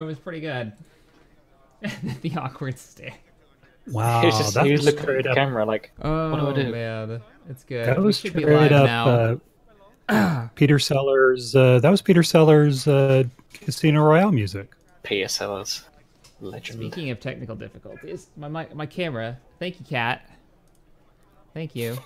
It was pretty good. The awkward stare. Wow, He was just he was looking at the camera like, Oh, what do I do? man, it's good. That We was should be straight live up now. Peter Sellers. That was Peter Sellers' Casino Royale music. PSLs. Legend. Speaking of technical difficulties, my camera. Thank you, Cat. Thank you.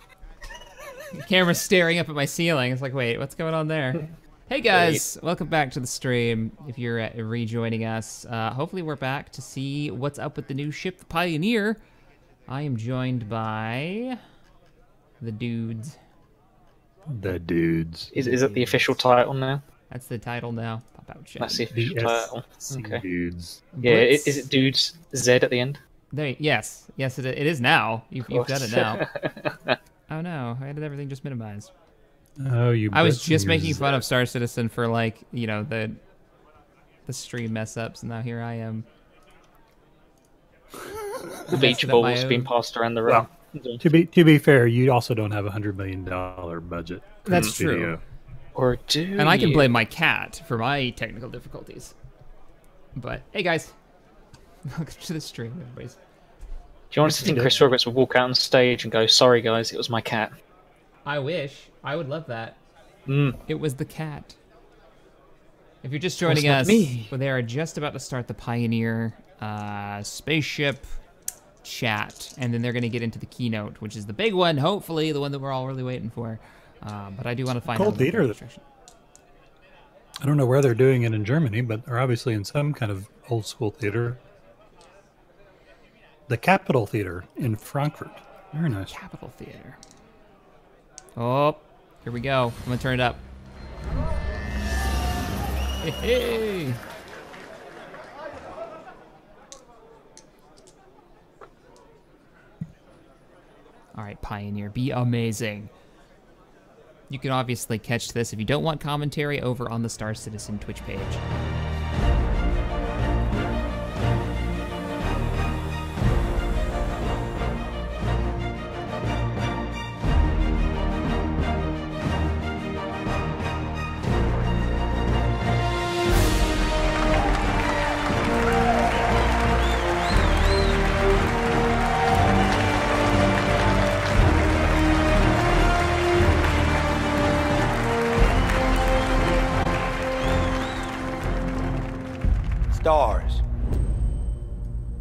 The camera's staring up at my ceiling. It's like, wait, what's going on there? Hey guys, welcome back to the stream. If you're rejoining us, hopefully we're back to see what's up with the new ship, the Pioneer. I am joined by the dudes. The dudes. Is it the official title now? That's the title now. Pop out chat. That's the official title. Okay. Dudes. Yeah, is it dudes Z at the end? Yes, it is now. You've done it now. Oh no, I had everything just minimized. Oh, you. I was just making fun of Star Citizen for, like, you know, the stream mess ups, and now here I am. The beach balls being passed around the room. Well, to be fair, you also don't have $100 million budget. That's true. Or do and I can blame my cat for my technical difficulties. But hey guys, welcome to the stream, everybody's. Do you want to think Chris Roberts would walk out on stage and go, "Sorry guys, it was my cat"? I wish. I would love that. It was the cat. If you're just joining us, well, they are just about to start the Pioneer spaceship chat, and then they're going to get into the keynote, which is the big one, hopefully, the one that we're all really waiting for. But I do want to find out. Theater. I don't know where they're doing it in Germany, but they're obviously in some kind of old school theater. The Capitol Theater in Frankfurt. Very nice. Capitol Theater. Oh, here we go. I'm gonna turn it up. Hey. All right, Pioneer, be amazing. You can obviously catch this if you don't want commentary over on the Star Citizen Twitch page. Stars.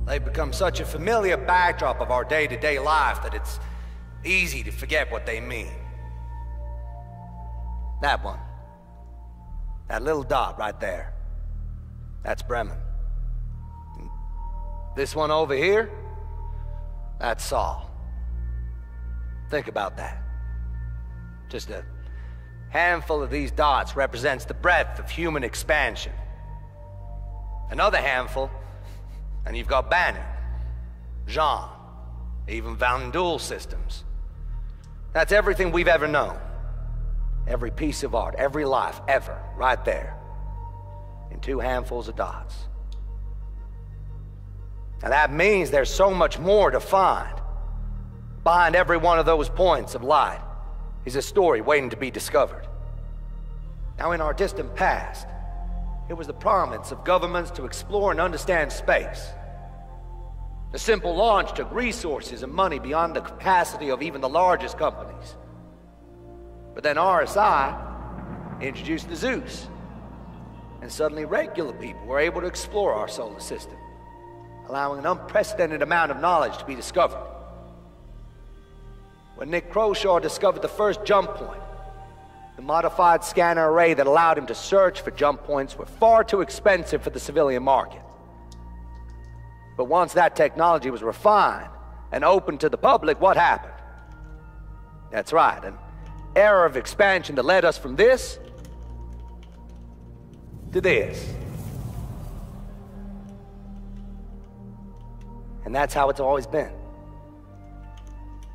They've become such a familiar backdrop of our day-to-day life that it's easy to forget what they mean. That one. That little dot right there. That's Bremen. This one over here, that's Saul. Think about that. Just a handful of these dots represents the breadth of human expansion. Another handful, and you've got Banner, Jean, even Van Duel systems. That's everything we've ever known. Every piece of art, every life, ever, right there. In two handfuls of dots. Now that means there's so much more to find. Behind every one of those points of light is a story waiting to be discovered. Now in our distant past, it was the province of governments to explore and understand space. The simple launch took resources and money beyond the capacity of even the largest companies. But then RSI introduced the Zeus, and suddenly regular people were able to explore our solar system, allowing an unprecedented amount of knowledge to be discovered. When Nick Croshaw discovered the first jump point, the modified scanner array that allowed him to search for jump points were far too expensive for the civilian market. But once that technology was refined and open to the public, what happened? That's right, an era of expansion that led us from this to this. And that's how it's always been.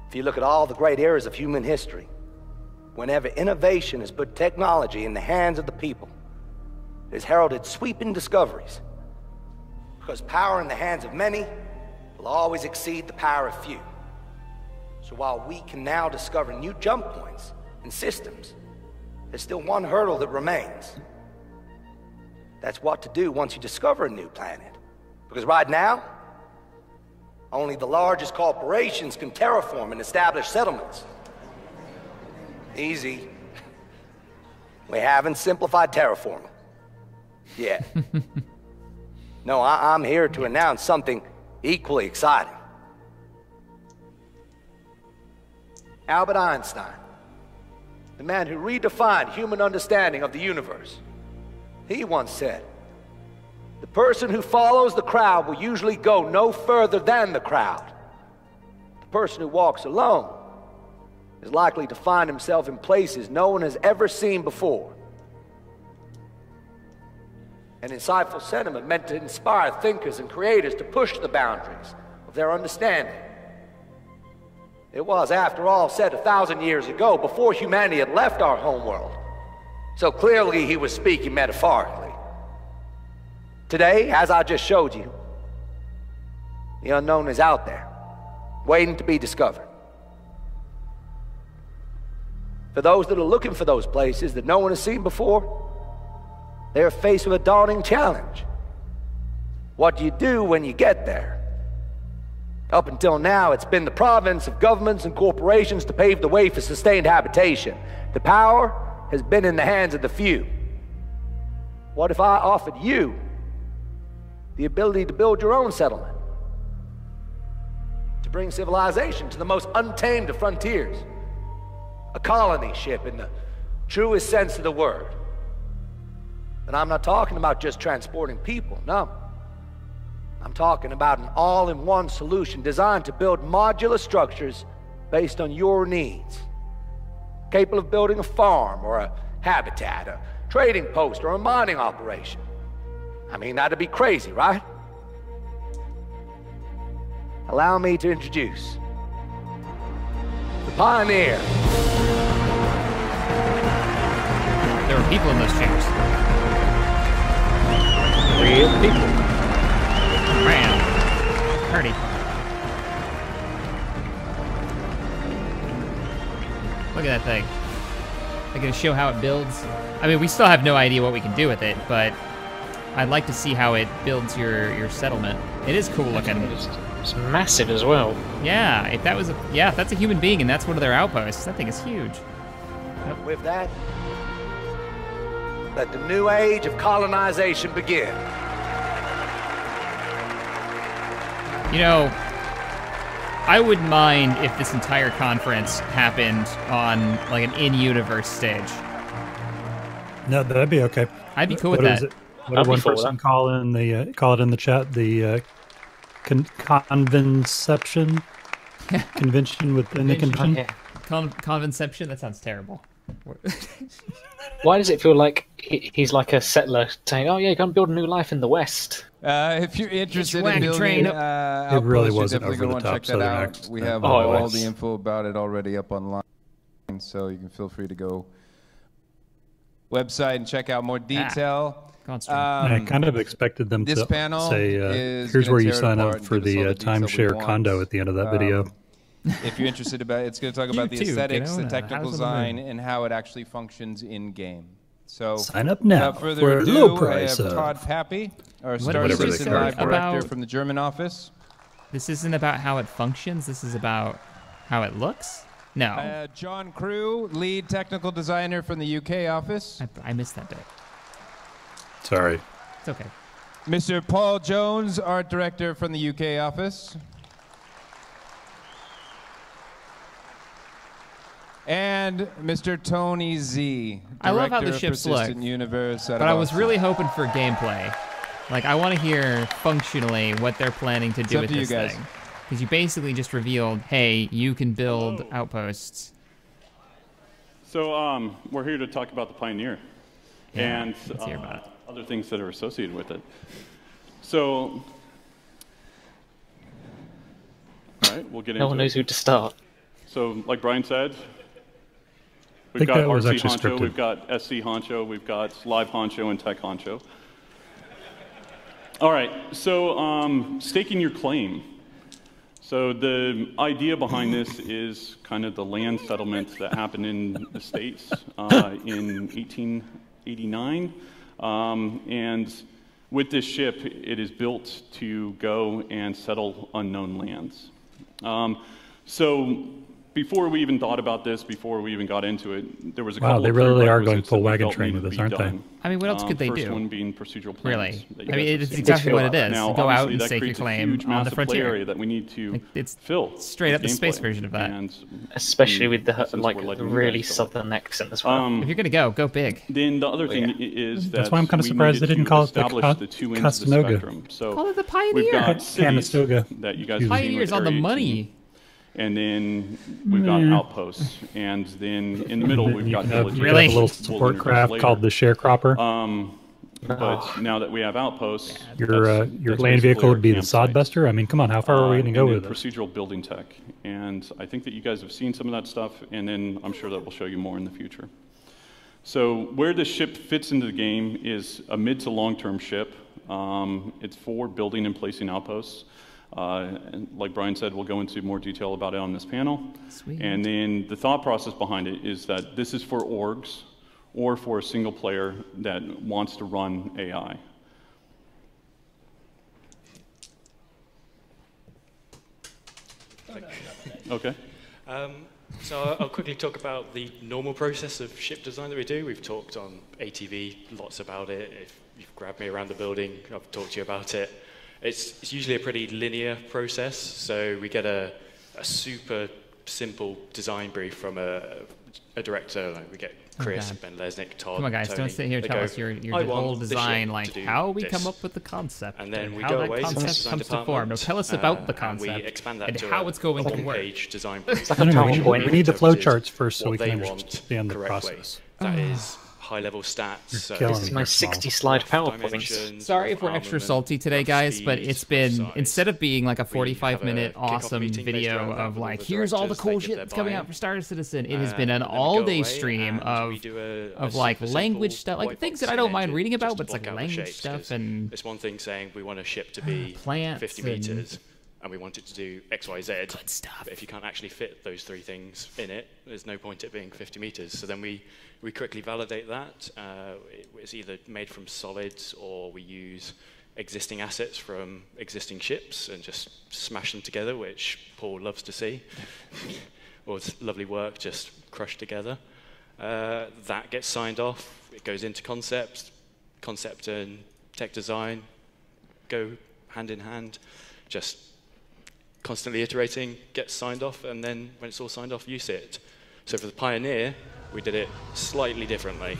If you look at all the great eras of human history, whenever innovation has put technology in the hands of the people, it has heralded sweeping discoveries. Because power in the hands of many will always exceed the power of few. So while we can now discover new jump points and systems, there's still one hurdle that remains. That's what to do once you discover a new planet. Because right now, only the largest corporations can terraform and establish settlements. Easy. We haven't simplified terraforming yet. No, I'm here to announce something equally exciting. Albert Einstein, the man who redefined human understanding of the universe, he once said, "The person who follows the crowd will usually go no further than the crowd. The person who walks alone is likely to find himself in places no one has ever seen before." An insightful sentiment meant to inspire thinkers and creators to push the boundaries of their understanding. It was, after all, said 1,000 years ago, before humanity had left our homeworld. So clearly he was speaking metaphorically. Today, as I just showed you, the unknown is out there, waiting to be discovered. For those that are looking for those places that no one has seen before, they are faced with a daunting challenge. What do you do when you get there? Up until now, it's been the province of governments and corporations to pave the way for sustained habitation. The power has been in the hands of the few. What if I offered you the ability to build your own settlement? To bring civilization to the most untamed of frontiers? A colony ship in the truest sense of the word. And I'm not talking about just transporting people, no. I'm talking about an all-in-one solution designed to build modular structures based on your needs. Capable of building a farm or a habitat, a trading post or a mining operation. I mean, that'd be crazy, right? Allow me to introduce the Pioneer. There were people in those chairs. Real people. Man. Party. Look at that thing. They're gonna show how it builds. I mean, we still have no idea what we can do with it, but I'd like to see how it builds your settlement. It is cool looking. It's massive as well. Yeah, if that was if that's a human being and that's one of their outposts, that thing is huge. Yep. With that, let the new age of colonization begin. You know, I wouldn't mind if this entire conference happened on like an in-universe stage. No, that'd be okay. I'd be cool with What that. is it? What did one person call it in the chat? The convenception convention within the convention. Yeah. Convenception? That sounds terrible. Why does it feel like he's like a settler saying, "Oh yeah, go and build a new life in the West"? If you're interested in building it really outposts, wasn't you're definitely over the going to top check that Southern out. accent. We have Oh, all it's- the info about it already up online, so you can feel free to go website and check out more detail. I kind of expected them this to panel say, is "Here's gonna where you tear it sign apart up and for give us all the the detail we timeshare want." condo" at the end of that video. If you're interested about it, it's going to talk about the too, aesthetics, get the on technical House on the Moon. design, and how it actually functions in game. So Sign up now without further for a ado, low price I have of Todd Pappy, our What Star is Citizen this Live Director about? from the German office. This isn't about how it functions. This is about how it looks. No, John Crew, lead technical designer from the UK office. I missed that bit. Sorry. It's okay. Mr. Paul Jones, art director from the UK office. And Mr. Tony Z, I love how the director of ships look, Persistent Universe out But of I was Austin. really hoping for gameplay. Like, I want to hear functionally what they're planning to do up with to you this guys. thing. Because you basically just revealed, hey, you can build outposts. So we're here to talk about the Pioneer and let's hear about it. other things that are associated with it. So, all right, we'll get into No one knows who to start. So, like Brian said, we've think got that was RC actually Honcho, scripted. we've got SC Honcho, we've got Live Honcho, and Tech Honcho. All right, so staking your claim. So the idea behind this is kind of the land settlement that happened in the States in 1889. And with this ship, it is built to go and settle unknown lands. So before we even thought about this, before we even got into it, there was a couple they of really are going prerequisites full that we wagon felt train needed with to this, be aren't they? done. I mean, what else could they First do? one being procedural plans. Really? that you I mean, guys have it's seen. exactly what it is. Now, Go out obviously, and that stake your creates a claim huge, on the massive play frontier. area that we need to Like, it's fill. straight up the space gameplay. version of that. And Especially with the since like we're the letting you really guys fill it. southern accent as well. If you're gonna go big. Then the other thing is that That's why I'm kind of we surprised they needed didn't to call it the establish the two ends of the Costoga. spectrum. So Call it the Pioneer. we've got cities Canistoga. that you guys have seen Pioneer's with on the Area money. 18. And then we've got outposts, and then in the middle we've got villages. Really? A little We'll support introduce craft later. called the sharecropper. But now that we have outposts, Your that's land basically vehicle our would be the campsite. Sodbuster. I mean, come on, how far are we going to go and with then this? procedural building tech. And I think that you guys have seen some of that stuff, and then I'm sure that we'll show you more in the future. So where this ship fits into the game is a mid to long-term ship. It's for building and placing outposts. And like Brian said, we'll go into more detail about it on this panel. Sweet. And then the thought process behind it is that this is for orgs or for a single player that wants to run AI. Okay. So I'll quickly talk about the normal process of ship design that we do. We've talked on ATV lots about it. If you've grabbed me around the building, I've talked to you about it. It's usually a pretty linear process. So we get a super simple design brief from a director. Like we get Chris, Okay. Ben Lesnick, Todd. Come on, guys, Tony. don't sit here and They tell go, us your "I whole want the design, ship like to do how we this." come up with the concept, And then we how go that away to the concept design comes to form. department, No, tell us about the and we concept expand that and to how a it's going to work. one-page design brief. like a No, no, PowerPoint. we need the flow Interpreted charts first so what we can they want understand the correctly. process. That is high-level stats. So killing This is me. my They're small. 60-slide PowerPoint. dimensions, Sorry rough if we're extra armament, salty today, rough guys, but speed, it's been, rough size. instead of being like a We have 45-minute a kickoff awesome meeting based video around that of with all like, the here's all the directors, cool they give shit their that's coming out buy-in. for Star Citizen, it has been an And then we go all-day away stream and we of do like super language simple stuff, like white things box that I don't mind engine reading just about, to but it's like block out the language shapes, stuff 'cause and it's one thing saying we want a ship to be plants 50 and meters and we want it to do X, Y, Z. good stuff. But if you can't actually fit those three things in it, there's no point it being 50 meters. So then we quickly validate that. It's either made from solids or we use existing assets from existing ships and just smash them together, which Paul loves to see. Or it's lovely work just crushed together. That gets signed off. It goes into concept and tech design go hand in hand, just constantly iterating, gets signed off, and then when it's all signed off, use it. So for the Pioneer, we did it slightly differently.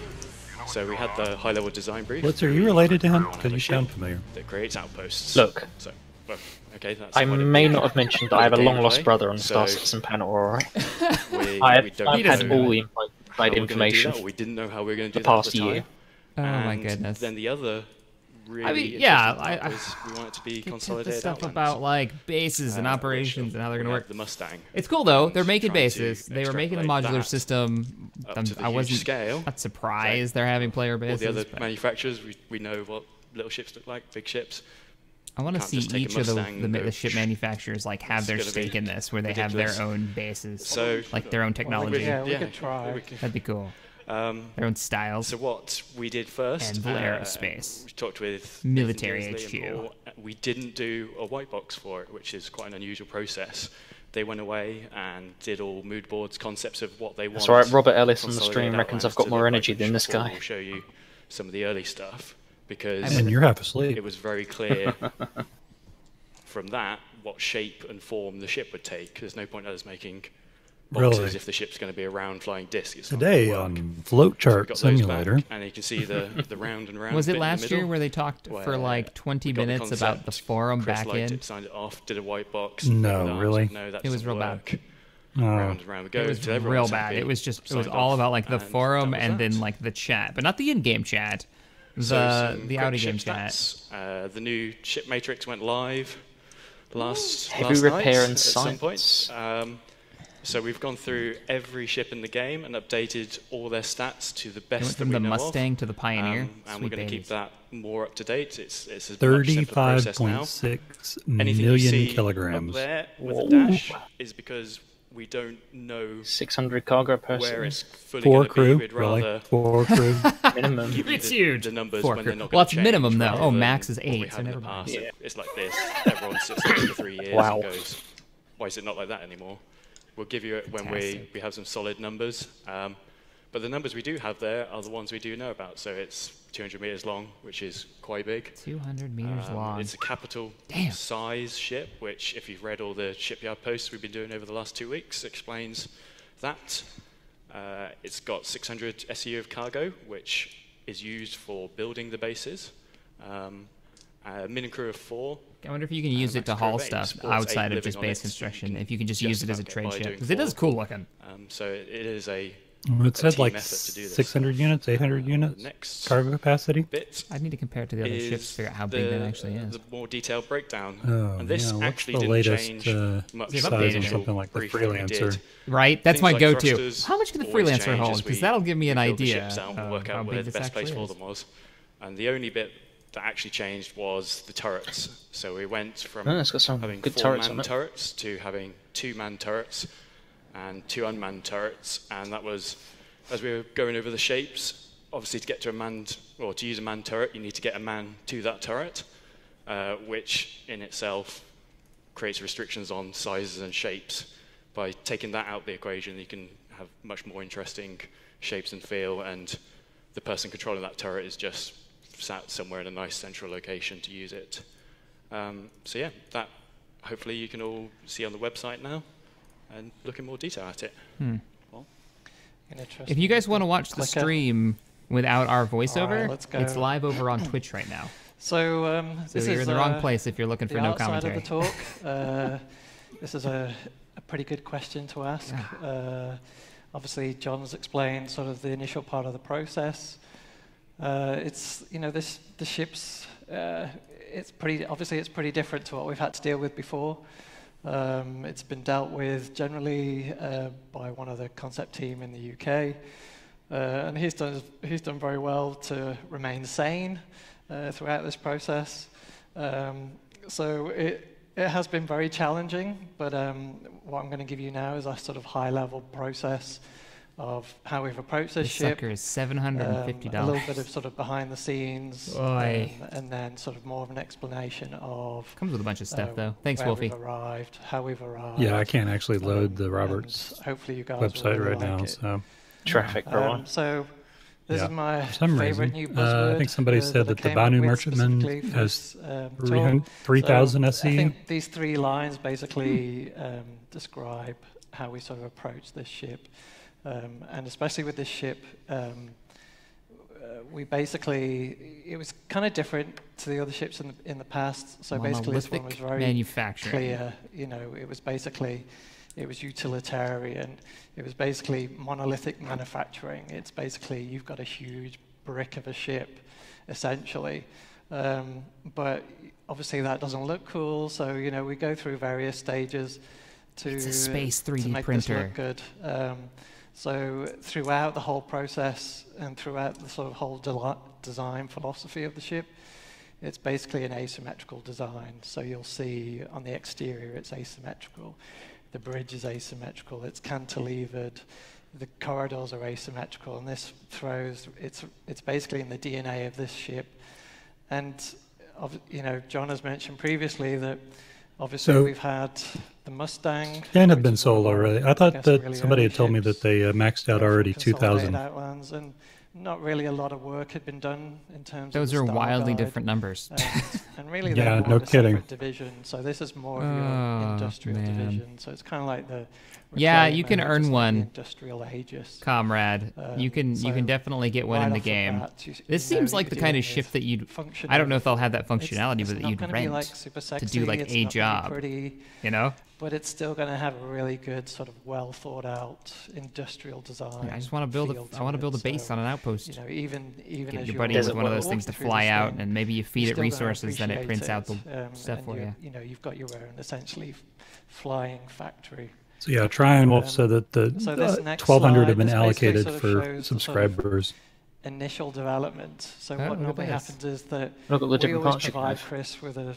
So we had the high-level design brief. Blitz, are you related to him? on Because a you ship sound familiar. that creates outposts. Look. So, well, okay, that's I quite a may big not have mentioned that I have a gameplay. long-lost brother on the Star So Citizen panel, alright? we I've don't had know all the how inside we're gonna do information. that, or we didn't know how we were going to do the that past at the year. time. Oh my And goodness. Then the other really I mean, yeah, interesting part I was we want it to be get to the consolidated stuff outlands. about like bases and which operations and how they're we gonna have work. The Mustang. It's cool though. They're and making trying to bases. They were making a extrapolate modular that system. up to the I huge wasn't scale. not surprised they're having player All bases. the other but manufacturers, we know what little ships look like, big ships. I want to can't see just take a each of Mustang and the go, ship manufacturers like have It's their gonna stake be in this, where they have ridiculous. their own bases, So like their own technology. we could try. That'd be cool. Their own styles. So what we did first, And Valero Space. we talked with Military Nathan Beasley and HQ. Paul. We didn't do a white box for it, which is quite an unusual process. They went away and did all mood boards, concepts of what they want. That's alright, Robert Ellis on the consolidated stream reckons outlines I've got to more look energy like than this Paul guy. will show you some of the early stuff because And you're half asleep. it was very clear from that what shape and form the ship would take. There's no point us making boxes Really? if the ship's going to be a round flying disc. It's not Today gonna work. on Float So we Chart got those Simulator. back, and you can see the round and round. Was bit it in the last year middle, where they talked for where like 20 we got the minutes about the concept, forum Chris back liked in? it, signed it off, did a white box. No, with arms, really? No, that It was doesn't real bad. work. Oh. Round and round we go. It was till everyone real was bad. happy, It was signed all off, about like the and forum that was and that. then like the chat, but not the in-game chat. So some The quick outer ship game chat. stats. The new ship matrix went live last Heavy night repair and at some point. science. So we've gone through every ship in the game and updated all their stats to the It best went that from we the know Mustang of. to the Pioneer. And we're Sweet going to keep babies. that more up to date. It's a much simpler process now. 35.6 Anything you million see kilograms. up there with a dash is because we don't know 600 cargo where person. it's fully 4 going to be. crew, We'd really. rather 4 crew. Minimum. give you It's the, huge. the numbers 4 when crew. they're not Well, going to it's minimum, though. rather Oh, than max is what we 8, so had in never the mind. past. Yeah. It's like this. Everyone sits there for 3 years Wow. and goes, why is it not like that anymore? We'll give you it when Fantastic. we have some solid numbers. But the numbers we do have there are the ones we do know about. So it's 200 meters long, which is quite big. 200 meters long. It's a capital Damn. size ship, which if you've read all the shipyard posts we've been doing over the last 2 weeks, explains that. It's got 600 SEU of cargo, which is used for building the bases. A min crew of 4. I wonder if you can use it max to crew of haul 8 stuff supports outside 8 of just living on base it, so you construction. can If you can just just use it as a about get trade by ship. doing Because it is 4. cool looking. So it is a Well, it said team like effort to do this. 600 units, 800 units Next cargo capacity. bit I need to compare it to the other ships to figure out how big that actually is. the more detailed breakdown. Oh, And this yeah, what's actually the didn't latest change much They've from updated the it. initial Something like the brief that we did. freelancer. Right? That's Things my like go-to. thrusters How much can the always freelancer change hold? as Because we- that'll give me an we build the idea ships out and of work how out where big the this best place actually for is. them was. And the only bit that actually changed was the turrets. So we went from Oh, it's got some having good turrets 4-man on it. turrets to having 2-man turrets and 2 unmanned turrets. And that was, as we were going over the shapes, obviously to get to a manned, or to use a manned turret, you need to get a man to that turret, which in itself creates restrictions on sizes and shapes. By taking that out of the equation, you can have much more interesting shapes and feel, and the person controlling that turret is just sat somewhere in a nice central location to use it. So yeah, that hopefully you can all see on the website now and look in more detail at it. If you guys want to watch the Clicker. stream without our voiceover, Alright, let's go. it's live over on Twitch right now. So, So this you're is in the wrong place if you're looking the for no outside commentary. of the talk. This is a pretty good question to ask. Obviously, John's explained sort of the initial part of the process. It's the ship's it's pretty different to what we've had to deal with before. It's been dealt with generally by one of the concept team in the UK, and he's done very well to remain sane throughout this process. So it has been very challenging, but what I'm going to give you now is a sort of high-level process of how we've approached this This ship. sucker is $750. A little bit of sort of behind the scenes, Oi. and then sort of more of an explanation of Comes with a bunch of stuff, though. Thanks, where Wolfie. we've arrived, how we've arrived. Yeah, I can't actually load the Roberts and hopefully you guys will website really right like now. it. So Traffic per one. So this Yeah. is my for some favorite reason, new buzzword. I think somebody said that the came up Banu with Merchantman specifically for has this, talk. 3,000 I SE. think these 3 lines basically describe how we sort of approach this ship. And especially with this ship, we basically, it was kind of different to the other ships in the past. So basically this one was Monolithic very manufacturing. clear. It was basically, it was utilitarian. It was basically monolithic manufacturing. It's basically, you've got a huge brick of a ship, essentially. But obviously that doesn't look cool. So, we go through various stages to, It's a space 3D to make printer. this look good. So throughout the whole process and throughout the sort of whole design philosophy of the ship, it's basically an asymmetrical design. So you'll see on the exterior it's asymmetrical. The bridge is asymmetrical. It's cantilevered. The corridors are asymmetrical, and this throws. It's basically in the DNA of this ship. And John has mentioned previously that obviously So- we've had the Mustang. Can have which been is one of sold our, already. I thought guess, that really somebody early had told me ships. that they maxed out already Consolidated 2,000. Outlands, and not really a lot of work had been done in terms Those of are the style wildly guide, different numbers. and really Yeah, they're more no of a separate kidding. division. So this is more of Oh, your industrial man. division. So it's kind of like the Yeah, you can reclaimer, earn just like one. the industrial Aegis. Comrade, you can so definitely get one right in the off the game. bat, This seems like the kind of ship that you'd. I don't know if they'll have that functionality, but that you'd rent to do like a job. Pretty, You know? but it's still going to have a really good sort of well thought out industrial design. Yeah, I just want to build feel I want to it. build a base So, on an outpost. even Get as your you're buddy Does with it one of work? those things to walking through fly this out, thing, and maybe you feed you're it still gonna resources, then it appreciate prints out the it, stuff and for you. you've got your own essentially flying factory. So yeah, Try and Wolf Um, said that the so this next 1,200 have slide, been this basically allocated sort of for shows the sort of subscribers. Initial development. So Oh, what look at normally this. happens is that Look at the we different always parts you can provide have. Chris with a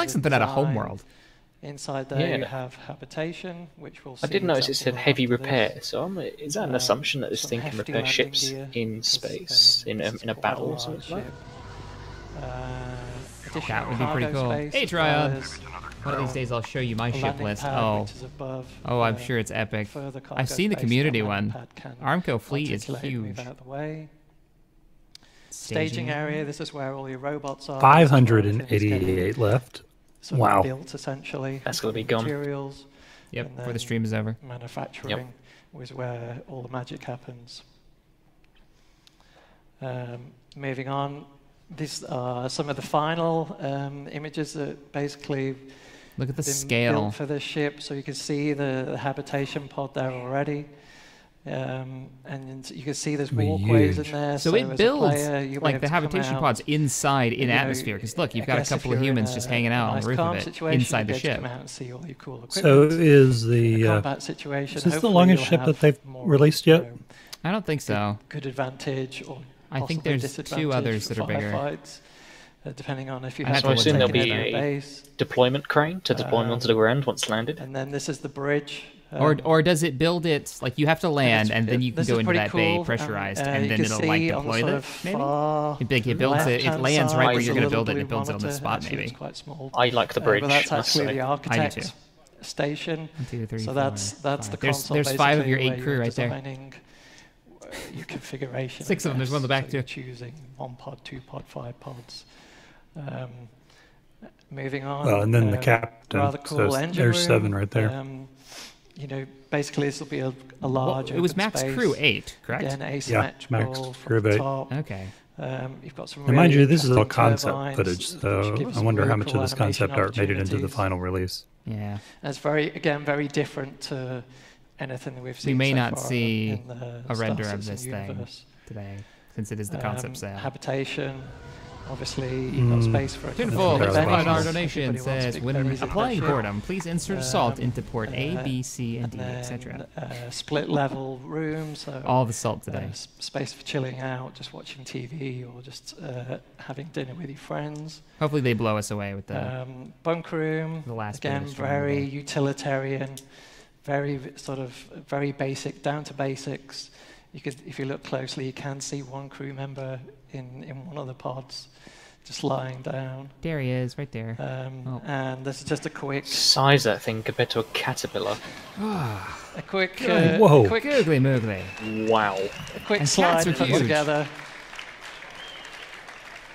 like something out of design. Homeworld. Inside there you Yeah. have habitation, which will. I did notice it said heavy repair, so is that an assumption that this thing can repair ships in space, in a battle or something like that? That would be pretty cool. Hey, Tryon! One of these days I'll show you my ship list. Oh, I'm sure it's epic. I've seen the community one. Armco fleet is huge. Staging area, this is where all your robots are. 588 left. Wow. Built, essentially. That's going to be gone. Materials. Yep, before the stream is over. Manufacturing was where all the magic happens. Moving on, these are some of the final images that basically look at the been scale built for this ship. So you can see the habitation pod there already. And you can see there's walkways in there. So it builds player, like the habitation pods inside in atmosphere. Because look, you've got a couple of humans just hanging out on the roof of it inside the ship. So is this the longest ship that they've released yet? I don't think so. Good advantage or I think there's 2 others that are bigger. Depending on if you have have to assume there'll be a a base. deployment crane to deploy them onto the ground once landed. And then this is the bridge. Or does it build it, like you have to land and then you can go into that bay pressurized and then it'll like deploy it, maybe? It builds it, it lands right where you're going to build it and it builds it on the spot maybe. I like the bridge. But that's actually the I do too. architect station. 1, 2, 3, so 4, that's the 5. console. There's 5 of your 8 where crew you're right there. designing, your configuration. 6 of them, there's one in the back so too. Choosing 1 pod, 2 pod, 5 pods. Moving on. Well, and then the captain. Rather cool So engine there's room. 7 right there. You know, basically this will be a large. It was open max space. crew 8, correct? Again, asymmetrical max from crew of the 8. top. Okay. You've got some And mind really you, this is all interesting concept turbines, footage, so which gives I wonder really how much cool of this concept animation art made it into the opportunities. final release. Yeah. And it's very different to anything that we've seen. We may so not far see in the a render Star of this Citizen thing universe. today, since it is the concept sale. Habitation. Obviously, you've got space for a Tuneful, couple of $5 venues. donation Everybody wants says, big when berries in applying their ship. boredom, please insert salt into port A, B, C, and D, etc. Split level rooms. So, all the salt today. Space for chilling out, just watching TV, or just having dinner with your friends. Hopefully they blow us away with the bunk room. The last again, very utilitarian, very basic, down to basics. You could, if you look closely, you can see one crew member in one of the pods, just lying down. There he is, right there. And this is just a quick size that thing compared to a caterpillar. a quick, whoa, quick googly moogly. Wow. A quick And slide cats are put huge. together.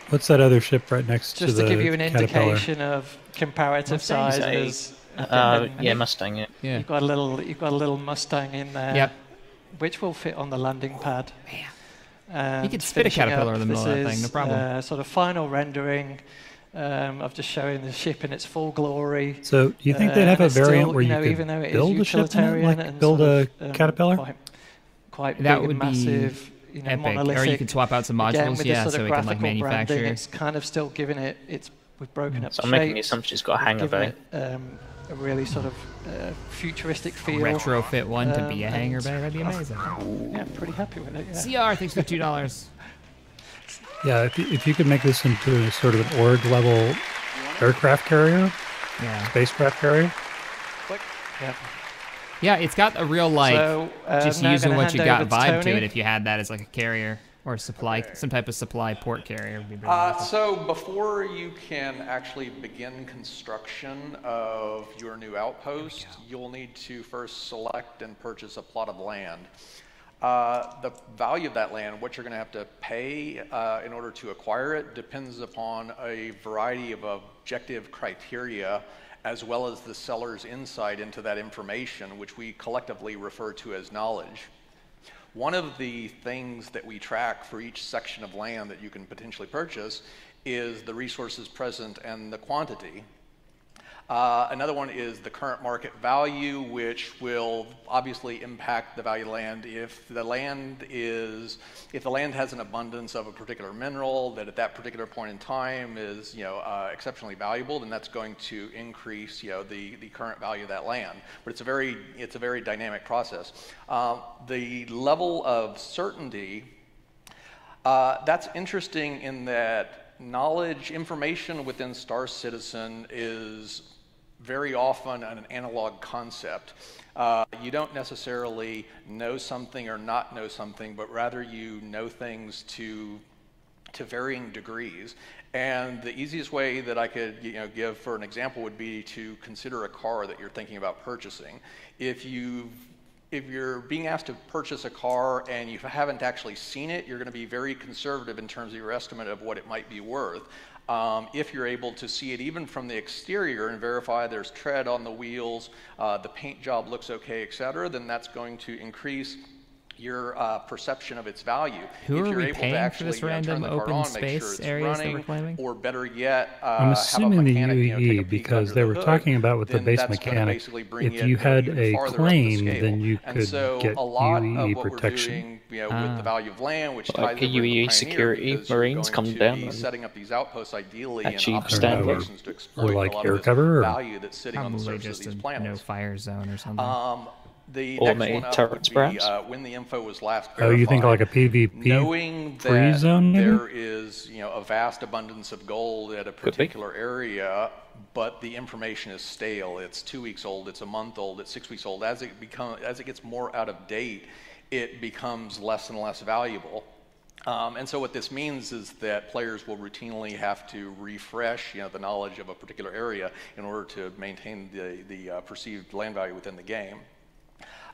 What's that other ship right next to the Just to give you an Caterpillar? indication of comparative sizes. Yeah, Mustang. Yeah. You've got a little Mustang in there. Yep. Which will fit on the landing pad. You could spit a caterpillar in the middle of that thing, no problem. Sort of final rendering of just showing the ship in its full glory. So, do you think they'd have a variant where you even though could it build is a ship in it, utilitarian like and build sort a of, Caterpillar? Quite That big would and massive, be epic. Or you could swap out some Again, modules, with yeah, this so sort we of can like graphical manufacture. branding, it's kind of still giving it. We've broken up So shapes. I'm making the assumption it's got a hangar bay. A really sort of futuristic feel. Retrofit one to be a hangar bay, that'd be amazing. Yeah, I'm pretty happy with it. Yeah. CR, thanks for $2. Yeah, if you could make this into a sort of an org level aircraft carrier, spacecraft carrier. Yeah, it's got a real like just now using gonna what you hand got over vibe to to Tony. it. If you had that as like a carrier or a supply, some type of supply port carrier. Would be really awesome. So before you can actually begin construction of your new outpost, you'll need to first select and purchase a plot of land. The value of that land, what you're going to have to pay in order to acquire it, depends upon a variety of objective criteria, as well as the seller's insight into that information, which we collectively refer to as knowledge. One of the things that we track for each section of land that you can potentially purchase is the resources present and the quantity. Another one is the current market value, which will obviously impact the value of land. If the land has an abundance of a particular mineral that at that particular point in time is exceptionally valuable, then that's going to increase the current value of that land. But it's a very dynamic process. The level of certainty, that's interesting in that knowledge, information within Star Citizen is very often an analog concept. You don't necessarily know something or not know something, but rather you know things to varying degrees. And the easiest way that I could give for an example would be to consider a car that you're thinking about purchasing. If you're being asked to purchase a car and you haven't actually seen it, you're going to be very conservative in terms of your estimate of what it might be worth. If you're able to see it even from the exterior and verify there's tread on the wheels, the paint job looks okay, etc., then that's going to increase your perception of its value. Who if are you're we able paying to actually for this random turn the car open on, space make sure it's areas running, that we're claiming? or better yet, I'm assuming the UE because they were talking about with the base mechanic. If you had a claim, then you could get UE protection. With the value of land, which ties like a UE security, Marines come down and setting up these outposts ideally actually in stand locations to exploit like a lot air of cover, value that's sitting on the Probably surface of just these a planets. no fire zone or something. The Automated next one up turrets, would be perhaps? when the info was last Oh, you think verified. like a PvP Knowing free that zone, maybe? there is a vast abundance of gold at a particular area, but the information is stale. It's 2 weeks old, it's a month old, it's 6 weeks old. As it gets more out of date, it becomes less and less valuable. And so what this means is that players will routinely have to refresh the knowledge of a particular area in order to maintain the perceived land value within the game.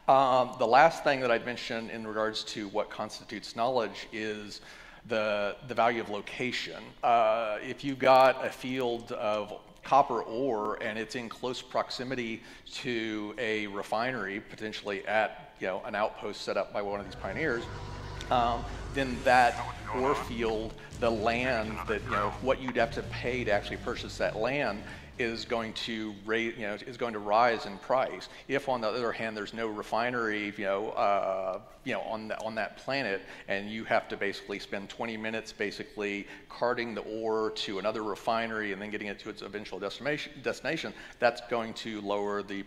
The last thing that I'd mention in regards to what constitutes knowledge is the value of location. If you've got a field of copper ore and it's in close proximity to a refinery, potentially at an outpost set up by one of these pioneers, then that ore field, the land that what you'd have to pay to actually purchase that land is going to rise in price. If on the other hand there's no refinery on that planet, and you have to basically spend 20 minutes basically carting the ore to another refinery and then getting it to its eventual destination, that's going to lower the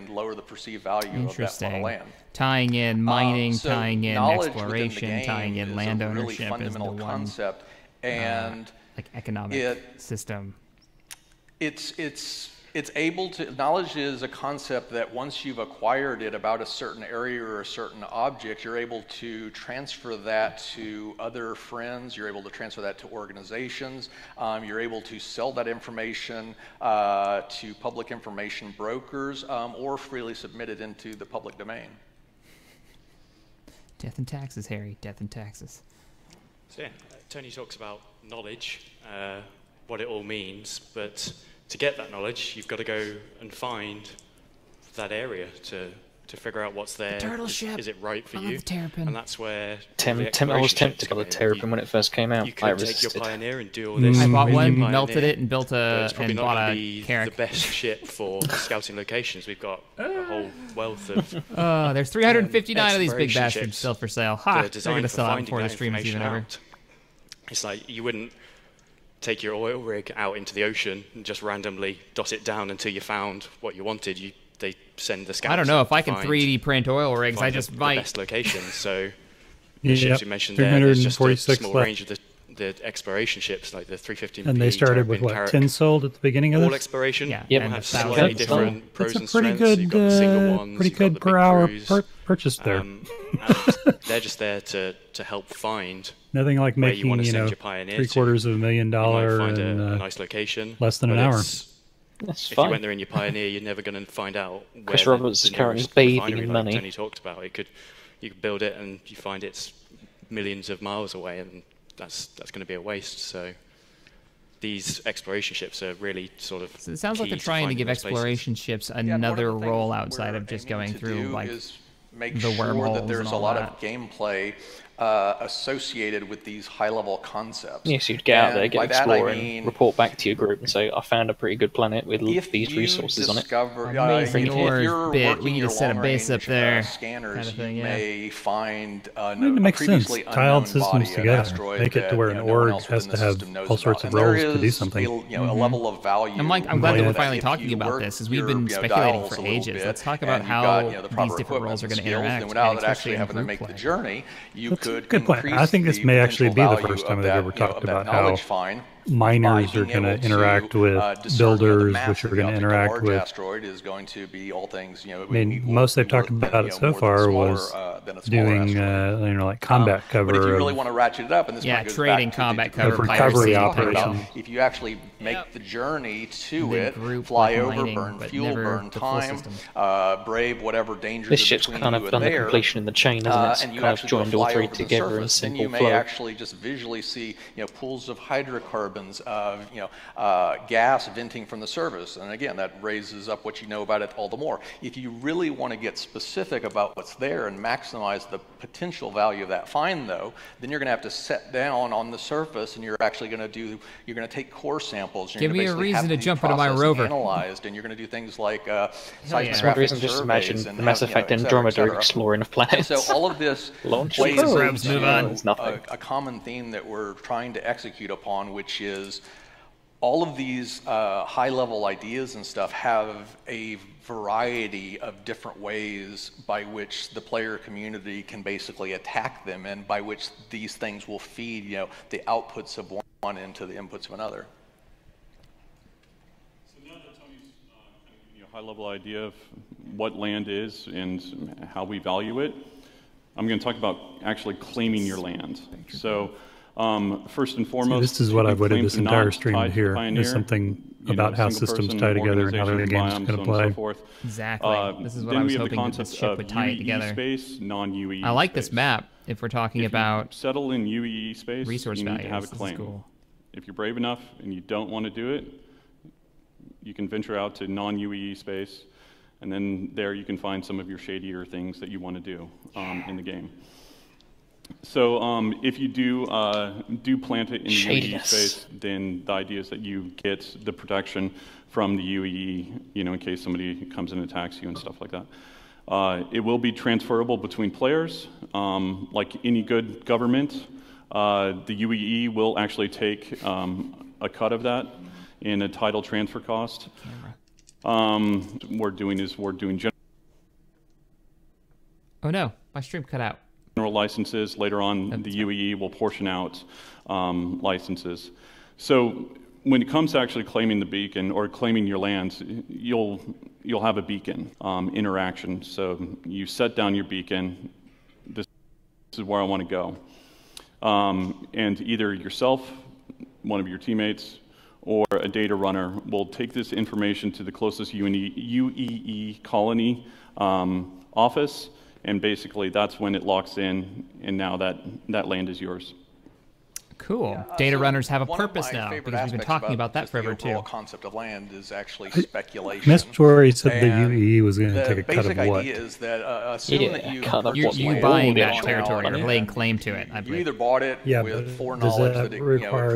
lower the perceived value of that plot of land. Tying in mining, So tying in knowledge within the exploration, game tying in is land a really ownership is the fundamental one concept, and like economic system. Knowledge is a concept that once you've acquired it about a certain area or a certain object, you're able to transfer that to other friends, you're able to transfer that to organizations, you're able to sell that information to public information brokers, or freely submit it into the public domain. Death and taxes, Harry. Death and taxes. So yeah, Tony talks about knowledge, what it all means, but to get that knowledge, you've got to go and find that area to figure out what's there. Turtle ship. Is it right for I you? love the terrapin. And that's where I was tempted by the terrapin when it first came out. You I could take resisted. your Pioneer and do all this. I bought with your one, Pioneer, melted it, and built but it's probably and not bought going to a be Carrack. the best ship for scouting locations. We've got a whole wealth of. There's 359 of these big exploration bastards ships still for sale. that are Ha! They're designed going to for sell out finding before the that stream is even information over. out. It's like you wouldn't take your oil rig out into the ocean and just randomly dot it down until you found what you wanted. They send the scouts. I don't know if I can find 3D print oil rigs. I the just might. best locations. So the ships you mentioned there, there's just a 346 small left. range of the exploration ships, like the 350. And they started with what, 10 sold at the beginning of All this? exploration. Yeah, Yep. and Have that's slightly it. different pros That's a and pretty strengths. You've got the single ones, pretty you've got good the per big hour cruise. purchase there. And they're just there to help find. Nothing like where making, you want to send your Pioneer to. $750,000 find in a nice location. less than an but hour. That's if fine. you went there in your Pioneer, you're never going to find out where Chris Roberts is currently nearest bathing refinery, in like money. Tony talked about. You could build it and you find it's millions of miles away, and that's going to be a waste. So these exploration ships are really sort of. So it sounds like key they're trying to finding give those places. exploration ships Yeah, and one of another the things role we're outside of just going aiming to through do like is make the sure wormholes that there's and a all lot that. of gameplay associated with these high-level concepts. Yes, you'd get out there, And by get that I exploring, mean, report back to your group and say, I found a pretty good planet with if these you resources on it. discover, Amazing if ores you're bit. working We need to your set a base up long-range, there. Scanners, Kind of thing, you yeah. may find I mean, it makes sense. previously Tiled unknown systems body, an together. asteroid Make it to that, where an no one org else has within to the have system knows all sorts about. of And roles there to do is something. a level of value. I'm glad that we're finally if talking you about work this, as we've your, been speculating dials for a little ages. bit, Let's talk about and you've how got, the these proper different equipment roles are and going to skills, interact, then without and it especially actually in having to group make the play. journey, you That's a could good point. increase I think this the may actually potential be the value first time of I've that, ever talked of that about how knowledge find miners are going to interact with builders, which are going to interact with. Asteroid is going to be all things, I mean, most they've talked about it so far was doing, like combat cover. But if you really want to ratchet it up, and this goes trading back combat to cover, recovery operations. If you actually make the journey to it, fly over, burn fuel, burn time, brave whatever dangers this ship's kind of done the completion in the chain, isn't it? And you kind of joined all three together in simple flow. Then you may actually just visually see, pools of hydrocarbons, gas venting from the surface, and again, that raises up what you know about it all the more. If you really want to get specific about what's there and maximize the potential value of that find, though, then you're going to have to set down on the surface, and you're actually going to take core samples. Give me a reason to jump into my rover. Analyzed, and you're going to do things like seismographic surveys. Just imagine the Mass Effect Andromeda exploring of planets. So all of this plays a common theme that we're trying to execute upon, which is all of these high-level ideas and stuff have a variety of different ways by which the player community can basically attack them, and by which these things will feed, the outputs of one into the inputs of another. So now that Tony's high-level idea of what land is and how we value it, I'm going to talk about actually claiming your land. So. First and foremost, this is what I've waited this entire stream to hear. There's something about how systems tie together and how the game's going to play. Exactly. This is what I was hoping that this ship would tie it together. Space, non-UEE I like space. This map if we're talking about settle in UEE space, resource you need values. to have a claim. Cool. If you're brave enough and you don't want to do it, you can venture out to non-UEE space, and then there you can find some of your shadier things that you want to do in the game. So if you do plant it in UEE space, then the idea is that you get the protection from the UEE, in case somebody comes and attacks you and stuff like that. It will be transferable between players. Like any good government, the UEE will actually take a cut of that in a title transfer cost. We're doing Oh no, my stream cut out. General licenses. Later on, the UEE will portion out licenses. So when it comes to actually claiming the beacon or claiming your lands, you'll have a beacon interaction. So you set down your beacon. This is where I want to go. And either yourself, one of your teammates, or a data runner will take this information to the closest UEE colony office. And basically, that's when it locks in, and now that land is yours. Cool. Yeah, data runners have a purpose now, because we've been talking about that forever, too. The concept of land is actually speculation. Mr. said the UEE was going to take a cut of what? The basic idea is that assume that you're buying that territory or laying claim to it. You either bought it with foreknowledge that it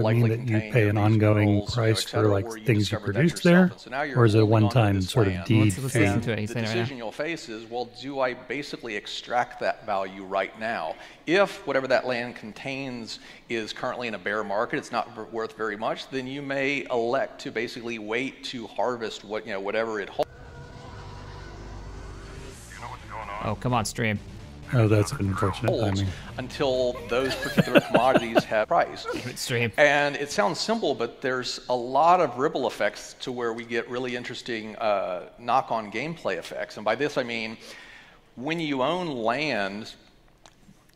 likely that you pay an ongoing price for like things you produce there, or is it a one-time sort of deed fee? The decision you'll face is, well, do I basically extract that value right now? If whatever that land contains is currently in a bear market, it's not worth very much, then you may elect to basically wait to harvest whatever it holds. Oh, come on, stream. Oh, that's unfortunate timing. Until those particular commodities have price. Stream. And it sounds simple, but there's a lot of ripple effects to where we get really interesting knock-on gameplay effects. And by this I mean, when you own land,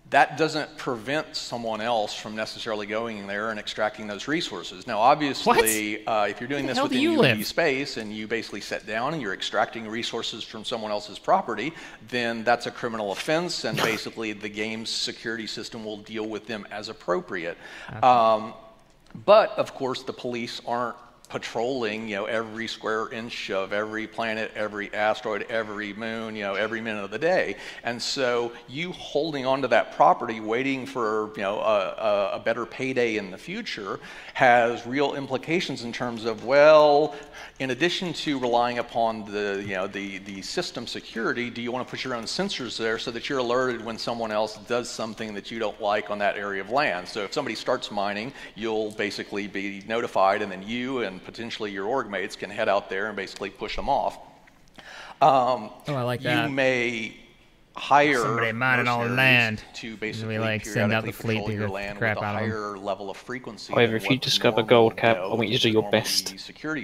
that doesn't prevent someone else from necessarily going in there and extracting those resources. Now, obviously, if you're doing this within UEE space and you basically sit down and you're extracting resources from someone else's property, then that's a criminal offense, and basically the game's security system will deal with them as appropriate. Okay. But, of course, the police aren't patrolling, every square inch of every planet, every asteroid, every moon, every minute of the day. And so you holding onto that property, waiting for, a better payday in the future, has real implications in terms of, well, in addition to relying upon the system security, do you want to put your own sensors there so that you're alerted when someone else does something that you don't like on that area of land? So if somebody starts mining, you'll basically be notified, and then you and potentially your org mates can head out there and basically push them off. I like that. You may hire somebody mining all the land. To basically like send out the fleet control to your go land crap with a out of them. higher level of frequency. However, if you discover gold, Cap, I want you to do your best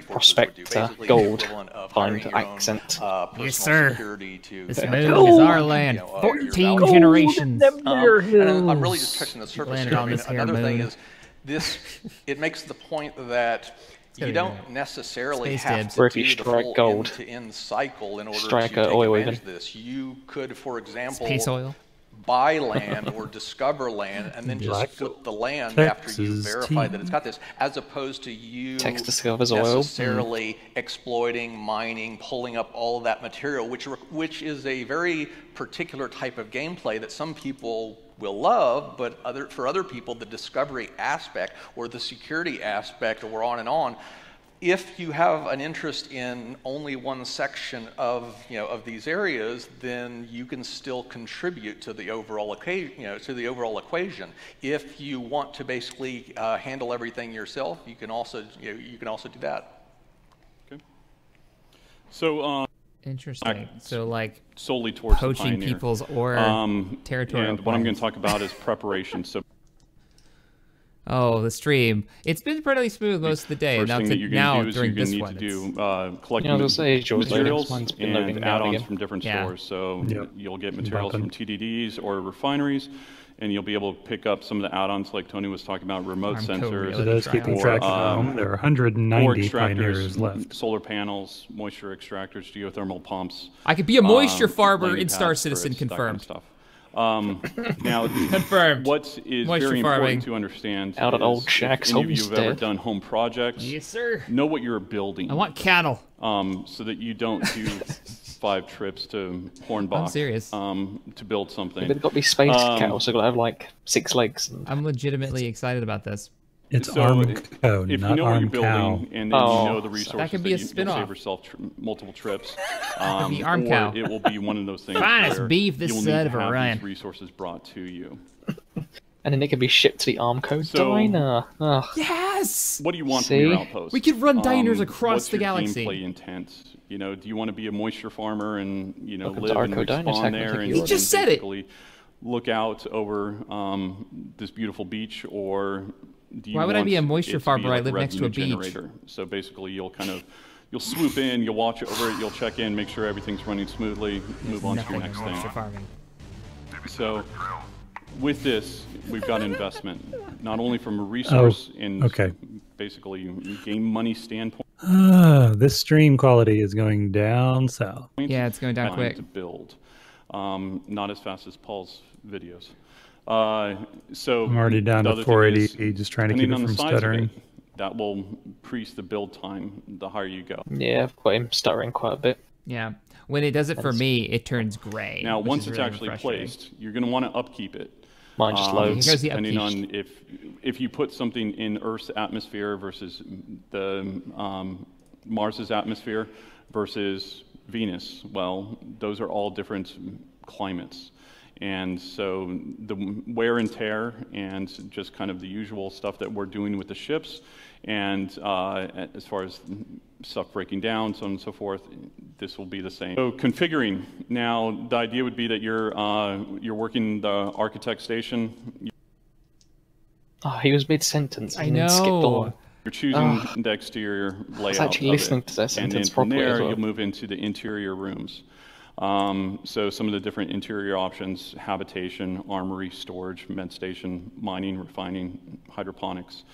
prospector gold find accent. Yes, sir. This To moon is our land. 14 generations. and I'm really just touching the surface Landed here. on this here Another thing moon. is this. It makes the point that you don't necessarily Space have dibs. to Or if you do the strike full gold, end-to-end cycle in order strike to take oil advantage even. of this. You could, for example, Space oil. buy land or discover land and then just Like flip the land after you Texas verify that tea. it's got this, as opposed to you Text discovers oil. necessarily exploiting, mining, pulling up all of that material, which is a very particular type of gameplay that some people will love, but for other people, the discovery aspect or the security aspect, or on and on. If you have an interest in only one section of these areas, then you can still contribute to the overall equation. If you want to basically handle everything yourself, you can also do that. Okay. So Interesting. So like solely towards the poaching Pioneer. people's or territorial. And what I'm going plans. to talk about is preparation. So Oh, the stream. It's been pretty smooth most of the day. first Now, thing that you're going to do is you're during going this to need one, to it's- do collect Yeah, I was gonna say, George, materials mine's been loading and down add-ons again. from different Yeah. stores. So Yep. you'll get materials Bumping. from TDDs or refineries, and you'll be able to pick up some of the add-ons like Tony was talking about, remote Armco sensors. For those keeping or, track at home, there are 190 or pioneers extractors, left. solar panels, moisture extractors, geothermal pumps. I could be a moisture farmer landing in Star pads, Citizen. turrets, that kind of Confirmed. stuff. Now, Confirmed. what is Moisture very farming. important to understand Out at is old Shaq's if any of you have ever homestead. done home projects, Yes, sir. know what you're building. I want cattle. So that you don't do 5 trips to Hornbach. I'm serious. To build something. But they've got to be space cattle, so they've got to have like 6 legs. And I'm legitimately excited about this. It's So, Armco, if not you know what you're Arm building Cow. and then Oh. you know the resources That could be a you'll spin-off. save yourself multiple trips, be Arm or Cow. it will be one of those things Finest where beef this you'll side need of to have Orion. these resources brought to you. and then they can be shipped to the Armco So- diner. Ugh. Yes. What do you want See? from your outpost? We could run diners across what's the your galaxy. Gameplay intent. Do you want to be a moisture farmer and Welcome to live and Arco Diners, respawn hack there with and you. He just said it. basically look out over this beautiful beach, or do you Why would I be a want moisture it to be farmer? I like live next to a revenue beach. generator? So basically, you'll swoop in, you'll watch over it, you'll check in, make sure everything's running smoothly, move on to your Nothing next in moisture thing. farming. So with this, we've got investment, not only from a resource and okay. basically game money standpoint. This stream quality is going down south. Yeah, it's going down time quick. to build, not as fast as Paul's videos. So I'm already down the to other thing 480, just trying to keep depending it on from the size of stuttering. it, that will increase the build time the higher you go. Yeah, I've got him stuttering quite a bit. Yeah. When it does it for me, it turns gray. Now, which once is it's really actually frustrating. placed, you're going to want to upkeep it. Mine just loads. Here goes the Depending upkeep. on if you put something in Earth's atmosphere versus the Mars's atmosphere versus Venus, well, those are all different climates. And so the wear and tear and just kind of the usual stuff that we're doing with the ships, and as far as stuff breaking down, so on and so forth, this will be the same. So configuring. Now, the idea would be that you're working the architect station. Oh, he was mid-sentence I and then skipped know. on. You're choosing the exterior layout. actually of listening it. to that And then sentence from properly as there, well. you'll move into the interior rooms. So some of the different interior options: habitation, armory, storage, med station, mining, refining, hydroponics.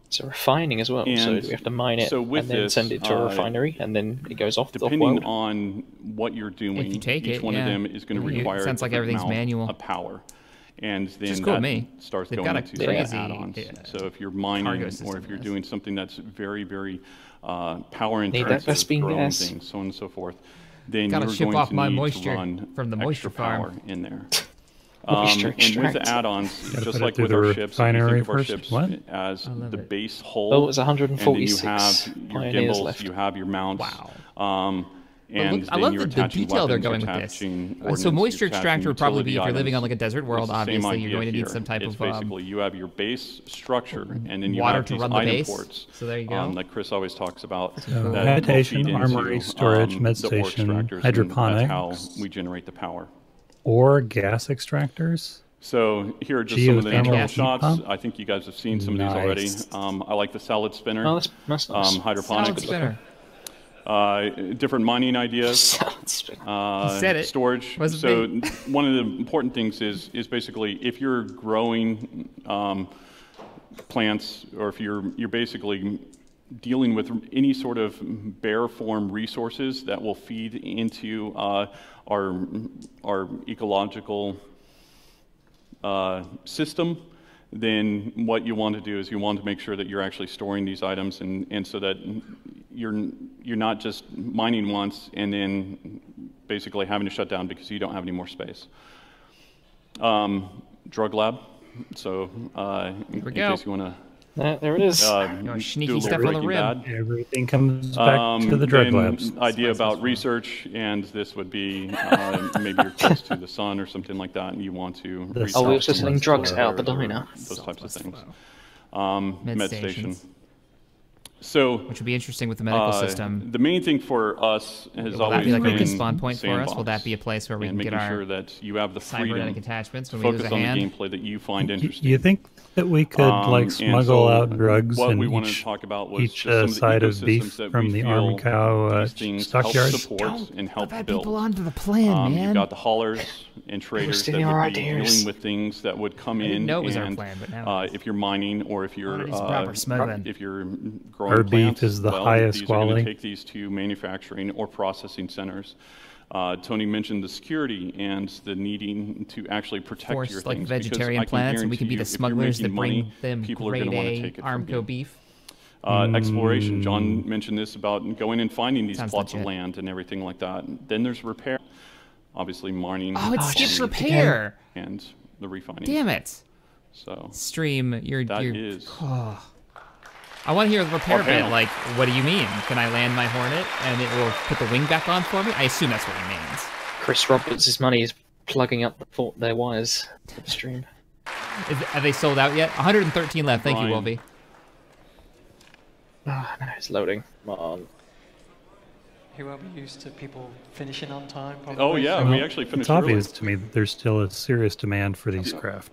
So refining as well. So And we have to mine it so with and then this, send it to a refinery, and then it goes off the Depending world. on what you're doing, If you take each it, one of yeah. them is going to It require sounds a like different everything's amount manual. of power. And then is cool that with me. starts They've going got a into crazy, add-ons. yeah, So if you're cargo mining, system or if you're is. doing something that's very, very power Need that intensive, Vespine growing gas. things, so on and so forth, then Gotta you're ship going off to my need moisture to run from the moisture extra farm. power in there. Moisture And with the extract. add-ons, Gotta just put it like through with the our ships, if you refinery think of our first? ships What? as love the it. base hull, Oh, it's and then you 146 have your pioneers gimbals, left. you have your mounts. Wow. And I love the detail they're going with this. So moisture extractor would probably be if you're living on like a desert world. Obviously, you're going to need some type of basically you have your base structure, and then you water have to these run the item base. ports. So there you go. Like Chris always talks about. So meditation, armory, storage, med station, hydroponics. That's how we generate the power. Or gas extractors. So here are just some of the internal shots. I think you guys have seen some of these already. I like the salad spinner. Oh, that's nice. Hydroponics. Salad spinner. Different mining ideas. Storage. So one of the important things is basically if you're growing plants, or if you're basically dealing with any sort of bare form resources that will feed into our ecological system, then what you want to do is you want to make sure that you're actually storing these items, and so that you're not just mining once and then basically having to shut down because you don't have any more space. Drug lab. So in case you want to. There it is. Sneaky stuff on the rim. Everything comes back to the drug labs. Idea about research, and this would be maybe you're close to the sun or something like that, and you want to. We're also selling drugs out the diner. Those types of things. Med station. So, which would be interesting with the medical system. The main thing for us has always been like a spawn point for us. Will that be a place where we can get our sure that you have the freedom attachments to when focus on the gameplay that you find interesting? You think that we could like smuggle out drugs what in we wanted to talk about was each just some side of of the beef ecosystems from the arm cow stockyards? Support and help let build. people onto the plan, man. You've got the haulers and traders that would be dealing with things that would come in. Know it was and our plan, but now if you're mining or if you're growing our plants, beef is the well, highest these quality. are going to take these to manufacturing or processing centers. Tony mentioned the security and the needing to actually protect your like things. vegetarian plants, and we can be the smugglers that bring them grade A Armco beef. Exploration. John mentioned this about going and finding these plots of land and everything like that. Then there's repair. Obviously, mining. Oh, it skips repair. And the refining. Damn it. So Stream, that is. I want to hear the repair bit. Like, what do you mean? Can I land my Hornet and it will put the wing back on for me? I assume that's what it means. Chris Roberts' money is plugging up their wires to the stream. Are they sold out yet? 113 left. Thank you, Wolvie. Oh, no, it's loading. Come on. Who are we used to people finishing on time? Probably. Oh yeah, we actually finished. It's obvious to me that there's still a serious demand for these craft.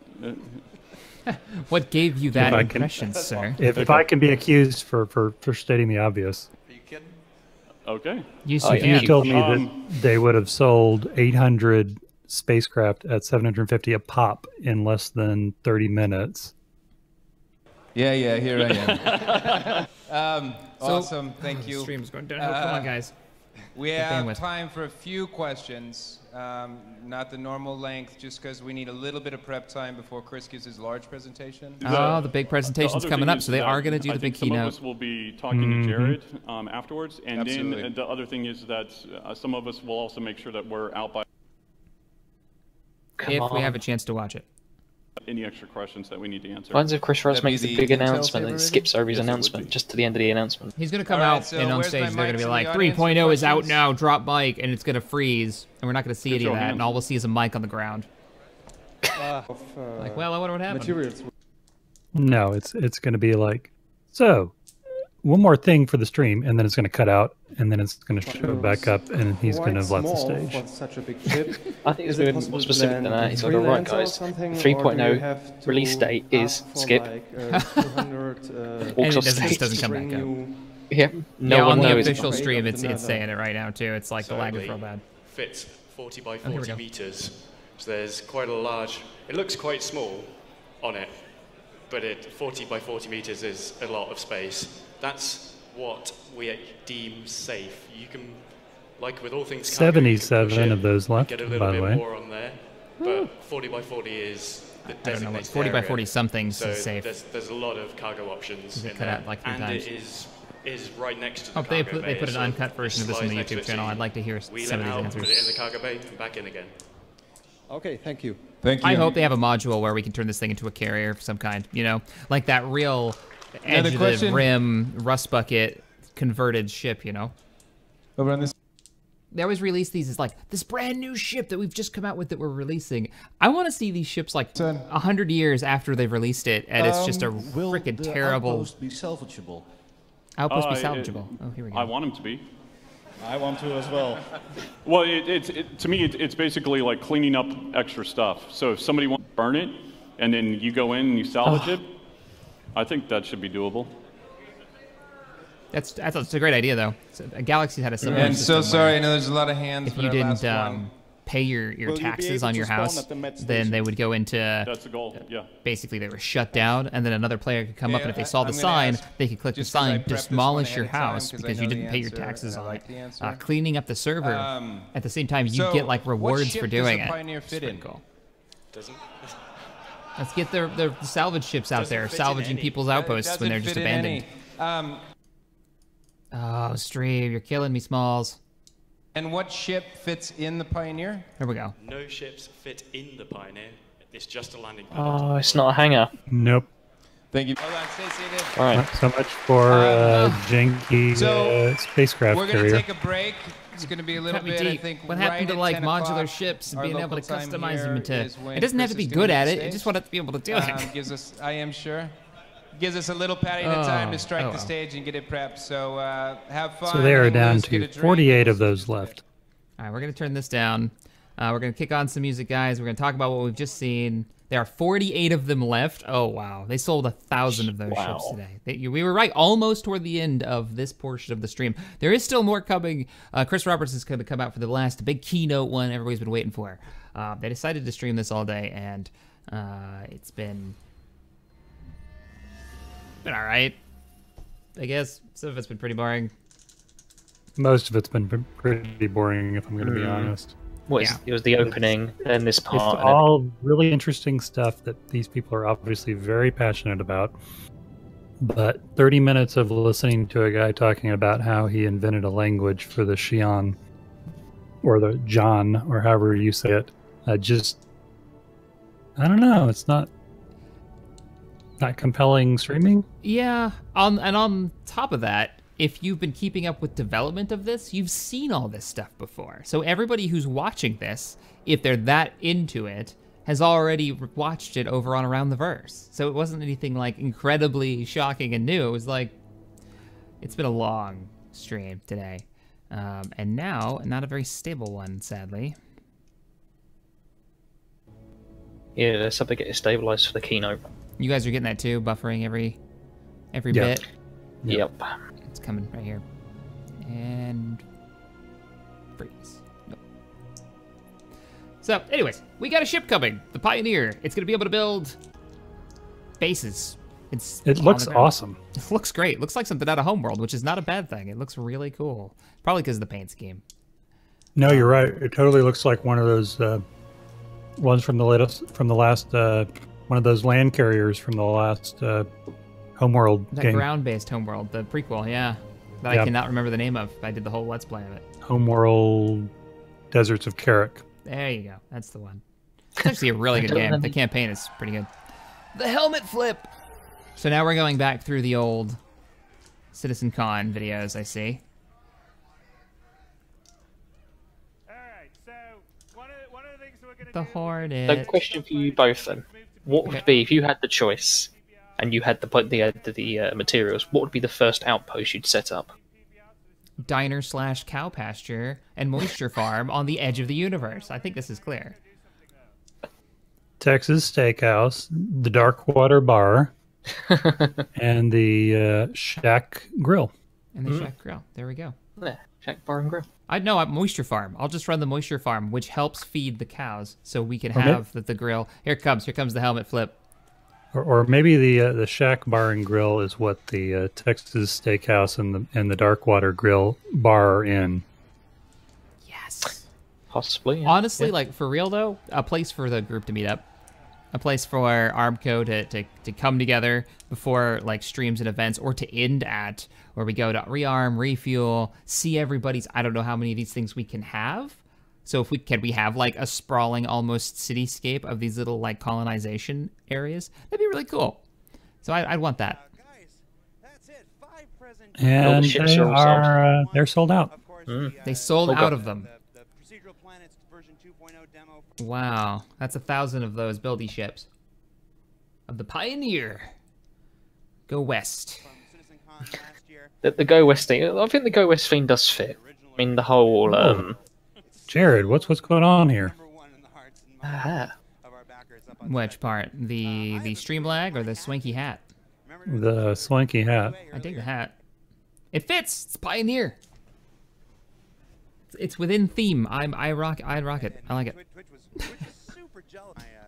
What gave you that impression, sir? If I can be accused for stating the obvious. Are you kidding? Okay. Yes, you told me that they would have sold 800 spacecraft at 750 a pop in less than 30 minutes. Yeah, here I am. Awesome, thank you. Stream's going down. Come on, guys. We have time for a few questions. Not the normal length, just because we need a little bit of prep time before Chris gives his large presentation. Oh, the big presentation's coming up, so they are going to do the big keynote. Some of us will be talking to Jared afterwards, and then the other thing is that some of us will also make sure that we're out by. If we have a chance to watch it. Any extra questions that we need to answer? What if Chris Ross makes the big announcement and skips over his announcement just to the end of the announcement? He's going to come out and on stage they're going to be like, 3.0 is out now, drop mic, and it's going to freeze, and we're not going to see any of that, and all we'll see is a mic on the ground. Like, well, I wonder what happened. No, it's going to be like, so, one more thing for the stream, and then it's going to cut out, and then it's going to show back up, and he's going to have left the stage. Such a big ship. I think it's a bit more specific than that. He's like, all right, guys, 3.0 release date is skip. And it just doesn't come back up. Yeah, no one on the knows. official stream, it's saying it right now, too. It's like the lag is real bad. Fits 40 by 40 meters, so there's quite a large. It looks quite small on it, but 40 by 40 meters is a lot of space. That's what we deem safe. You can, like with all things, 77 of those left, get a little by the bit way. more on there, but 40 by 40 is the designated area. I don't know, like 40 by 40 something's so safe. There's a lot of cargo options in cut there, out like 3 and times. it is right next to the they cargo bay. They put an uncut version of this on the Slides next to YouTube it, channel. so I'd like to hear wheel some it of these out, answers. put it in the cargo bay, and back in again. Okay, thank you. I hope they have a module where we can turn this thing into a carrier of some kind, you know? Like that real edge of the rim rust bucket converted ship, you know? Over on this. they always release these as like this brand new ship that we've just come out with that we're releasing. I want to see these ships like 100 years after they've released it, and it's just a freaking terrible. Outpost be salvageable? Outpost be salvageable. Oh, here we go. I want them to be. I want to as well. Well, to me, it's basically like cleaning up extra stuff. So if somebody wants to burn it, and then you go in and you salvage it, I think that should be doable. That's a great idea, though. So, Galaxy had a similar I'm so sorry. I know there's a lot of hands. If you didn't pay your taxes on your house, then they would go into. That's the goal. Yeah. Basically, they were shut down, and then another player could come up, and if they saw the sign, they could click the sign, demolish your house because you didn't pay your taxes on it. Cleaning up the server. At the same time, you get like rewards for doing it. It's pretty cool. Doesn't. Let's get the salvage ships out there, salvaging people's outposts when they're just abandoned. Oh, Stream, you're killing me, Smalls. And what ship fits in the Pioneer? Here we go. No ships fit in the Pioneer. It's just a landing pad. Oh, it's not a hangar. Nope. Thank you. Hold on, stay seated. All right. Not so much for janky spacecraft we're carrier. We're going to take a break. It's going to be a little bit, I think, what happened to like modular ships and being able to customize them into... It doesn't have to be good at it. It just wanted to be able to do it. Gives us, I am sure. Gives us a little padding of time to strike the stage and get it prepped. So have fun. So they are down to 48 of those left. All right, we're going to turn this down. We're going to kick on some music, guys. We're going to talk about what we've just seen. There are 48 of them left. Oh, wow. They sold 1,000 of those ships today. We were right almost toward the end of this portion of the stream. There is still more coming. Chris Roberts is going to come out for the last big keynote one everybody's been waiting for. They decided to stream this all day, and it's been all right, I guess. Some of it's been pretty boring. Most of it's been pretty boring, if I'm going to be honest. It was the opening, then this part. It's all really interesting stuff that these people are obviously very passionate about. But 30 minutes of listening to a guy talking about how he invented a language for the Xi'an, or the John, or however you say it, I don't know. It's not compelling streaming. Yeah, on top of that, if you've been keeping up with development of this, you've seen all this stuff before. So everybody who's watching this, if they're that into it, has already watched it over on Around the Verse. So it wasn't anything like incredibly shocking and new. It was like, it's been a long stream today. And now, not a very stable one, sadly. Yeah, let's have to get it stabilized for the keynote. You guys are getting that too, buffering every bit? Yep. It's coming right here. And freeze. Nope. So, anyways, we got a ship coming. The Pioneer. It's going to be able to build bases. It looks awesome. It looks great. It looks like something out of Homeworld, which is not a bad thing. It looks really cool. Probably because of the paint scheme. No, you're right. It totally looks like one of those ones from the last one of those land carriers from the last Homeworld that game. Ground-based Homeworld, the prequel, yeah. That I cannot remember the name of. I did the whole Let's Play of it. Homeworld Deserts of Carrick. There you go. That's the one. It's actually a really good game. The campaign is pretty good. The helmet flip! So now we're going back through the old CitizenCon videos, I see. Alright, so one of the things we're going to the Hornet. So question for you both then. What would be, if you had the choice, and you had the materials, what would be the first outpost you'd set up? Diner/cow pasture and moisture farm on the edge of the universe. I think this is clear. Texas Steakhouse, the Dark Water Bar, and the Shack Grill. And the Shack Grill. There we go. Yeah, Shack Bar and Grill. I'd know. Moisture farm. I'll just run the moisture farm, which helps feed the cows, so we can have the grill. Here comes the helmet flip. Or maybe the Shack Bar and Grill is what the Texas Steakhouse and the Darkwater Grill bar are in. Yes. Possibly. Yeah. Honestly, like for real though, a place for the group to meet up, a place for Armco to come together before like streams and events, or to end at, where we go to rearm, refuel, see everybody's. I don't know how many of these things we can have. So if we have like a sprawling almost cityscape of these little like colonization areas, that'd be really cool. So I'd want that. And they're sold out. They sold Oh, out God. of them. Wow, that's 1,000 of those buildy ships. Of the Pioneer. Go west. The Go West thing, I think the Go West theme does fit. I mean, the whole, Jared, what's going on here? Which part? The stream lag or the swanky hat? The swanky hat. I dig the hat. It fits. It's Pioneer. It's within theme. I rock it. I like it.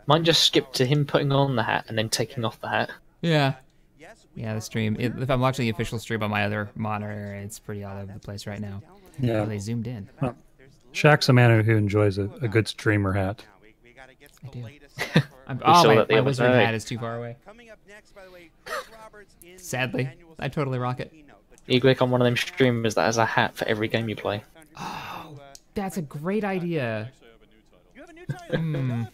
Mine just skipped to him putting on the hat and then taking off the hat. Yeah. Yeah, the stream. If I'm watching the official stream on my other monitor, it's pretty all over the place right now. Yeah. Oh, they zoomed in. Well, Shaq's a man who enjoys a good streamer hat. I do. saw My that the other wizard day. hat is too far away. Sadly, I totally rock it. You could become one of them streamers that has a hat for every game you play. Oh, that's a great idea. Playing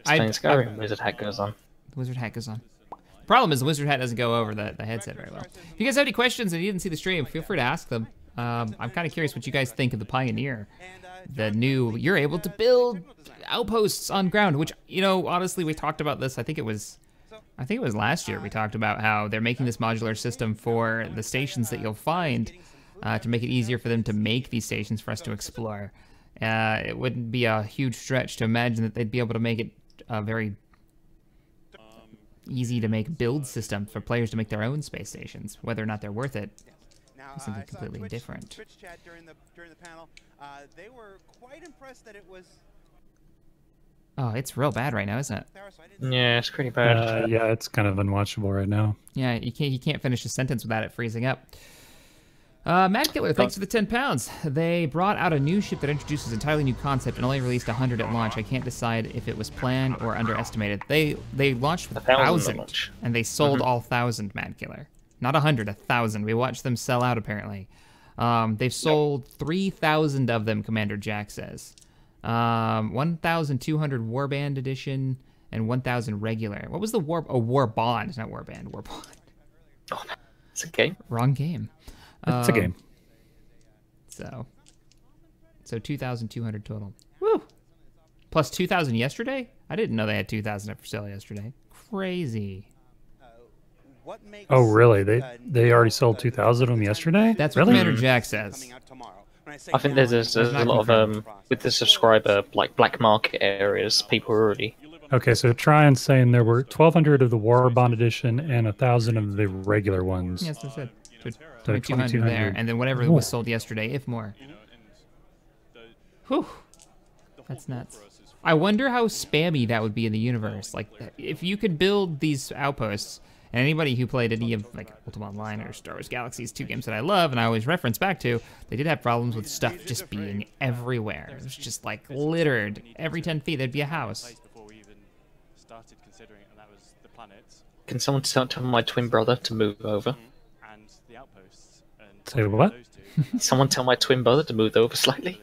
Skyrim, Wizard hat goes on. The wizard hat goes on. The problem is the wizard hat doesn't go over the headset very well. If you guys have any questions and you didn't see the stream, feel free to ask them. I'm kind of curious what you guys think of the Pioneer. The new, you're able to build outposts on ground, which, you know, honestly, we talked about this. I think it was last year we talked about how they're making this modular system for the stations that you'll find to make it easier for them to make these stations for us to explore. It wouldn't be a huge stretch to imagine that they'd be able to make it a very easy to make build system for players to make their own space stations. Whether or not they're worth it is something completely different. Twitch chat during the panel, they were quite impressed that it was. Oh, it's real bad right now, isn't it? Yeah, it's pretty bad. Yeah, it's kind of unwatchable right now. Yeah, you can't finish a sentence without it freezing up. Mad Killer, thanks for the 10 pounds. They brought out a new ship that introduces an entirely new concept and only released 100 at launch. I can't decide if it was planned or underestimated. They launched with 1,000, and they sold all 1,000, Mad Killer. Not 100, 1,000. We watched them sell out, apparently. They've sold 3,000 of them, Commander Jack says. 1,200 Warband edition and 1,000 regular. What was the War... Oh, Warbond, not Warband. Warbond. Oh, it's a game. Wrong game. It's a game. So 2,200 total. Woo! Plus 2,000 yesterday? I didn't know they had 2,000 up for sale yesterday. Crazy. Oh, really? They already sold 2,000 of them yesterday? That's what really? Commander Jack says. I think there's a lot of with the subscriber like black market areas. People are already. Okay, so try and saying there were 1,200 of the Warbond edition and 1,000 of the regular ones. Yes, that's it. So 2,200 there, and then whatever was sold yesterday, if more. Whew. That's nuts. I wonder how spammy that would be in the universe. Like, if you could build these outposts, and anybody who played any of like Ultima Online or Star Wars Galaxies, two games that I love and I always reference back to, they did have problems with stuff just being everywhere. It was just like littered. Every 10 feet there'd be a house. Can someone tell my twin brother to move over? Say what? Someone tell my twin brother to move over slightly.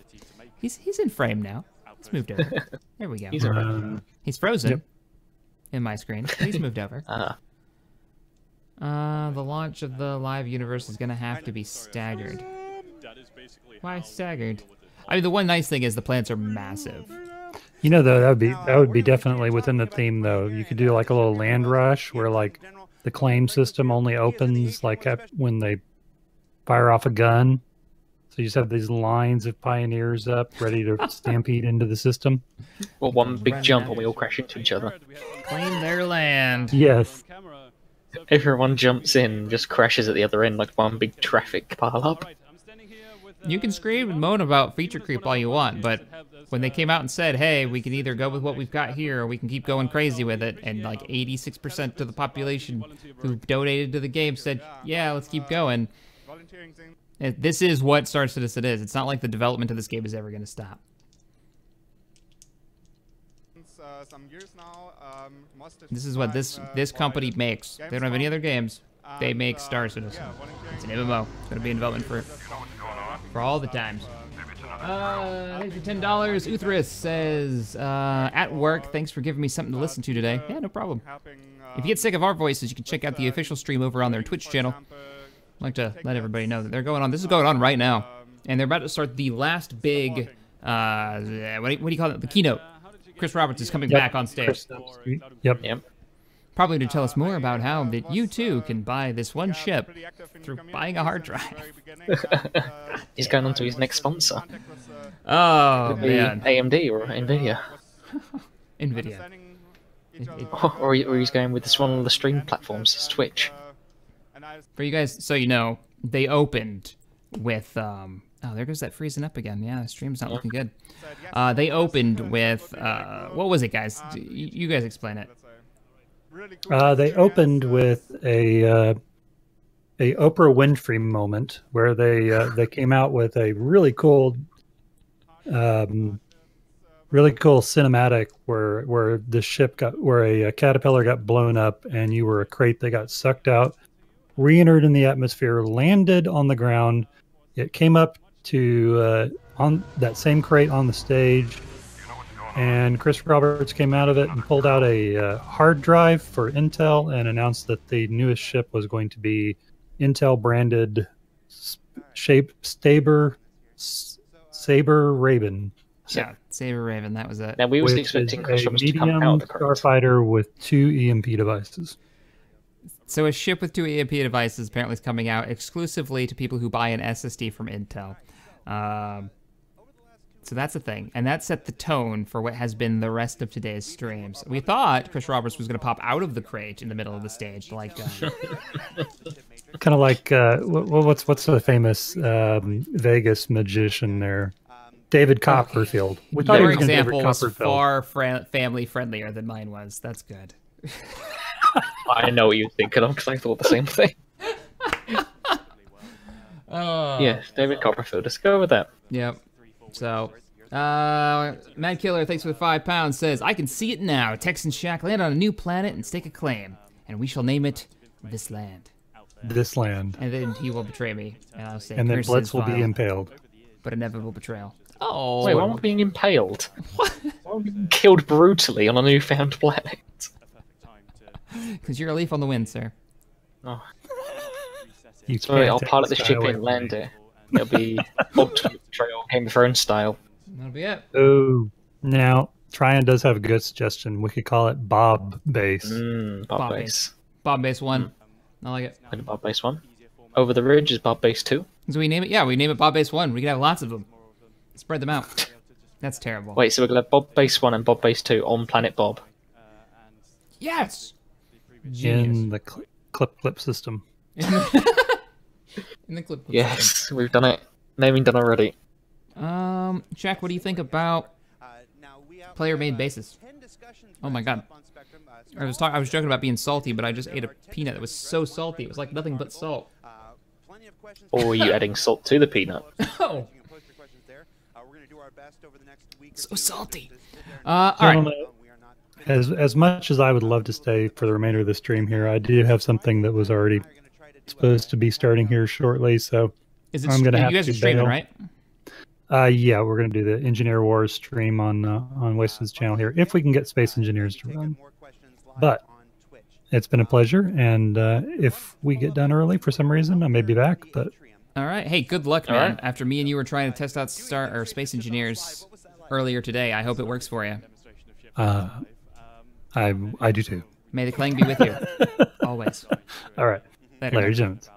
He's in frame now. He's moved over. There we go. He's frozen in my screen. He's moved over. The launch of the live universe is gonna have to be staggered. Why staggered? I mean, the one nice thing is the planets are massive. You know, though, that would be definitely within the theme, though. You could do like a little land rush where like the claim system only opens like when they fire off a gun. So you just have these lines of pioneers up, ready to stampede into the system. Well, one big jump and we all crash into each other. Claim their land. Yes. Everyone jumps in, just crashes at the other end like one big traffic pile up. You can scream and moan about feature creep all you want, but when they came out and said, hey, we can either go with what we've got here or we can keep going crazy with it, and like 86% of the population who donated to the game said, yeah, let's keep going. This is what Star Citizen is. It's not like the development of this game is ever going to stop. This is what this company makes. They don't have any other games. They make Star Citizen. It's an MMO. It's going to be in development for all the times. Thanks for $10. Uthris says, at work, thanks for giving me something to listen to today. Yeah, no problem. If you get sick of our voices, you can check out the official stream over on their Twitch channel. I'd like to let everybody know that they're going on. This is going on right now. and they're about to start the last big, what do you call it? The keynote. Chris Roberts is coming back on stage. Yep. Probably to tell us more about how that you too can buy this one ship through buying a hard drive. He's going on to his next sponsor. Oh, man. AMD or Nvidia. Nvidia. Or he's going with this one of the stream platforms, it's Twitch. For you guys, so you know, they opened with, oh, there goes that freezing up again. Yeah, the stream's not looking good. They opened with, what was it, guys? You guys explain it. They opened with a Oprah Winfrey moment where they came out with a really cool cinematic where the ship where a caterpillar got blown up and you were a crate that got sucked out, re-entered in the atmosphere, landed on the ground. It came up to on that same crate on the stage. And Chris Roberts came out of it and pulled out a hard drive for Intel and announced that the newest ship was going to be Intel branded Saber Raven. Yeah, Saber Raven, that was it. Now we was expecting Chris Roberts to come out of the crate. Starfighter with 2 EMP devices. So a ship with 2 EMP devices apparently is coming out exclusively to people who buy an SSD from Intel. So that's a thing, and that set the tone for what has been the rest of today's streams. We thought Chris Roberts was going to pop out of the crate in the middle of the stage, like kind of like what's the famous Vegas magician there, David Copperfield. We thought your he was example was far family friendlier than mine was. That's good. I know what you're thinking of because I thought the same thing. Yeah, David Copperfield. Let's go with that. Yep. So, Mad Killer, thanks for the £5, says, I can see it now. Tex and Shaq land on a new planet and stake a claim, and we shall name it This Land. This Land. And then he will betray me, and I'll say, and then Blitz will be impaled. But inevitable betrayal. Oh. Wait, why am I being impaled? What? Why am I being killed brutally on a newfound planet? Because you're a leaf on the wind, sir. Oh. Sorry, I'll pilot the ship in, land it. It'll be Ultimate Betrayal, Game of Thrones style. That'll be it. Oh, now Tryon does have a good suggestion. We could call it Bob Base. Bob Base. Bob Base 1. I like it. Bob Base 1. Over the Ridge is Bob Base 2. So we name it? Yeah, we name it Bob Base 1. We can have lots of them. Spread them out. That's terrible. Wait, so we're going to have Bob Base 1 and Bob Base 2 on Planet Bob. Yes! Genius. In the clip system. In the clip. Yes, we've done it. Naming done already. Jack, what do you think about player-made bases? Oh my god. I was joking about being salty, but I just ate a peanut that was so salty. It was like nothing but salt. Or were you adding salt to the peanut? Oh. So salty. All right. As much as I would love to stay for the remainder of the stream here, I do have something that was already supposed to be starting here shortly, so I'm going to have to bail. You guys are streaming, right? Yeah, we're going to do the Engineer Wars stream on Wasted channel here, if we can get Space Engineers to run. But it's been a pleasure, and if we get done early for some reason, I may be back. But all right, hey, good luck, man. Right. After me and you were trying to test out Space Engineers earlier today, I hope it works for you. I do too. May the clang be with you always. All right. Larry Jones.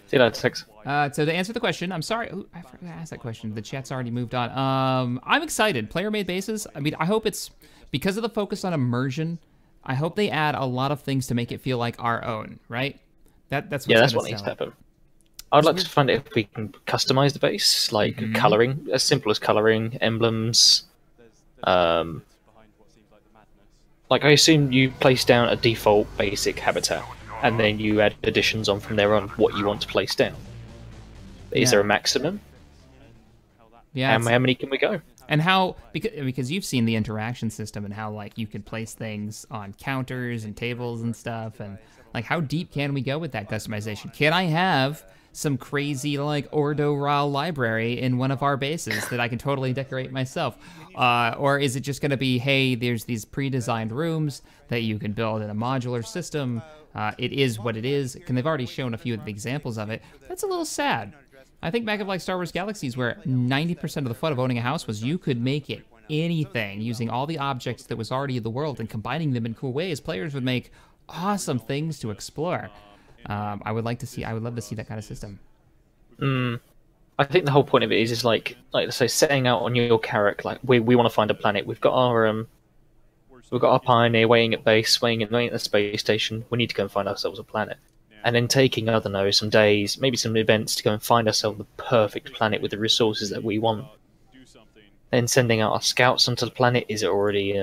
See you later, Tex. So to answer the question, I'm sorry. Ooh, I forgot to ask that question. The chat's already moved on. I'm excited. Player-made bases. I mean, I hope it's because of the focus on immersion. I hope they add a lot of things to make it feel like our own, right? That's what needs to happen. I'd like to find out if we can customize the base, like coloring, as simple as coloring, emblems. Like I assume you place down a default basic habitat, and then you add additions on from there on what you want to place down. Is there a maximum? Yeah. How many can we go? And how, because you've seen the interaction system and how like you can place things on counters and tables and stuff, and like how deep can we go with that customization? Can I have some crazy like Ordo Ral library in one of our bases that I can totally decorate myself? Or is it just going to be, hey, there's these pre-designed rooms that you can build in a modular system. It is what it is. They've already shown a few of the examples of it. That's a little sad. I think back of like Star Wars Galaxies, where 90% of the fun of owning a house was you could make it anything using all the objects that was already in the world and combining them in cool ways. Players would make awesome things to explore. I would love to see that kind of system. I think the whole point of it is like let's say setting out on your character, like we want to find a planet. We've got our pioneer waiting at base, waiting at the space station. We need to go and find ourselves a planet. And then taking, I don't know, some days, maybe some events to go and find ourselves the perfect planet with the resources that we want. Then sending out our scouts onto the planet. Is it already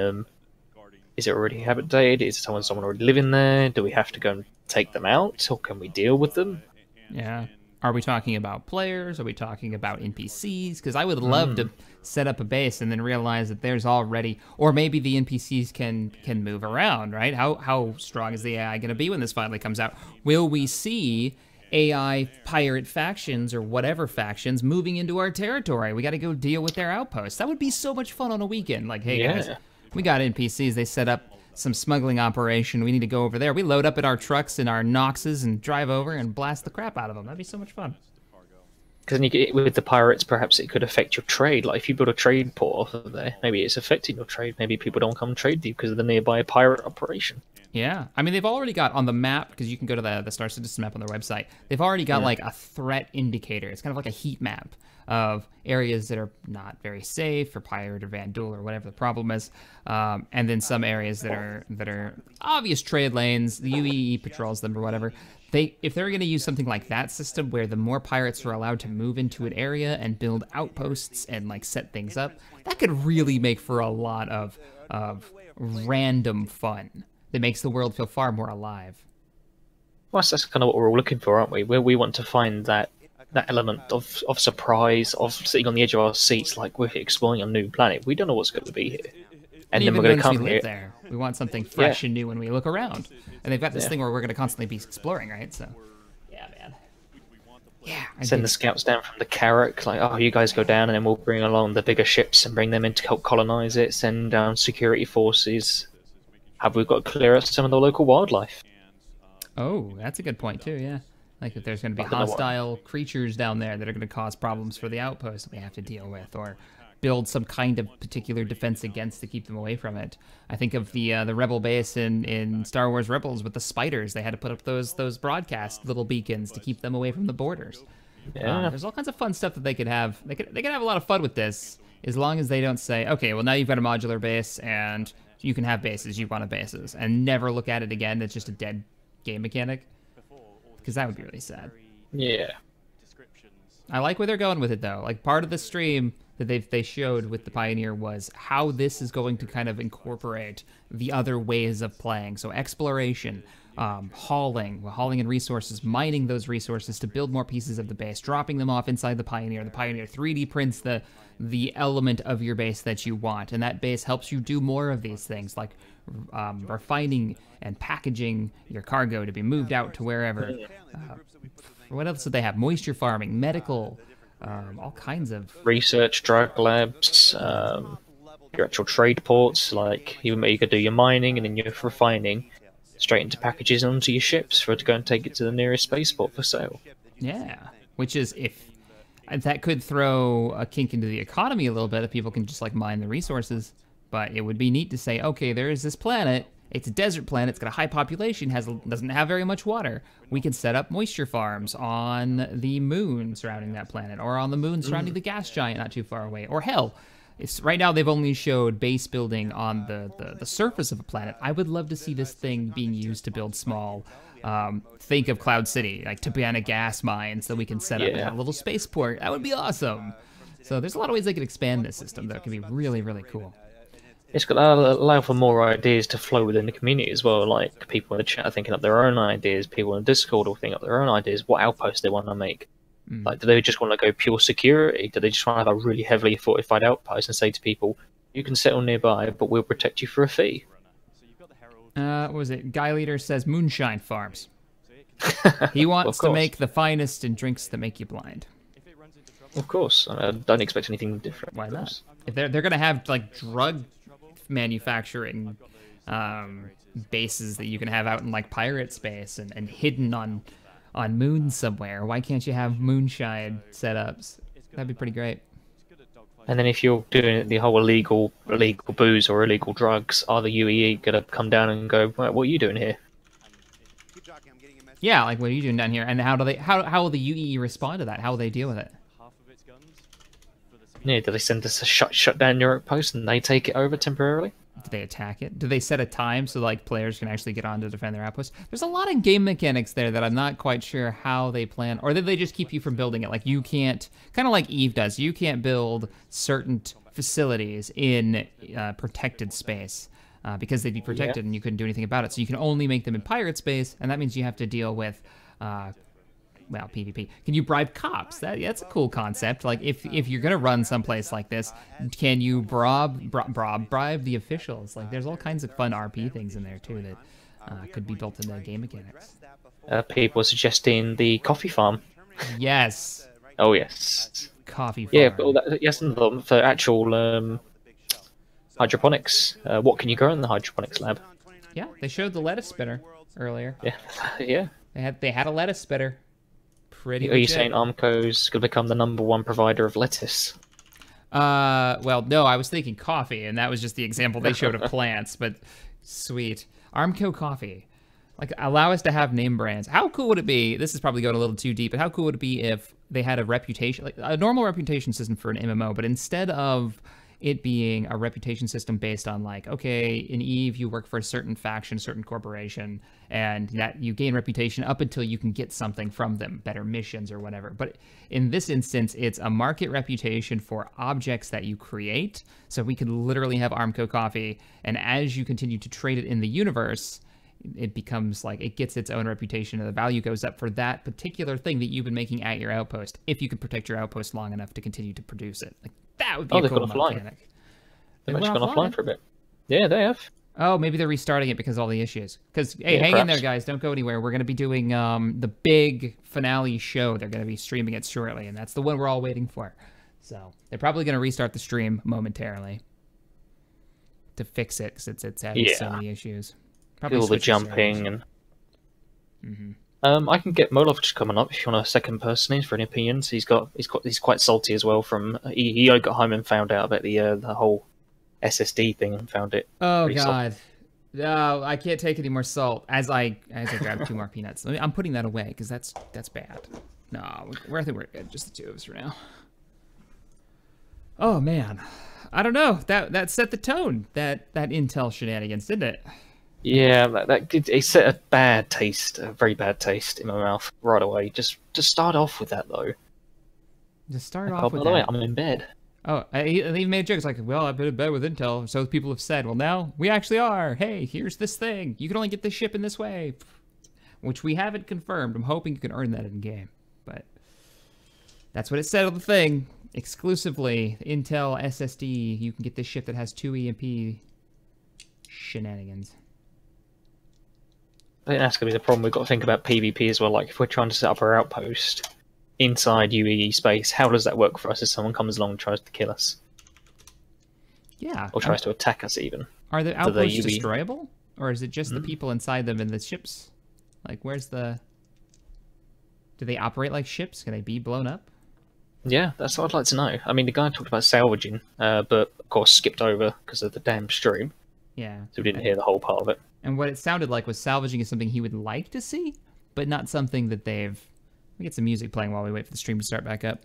habitated? Is someone already living there? Do we have to go and take them out, or can we deal with them? Yeah. Are we talking about players? Are we talking about NPCs? Because I would love to set up a base and then realize that there's already, or maybe the NPCs can move around, right? How strong is the AI going to be when this finally comes out? Will we see AI pirate factions or whatever factions moving into our territory? We got to go deal with their outposts. That would be so much fun on a weekend. Like, hey guys, we got NPCs. They set up some smuggling operation. We need to go over there. We load up in our trucks and our Noxes and drive over and blast the crap out of them. That'd be so much fun. Because with the pirates, perhaps it could affect your trade. Like if you build a trade port off of there, maybe it's affecting your trade. Maybe people don't come trade with you because of the nearby pirate operation. Yeah, I mean they've already got on the map, because you can go to the Star Citizen map on their website. They've already got like a threat indicator. It's kind of like a heat map of areas that are not very safe for pirate or vandal or whatever the problem is, and then some areas that are obvious trade lanes. The UEE patrols them or whatever. If they're going to use something like that system, where the more pirates are allowed to move into an area and build outposts and like set things up, that could really make for a lot of random fun that makes the world feel far more alive. Well, that's kind of what we're all looking for, aren't we? We want to find that element of surprise, of sitting on the edge of our seats like we're exploring a new planet. We don't know what's going to be here. And then we're going to come here. There. We want something fresh and new when we look around. And they've got this thing where we're going to constantly be exploring, right? So, yeah, man. Yeah. Send the scouts down from the Carrack, like, oh, you guys go down, and then we'll bring along the bigger ships and bring them in to help colonize it, send down security forces. Have we got to clear out some of the local wildlife? Oh, that's a good point, too, yeah. Like if there's going to be hostile creatures down there that are going to cause problems for the outpost that we have to deal with, or build some kind of particular defense against to keep them away from it. I think of the Rebel base in Star Wars Rebels with the spiders. They had to put up those broadcast little beacons to keep them away from the borders. Yeah. There's all kinds of fun stuff that they could have. They could have a lot of fun with this, as long as they don't say, okay, well now you've got a modular base and you can have bases, you want a bases, and never look at it again. It's just a dead game mechanic. Because that would be really sad. Yeah. I like where they're going with it, though. Like, part of the stream that they showed with the Pioneer was how this is going to kind of incorporate the other ways of playing. So exploration, hauling in resources, mining those resources to build more pieces of the base, dropping them off inside the Pioneer. The Pioneer 3D prints the element of your base that you want, and that base helps you do more of these things, like refining and packaging your cargo to be moved out to wherever. What else did they have? Moisture farming, medical, all kinds of research, drug labs, your actual trade ports. Like you could do your mining and then your refining straight into packages onto your ships to go and take it to the nearest spaceport for sale. Yeah, which is that could throw a kink into the economy a little bit if people can just like mine the resources. But it would be neat to say, okay, there is this planet. It's a desert planet. It's got a high population. Doesn't have very much water. We can set up moisture farms on the moon surrounding that planet, or on the moon surrounding the gas giant not too far away. Or hell, right now they've only showed base building on the surface of a planet. I would love to see this thing being used to build small. Think of Cloud City, like Tibiana gas mines that we can set up and have a little spaceport. That would be awesome. So there's a lot of ways they could expand this system that could be really, really cool. It's got to allow for more ideas to flow within the community as well. Like people in the chat are thinking up their own ideas. People in Discord will think up their own ideas. What outposts they want to make. Like, do they just want to go pure security? Do they just want to have a really heavily fortified outpost and say to people, you can settle nearby, but we'll protect you for a fee? What was it? Guy Leader says moonshine farms. He wants to make the finest in drinks that make you blind. Of course. I don't expect anything different. Why not? If they're going to have like drug manufacturing bases that you can have out in like pirate space and hidden on on Moon somewhere. Why can't you have moonshine setups? That'd be pretty great. And then if you're doing the whole illegal booze or illegal drugs, are the UEE gonna come down and go, "Right, what are you doing here?" Yeah, like what are you doing down here? And how will the UEE respond to that? How will they deal with it? Yeah, do they send us a shut down your outpost and they take it over temporarily? Do they attack it? Do they set a time so like players can actually get on to defend their outpost? There's a lot of game mechanics there that I'm not quite sure how they plan, or did they just keep you from building it? Like you can't, kind of like Eve does, you can't build certain facilities in protected space because they'd be protected and you couldn't do anything about it. So you can only make them in pirate space, and that means you have to deal with well, PvP. Can you bribe cops? That's a cool concept. Like, if you're gonna run someplace like this, can you bribe the officials? Like, there's all kinds of fun RP things in there too that could be built into game mechanics. People are suggesting the coffee farm. Yes. Oh yes. Coffee farm. Yeah, but yes, for actual hydroponics. What can you grow in the hydroponics lab? Yeah, they showed the lettuce spinner earlier. Yeah, yeah. They had a lettuce spinner. Pretty Are you saying Armco's going to become the #1 provider of lettuce? Well, no, I was thinking coffee, and that was just the example they showed of plants, but sweet. Armco Coffee. Like, allow us to have name brands. How cool would it be, this is probably going a little too deep, but how cool would it be if they had a reputation, like a normal reputation system for an MMO, but instead of it being a reputation system based on like, okay, in Eve, you work for a certain faction, certain corporation, and that you gain reputation up until you can get something from them, better missions or whatever. But in this instance, it's a market reputation for objects that you create. So we could literally have Armco Coffee, and as you continue to trade it in the universe, it becomes like, it gets its own reputation and the value goes up for that particular thing that you've been making at your outpost, if you can protect your outpost long enough to continue to produce it. Like, that would be a cool mechanic. They've actually gone offline for a bit. Yeah, they have. Oh, maybe they're restarting it because of all the issues. Because, hey, hang in there, guys. Don't go anywhere. We're going to be doing the big finale show. They're going to be streaming it shortly, and that's the one we're all waiting for. So they're probably going to restart the stream momentarily to fix it, since it's having so many issues. Probably all the jumping and... I can get Molov coming up if you want a second person for any opinions. He's quite salty as well. From he got home and found out about the whole SSD thing and found it. Oh god, no! I can't take any more salt. As I grab 2 more peanuts, I'm putting that away because that's bad. No, I think we're good. Just the 2 of us for now. Oh man, I don't know. That set the tone. That Intel shenanigans, didn't it? Yeah, it set a bad taste, a very bad taste in my mouth right away. Just start off with that though. Just start off with that. By the way, I'm in bed. Oh, he even made a joke. It's like, well, I've been in bed with Intel, so people have said. Well, now we actually are. Hey, here's this thing. You can only get this ship in this way, which we haven't confirmed. I'm hoping you can earn that in game, but that's what it said on the thing. Exclusively, Intel SSD. You can get this ship that has 2 EMP shenanigans. I think that's going to be the problem. We've got to think about PvP as well. Like, if we're trying to set up our outpost inside UEE space, how does that work for us if someone comes along and tries to kill us? Yeah. Or tries to attack us even. Are the outposts destroyable? Or is it just the people inside them and the ships? Like, where's the... Do they operate like ships? Can they be blown up? Yeah, that's what I'd like to know. I mean, the guy talked about salvaging, but of course skipped over because of the damn stream. Yeah. So we didn't hear the whole part of it. And what it sounded like was salvaging is something he would like to see, but not something that they've... We get some music playing while we wait for the stream to start back up.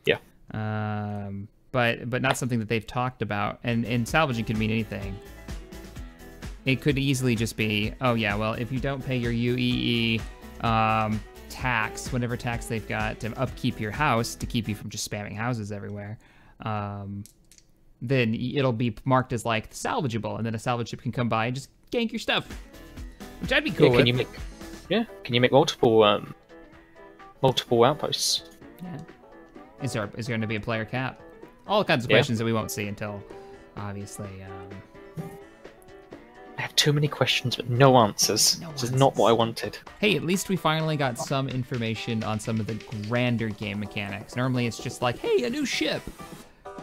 Yeah. But not something that they've talked about. And salvaging could mean anything. It could easily just be, oh yeah, well, if you don't pay your UEE tax, whatever tax they've got to upkeep your house, to keep you from just spamming houses everywhere, then it'll be marked as like salvageable, and then a salvage ship can come by and just gank your stuff, which I'd be cool with. Can you make multiple outposts? Yeah. Is there going to be a player cap? All kinds of questions that we won't see until, obviously. I have too many questions but no answers. This is not what I wanted. Hey, at least we finally got some information on some of the grander game mechanics. Normally it's just like, hey, a new ship.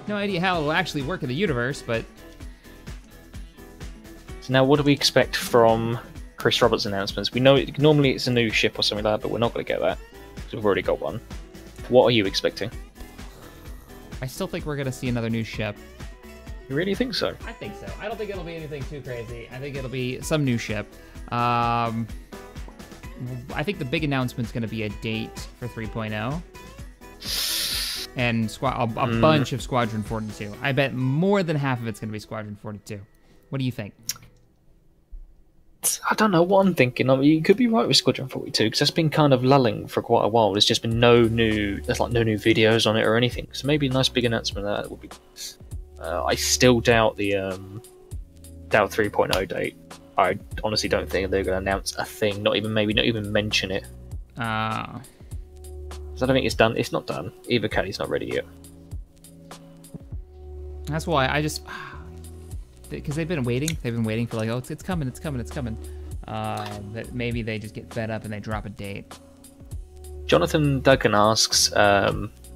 No idea how it'll actually work in the universe, but... So now what do we expect from Chris Roberts announcements. We know normally it's a new ship or something like that, but we're not going to get that because we've already got one. What are you expecting? I still think we're gonna see another new ship. You really think so? I think so. I don't think it'll be anything too crazy. I think it'll be some new ship. I think the big announcement's going to be a date for 3.0 and a bunch of Squadron 42. I bet more than half of it's going to be Squadron 42. What do you think? I don't know what I'm thinking. I mean, you could be right with Squadron 42 because that's been kind of lulling for quite a while. There's just been no new videos on it or anything. So maybe a nice big announcement of that would be nice. I still doubt the 3.0 date. I honestly don't think they're going to announce a thing. Not even mention it. So I don't think it's done. It's not done. Either Caddy's not ready yet. That's why I just because they've been waiting. They've been waiting for like, oh, it's coming. That maybe they just get fed up and they drop a date. Jonathan Duggan asks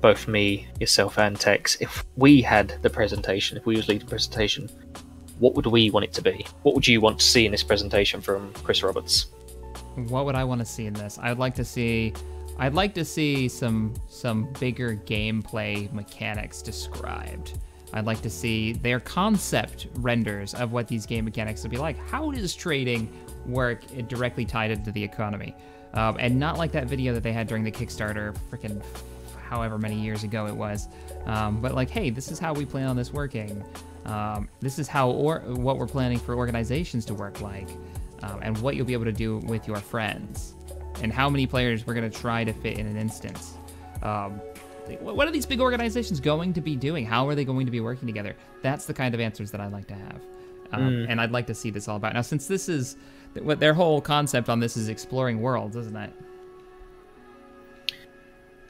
both me, yourself, and Tex if we had the presentation, if we was leading the presentation. What would we want it to be? What would you want to see in this presentation from Chris Roberts? What would I want to see in this? I'd like to see some bigger gameplay mechanics described. I'd like to see their concept renders of what these game mechanics would be like. How does trading work directly tied into the economy? And not like that video that they had during the Kickstarter, freaking however many years ago it was. But like, hey, this is how we plan on this working. This is how what we're planning for organizations to work like, and what you'll be able to do with your friends, and how many players we're going to try to fit in an instance. What are these big organizations going to be doing? How are they going to be working together? That's the kind of answers that I'd like to have, and I'd like to see this all about. Now, since this is what their whole concept on this is exploring worlds, isn't it?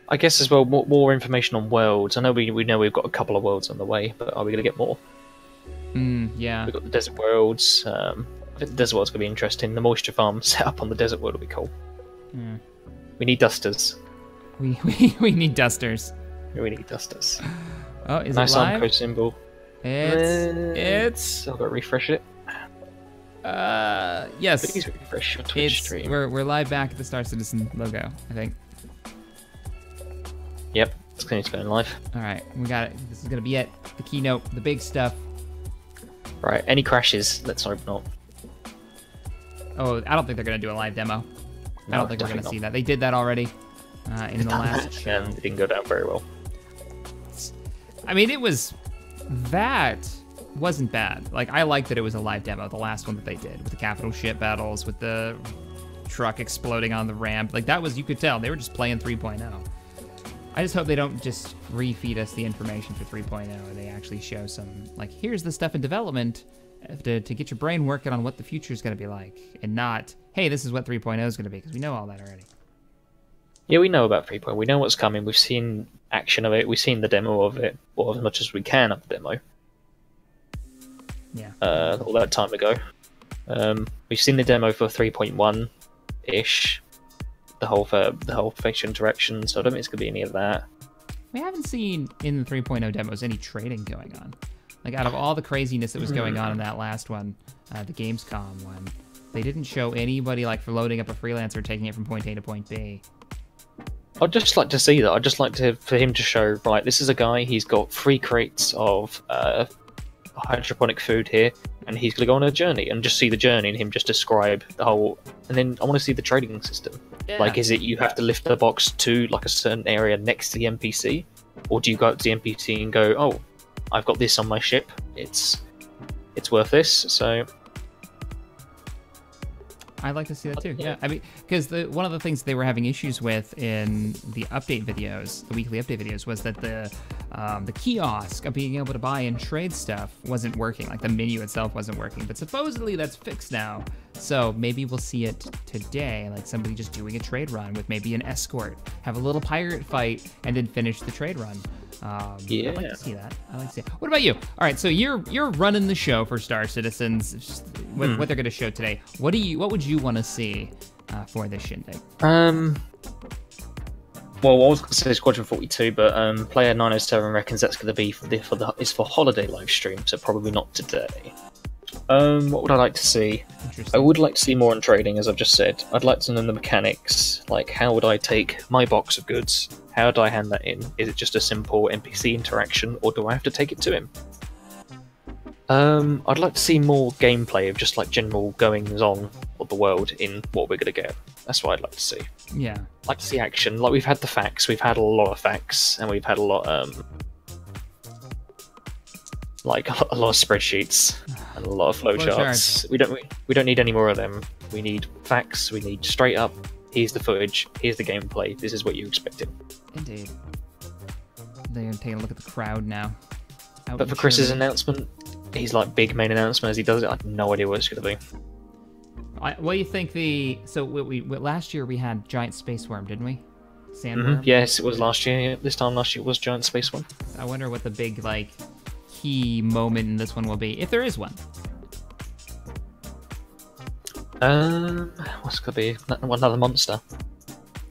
I guess as well, more information on worlds. I know we know we've got a couple of worlds on the way, but are we going to get more? Yeah. We've got the desert worlds. I think the desert world's going to be interesting. The moisture farm set up on the desert world will be cool. We need dusters. We need dusters. We need dusters. Oh, is nice it live? Armco symbol. It's. I've got to refresh it. Yes. Please refresh your Twitch stream. We're live back at the Star Citizen logo, I think. Yep, it's going live. All right, we got it. This is gonna be it. The keynote, the big stuff. Right, any crashes? Let's hope not. Oh, I don't think they're gonna do a live demo. No, I don't think we're gonna see that. They did that already in the last show. And it didn't go down very well. I mean, that wasn't bad. Like, I liked that it was a live demo, the last one that they did, with the capital ship battles, with the truck exploding on the ramp. Like, that was, you could tell, they were just playing 3.0. I just hope they don't just refeed us the information for 3.0 and they actually show some, like, here's the stuff in development to get your brain working on what the future is going to be like, and not, hey, this is what 3.0 is going to be, because we know all that already. Yeah, we know about 3.0. We know what's coming. We've seen action of it. We've seen the demo of it, or as much as we can of the demo. Yeah. All that time ago. We've seen the demo for 3.1-ish. The whole facial interaction, so I don't think it's going to be any of that. We haven't seen in the 3.0 demos any trading going on. Like, out of all the craziness that was going on in that last one, the Gamescom one, they didn't show anybody, like, for loading up a freelancer taking it from point A to point B. I'd just like to see that. I'd just like for him to show, right, this is a guy, he's got 3 crates of hydroponic food here, and he's going to go on a journey, and just see the journey and him just describe the whole. And then I want to see the trading system. Yeah. Like, is it you have to lift the box to like a certain area next to the NPC, or do you go up to the NPC and go, oh, I've got this on my ship, it's worth this, so. I'd like to see that too. Yeah, I mean, because one of the things they were having issues with in the update videos, the weekly update videos, was that the kiosk of being able to buy and trade stuff wasn't working. Like, the menu itself wasn't working. But supposedly that's fixed now. So maybe we'll see it today, like somebody just doing a trade run with maybe an escort, have a little pirate fight, and then finish the trade run. Yeah. I'd like to see that. I'd like to see it. What about you? All right, so you're running the show for Star Citizens. What they're going to show today. What would you want to see for this shindig? Well, I was going to say Squadron 42, but Player 907 reckons that's going to be for holiday live stream, so probably not today. What would I like to see? Interesting. I would like to see more on trading, as I've just said. I'd like to know the mechanics, like how would I take my box of goods? How do I hand that in? Is it just a simple NPC interaction, or do I have to take it to him? I'd like to see more gameplay of just like general goings-on of the world in what we're going to get. That's what I'd like to see. Yeah. I'd like to see action. Like, we've had the facts, we've had a lot of facts, and we've had a lot, like a lot of spreadsheets and a lot of flowcharts. We don't need any more of them. We need facts. We need straight up. Here's the footage. Here's the gameplay. This is what you expected. Indeed. They're taking a look at the crowd now. But for Chris's announcement, he's like big main announcement as he does it. I have no idea what it's going to be. What do you think the... So last year we had giant space worm, didn't we? Sandworm? Yes, it was last year. Yeah, this time last year was giant space worm. I wonder what the big like key moment in this one will be, if there is one. What's going to be? Another monster.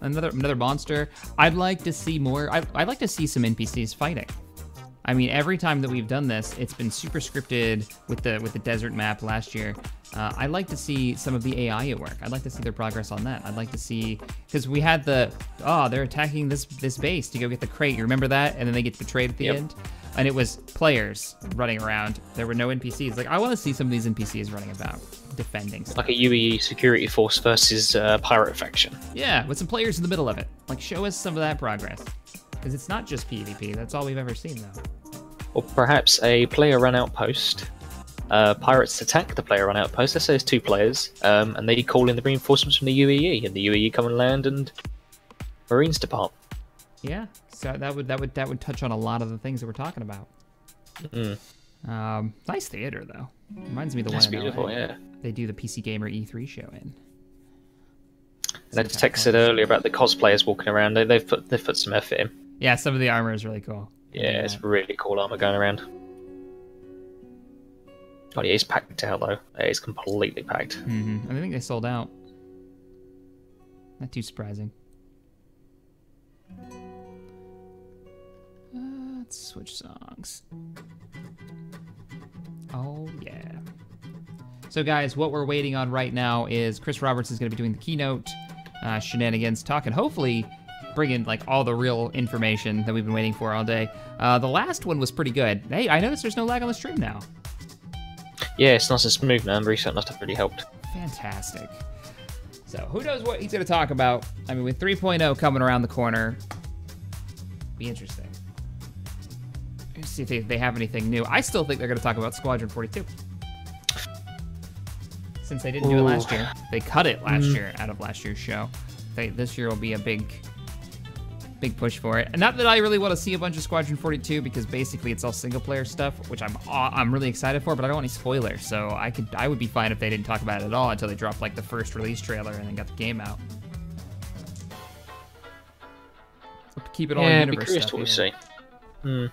Another monster. I'd like to see more. I'd like to see some NPCs fighting. I mean, every time that we've done this, it's been super scripted with the desert map last year. I'd like to see some of the AI at work. I'd like to see their progress on that. I'd like to see, because we had they're attacking this base to go get the crate. You remember that? And then they get betrayed at the end. And it was players running around. There were no NPCs. Like, I want to see some of these NPCs running about, defending stuff. Like a UE security force versus pirate faction. Yeah, with some players in the middle of it. Like, show us some of that progress. Because it's not just PvP. That's all we've ever seen, though. Or perhaps a player-run outpost. Pirates attack the player-run outpost. Let's say it's 2 players, and they call in the reinforcements from the UEE, and the UEE come and land, and Marines depart. Yeah, so that would touch on a lot of the things that we're talking about. Nice theater though. Reminds me of the That's one in beautiful, LA. yeah. They do the PC Gamer E3 show in. And as Tech said earlier about the cosplayers walking around, they've put some effort in. Yeah, some of the armor is really cool. Yeah, it's really cool armor going around. Oh yeah, it's packed out though. It's completely packed. I think they sold out. Not too surprising. Let's switch songs. Oh yeah. So guys, what we're waiting on right now is Chris Roberts is going to be doing the keynote, shenanigans talk, and hopefully bring in like all the real information that we've been waiting for all day. The last one was pretty good. Hey, I noticed there's no lag on the stream now. Yeah, it's nice and smooth now, and recent stuff really helped. Fantastic. So who knows what he's going to talk about? I mean, with 3.0 coming around the corner, be interesting. Let's see if they have anything new. I still think they're going to talk about Squadron 42. Since they didn't do it last year. They cut it last year out of last year's show. This year will be a big push for it. And not that I really want to see a bunch of Squadron 42 because basically it's all single player stuff, which I'm really excited for, but I don't want any spoilers. So I would be fine if they didn't talk about it at all until they dropped like the first release trailer and then got the game out. So keep it all universe be curious stuff. to what we see.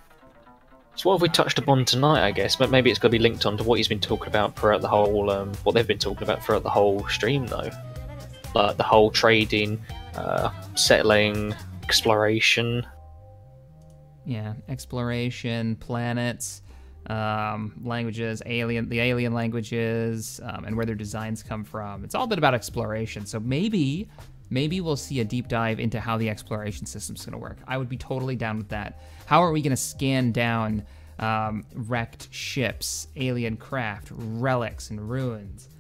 So what have we touched upon tonight, I guess? But maybe it's going to be linked onto what he's been talking about throughout the whole, what they've been talking about throughout the whole stream, though. Like the whole trading, settling, exploration. Yeah, exploration, planets, languages, the alien languages, and where their designs come from. It's all been about exploration. So maybe we'll see a deep dive into how the exploration system's going to work. I would be totally down with that. How are we going to scan down wrecked ships, alien craft, relics and ruins,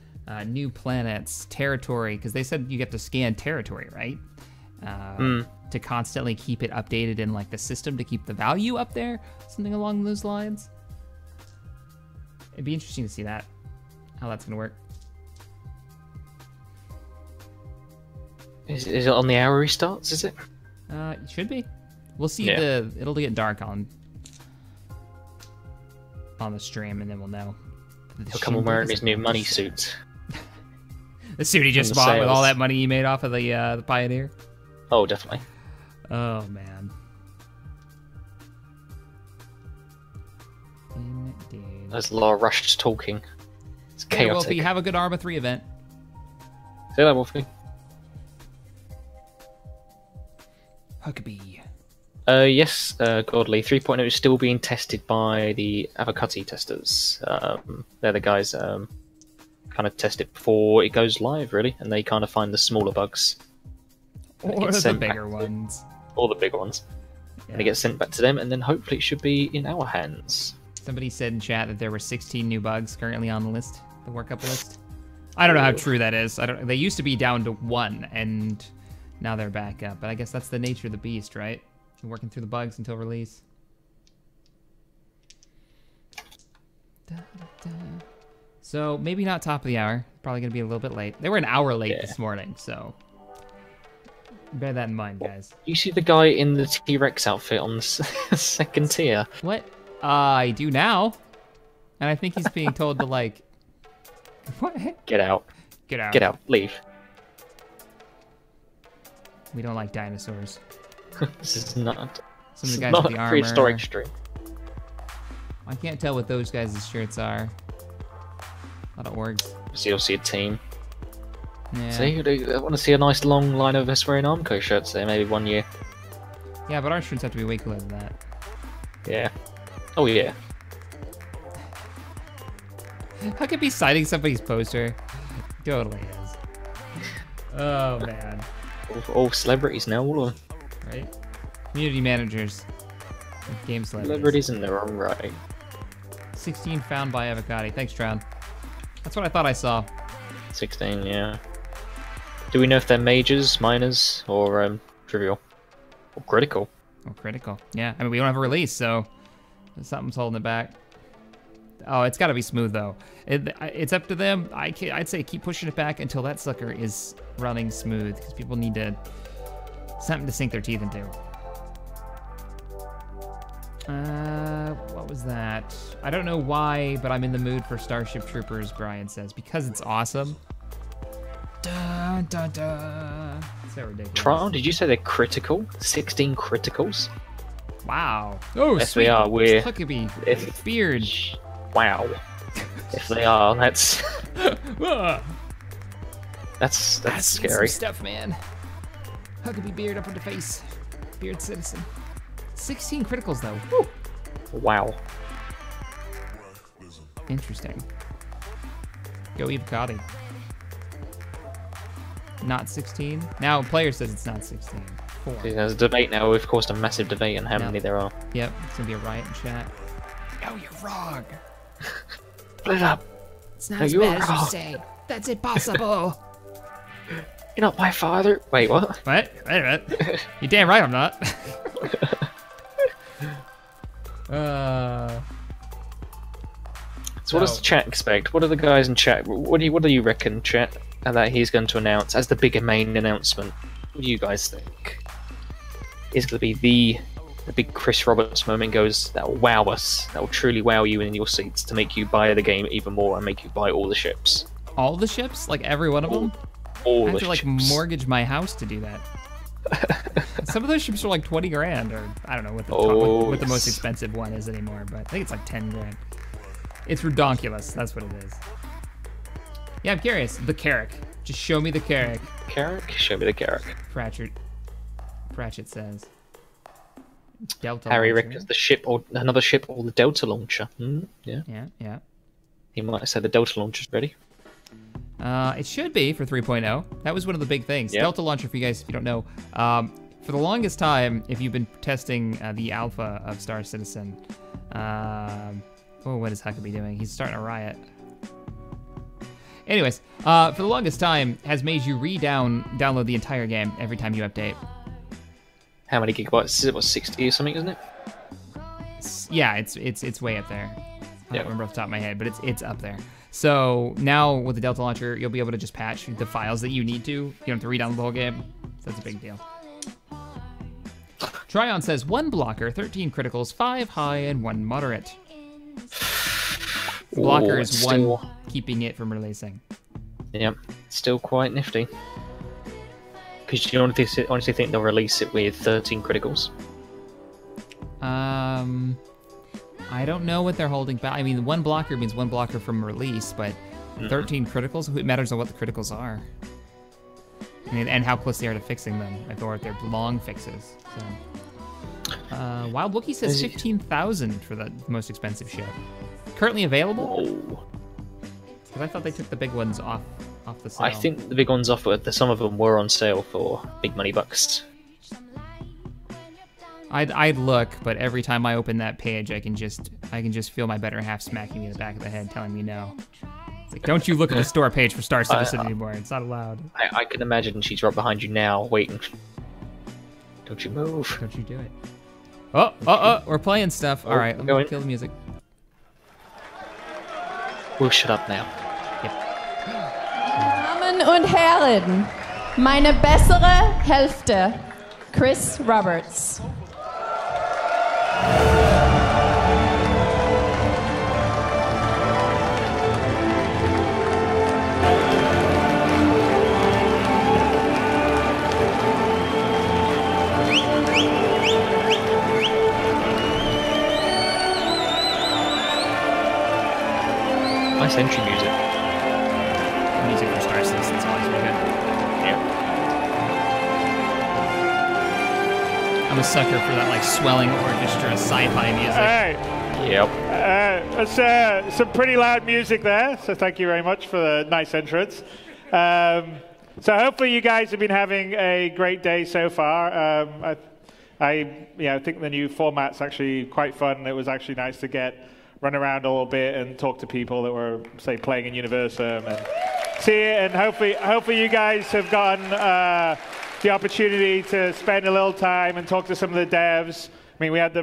new planets, territory? Because they said you get to scan territory, right? To constantly keep it updated in like the system to keep the value up there, something along those lines. It'd be interesting to see that, how that's going to work. Is it on the hour restarts, is it? It should be. We'll see. Yeah. It'll get dark on the stream, and then we'll know. He'll come on wearing his new money suit. The suit he just bought with all that money he made off of the Pioneer. Oh, definitely. Oh man. Indeed. There's a lot of rushed talking. It's chaotic. Hey, Wolfie, have a good Arma 3 event. Say that, Wolfie. Huckabee. Yes, Godly. 3.0 is still being tested by the Avocati testers. They're the guys kind of test it before it goes live, really, and they kind of find the smaller bugs. Or the bigger ones. Or the bigger ones. Yeah. And it gets sent back to them, and then hopefully it should be in our hands. Somebody said in chat that there were 16 new bugs currently on the list, the workup list. I don't know how true that is. They used to be down to 1, and now they're back up. But I guess that's the nature of the beast, right? Working through the bugs until release. So maybe not top of the hour. Probably gonna be a little bit late. They were an hour late this morning, so bear that in mind, guys. You see the guy in the T-Rex outfit on the second tier? What? I do now, and I think he's being told to like. What? Get out. Get out. Get out. Leave. We don't like dinosaurs. This is not. Some of the guys with the armor. Prehistoric stream. I can't tell what those guys' shirts are. A lot of orgs. So you'll see a team. Yeah. See, I want to see a nice long line of us wearing Armco shirts there, maybe one year. Yeah, but our shirts have to be way cooler than that. Yeah. Oh yeah. How could be citing somebody's poster? Totally is. Oh man. All celebrities now, all of them. Right? Community managers. Game celebrities. Celebrities in their own right. 16 found by Avocado. Thanks, Tron. That's what I thought I saw. 16, yeah. Do we know if they're majors, minors, or trivial? Or critical? Or critical. Yeah, I mean, we don't have a release, so something's holding it back. Oh, it's got to be smooth, though. It's up to them. I'd say keep pushing it back until that sucker is running smooth, because people need something to sink their teeth into. What was that? I don't know why, but I'm in the mood for Starship Troopers, Brian says. Because it's awesome. Dun, dun, dun. So ridiculous. Tron, did you say they're critical? 16 criticals? Wow. Oh, if sweet. They are, we're... Huckabee. Beard. Wow. If they are, that's... that's scary. Some stuff, man. Huckabee beard up in the face. Beard citizen. 16 criticals, though. Woo. Wow. Interesting. Go Evocati. Not 16? Now, player says it's not 16. 4. There's a debate now. We've caused a massive debate on how many there are. Yep, it's gonna be a riot in chat. No, you're wrong. Split it up. It's not as bad as you say. That's impossible. You're not my father. Wait, what? What? Wait a minute. You're damn right I'm not. So what does the chat expect? What do the guys in chat? What do you reckon, chat, that he's going to announce as the bigger main announcement? What do you guys think is going to be the big Chris Roberts moment? Goes that will wow us. That will truly wow you in your seats to make you buy the game even more and make you buy all the ships. All the ships, like every one of them. All I have the to like ships. mortgage my house to do that. Some of those ships are like 20 grand, or I don't know what the most expensive one is anymore, but I think it's like 10 grand. It's redonkulous. That's what it is. Yeah, I'm curious. The Carrack. Just show me the Carrack. Carrack? Show me the Carrack. Pratchett says. Delta Harry launcher. reckons the ship or another ship or the Delta launcher. Yeah. Yeah. He might have said the Delta launcher's ready. It should be for 3.0. That was one of the big things. Yep. Delta launcher, for you guys, if you don't know. For the longest time, if you've been testing the alpha of Star Citizen, what is Huckabee doing? He's starting a riot. Anyways, for the longest time, has made you download the entire game every time you update. How many gigabytes? It was 60 or something, isn't it? Yeah, it's way up there. I Yep. don't remember off the top of my head, but it's up there. So now with the Delta launcher, you'll be able to just patch the files that you need to. You don't have to redownload the whole game. So that's a big deal. Tryon says 1 blocker, 13 criticals, 5 high, and 1 moderate. The blocker is still... 1 keeping it from releasing. Yep, still quite nifty. Because you honestly think they'll release it with 13 criticals? I don't know what they're holding back. I mean, 1 blocker means 1 blocker from release, but 13 criticals? It matters on what the criticals are. And how close they are to fixing them, or if they're long fixes. So. Wild Wookie says 15,000 for the most expensive ship. Currently available? Because I thought they took the big ones off the sale. I think the big ones off, but some of them were on sale for big money bucks. I'd look, but every time I open that page, I can just feel my better half smacking me in the back of the head, telling me no. It's like, don't you look at the store page for Star Citizen anymore? It's not allowed. I can imagine she's right behind you now, waiting. Don't you move? Don't you do it? Oh, we're playing stuff. All right, let me kill the music. We'll shut up now. Damen und Herren, meine bessere Hälfte, Chris Roberts. Nice entry music. Music for Star Citizen is always really good. Yeah. I'm a sucker for that like swelling orchestra sci-fi music. Hey. Yep. That's some pretty loud music there, so thank you very much for the nice entrance. So hopefully you guys have been having a great day so far. I think the new format's actually quite fun. It was actually nice to run around a little bit and talk to people that were, say, playing in Universum and see it. And hopefully you guys have gotten the opportunity to spend a little time and talk to some of the devs. I mean, we had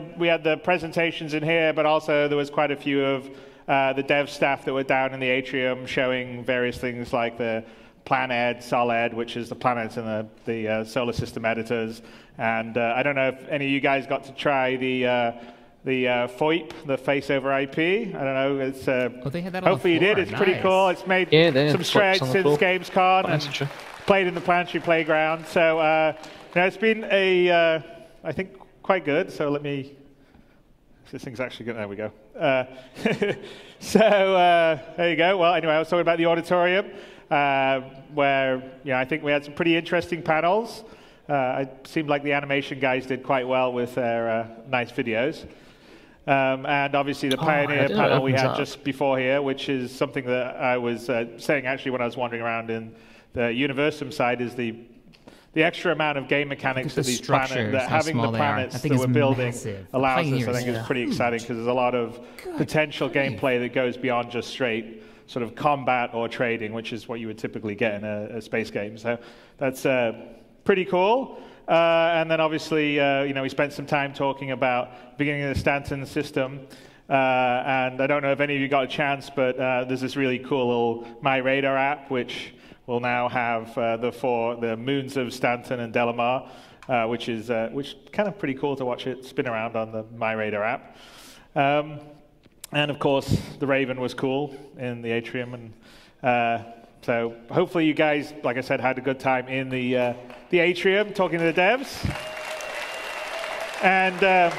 the presentations in here, but also there was quite a few of the dev staff that were down in the atrium showing various things like the Planet, Solid, which is the planets and the solar system editors. And I don't know if any of you guys got to try the FOIP, the face over IP. I don't know. It's they had that on hopefully the floor. you did. It's pretty Nice. cool. It's made some strides since Gamescom and played in the Planetary playground. So it's been I think quite good. So let me. This thing's actually good. There we go. So there you go. Well, anyway, I was talking about the auditorium, where I think we had some pretty interesting panels. It seemed like the animation guys did quite well with their nice videos. And obviously the Pioneer panel we had just before here, which is something that I was saying actually when I was wandering around in the Universum side, is the extra amount of game mechanics of these planets, that having the planets that we're building allows us. I think it's pretty exciting because there's a lot of potential gameplay that goes beyond just straight sort of combat or trading, which is what you would typically get in a space game. So that's pretty cool. And then obviously, we spent some time talking about the beginning of the Stanton system. And I don't know if any of you got a chance, but there's this really cool little My Radar app, which will now have the moons of Stanton and Delamar, which kind of pretty cool to watch it spin around on the My Radar app. And of course, the Raven was cool in the atrium, and so hopefully you guys, like I said, had a good time in the atrium talking to the devs. And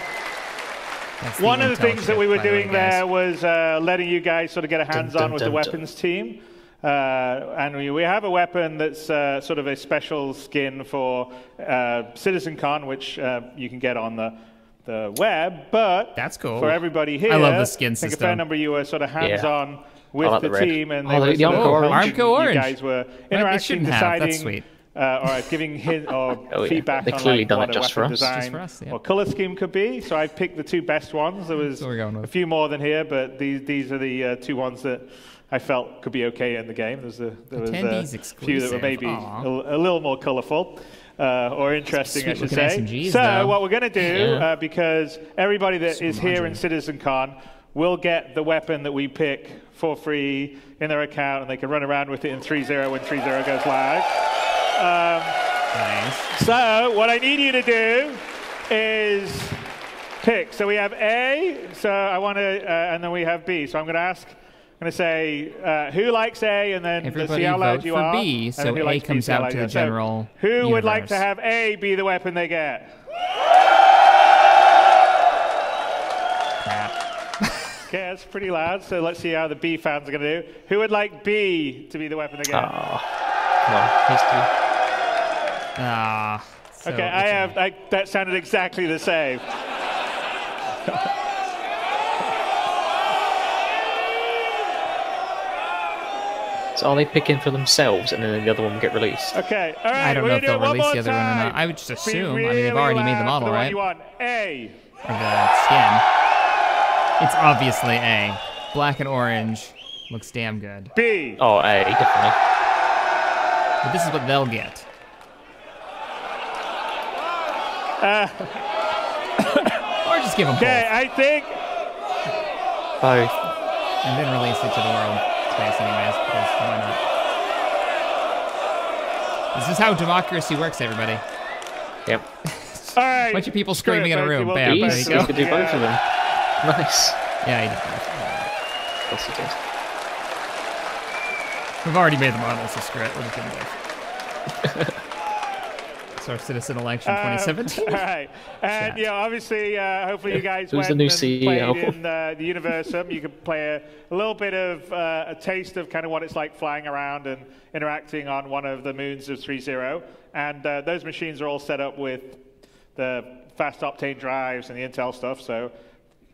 one of the things that we were doing there was letting you guys sort of get a hands-on with the weapons team. And we have a weapon that's sort of a special skin for CitizenCon, which you can get on the web. But that's cool. For everybody here, I love the skin system. I think a fair number of you were sort of hands-on with the team, and they were sort of Armco Orange. You guys were interacting, deciding, or giving feedback on like what a weapon design or color scheme could be. So I picked the two best ones. There was a few more than here, but these are the two ones that I felt could be okay in the game. There was a few that were maybe a little more colorful. Or interesting, I should say. SMGs, so what we're going to do, because everybody that is here in CitizenCon will get the weapon that we pick for free in their account, and they can run around with it in 3.0 when 3.0 goes live. Nice. So what I need you to do is pick. So we have A, so I want to, and then we have B. So I'm going to say, who likes A, and then let's see how loud you are. B, so A comes out to the general Who would like to have A be the weapon they get? Okay, that's pretty loud, so let's see how the B fans are going to do. Who would like B to be the weapon they get? So okay, that sounded exactly the same. So are they picking for themselves and then the other one will get released? Okay, all right. I don't know if they'll one release more the other one or not. time. I would just assume. Be I mean, they've already made the loud model, for the one right? you want. A. Or the skin. It's obviously A. Black and orange looks damn good. B. Oh, A, definitely. But this is what they'll get. Or just give them both. Okay, I think. Both. And then release it to the world space anyways, because why not? This is how democracy works, everybody. Yep. All right. Bunch of people screaming in a room. Bam, there you Easy, go. you could do both of them. Nice. Yeah, he did. Yes, he did. We've already made the model, so screw it. We'll just give them both. So our citizen election 2017. All right. And, yeah, obviously, hopefully you guys Who's went the new and CEO? played in the Universum. You could play a little bit of a taste of kind of what it's like flying around and interacting on one of the moons of 3.0. And those machines are all set up with the fast octane drives and the Intel stuff. So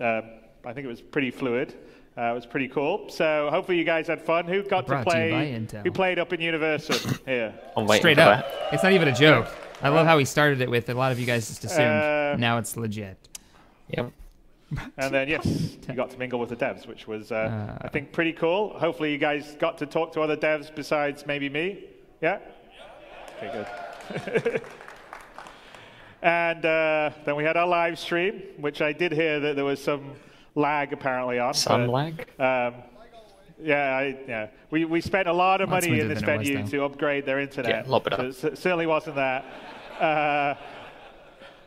I think it was pretty fluid. It was pretty cool. So hopefully you guys had fun. Who got to play? Who played up in Universum here? Straight up. It's not even a joke. I love how he started it with a lot of you guys just assumed. Now it's legit. Yep. And then, yes, you got to mingle with the devs, which was, I think, pretty cool. Hopefully you guys got to talk to other devs besides maybe me. Yeah? Okay, good. And then we had our live stream, which I did hear that there was some lag apparently on. Some lag? Yeah. We spent a lot of money in this venue to upgrade their internet. Yeah, lob it up. So it certainly wasn't that.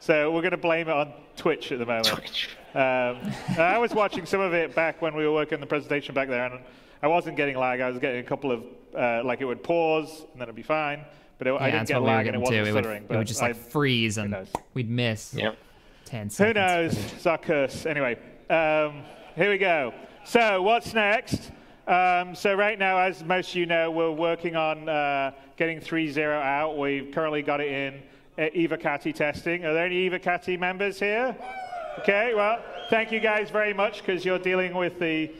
So we're going to blame it on Twitch at the moment. Twitch. I was watching some of it back when we were working on the presentation back there, and I wasn't getting lag. I was getting a couple of, like it would pause, and then it'd be fine. But I didn't get lag, and it wasn't stuttering. It would just like freeze, and we'd miss 10 seconds. Who knows? It's our curse. Anyway, here we go. So what's next? So right now, as most of you know, we're working on getting 3.0 out. We've currently got it in Evocati testing. Are there any Evocati members here? Okay, well, thank you guys very much, because you're dealing with the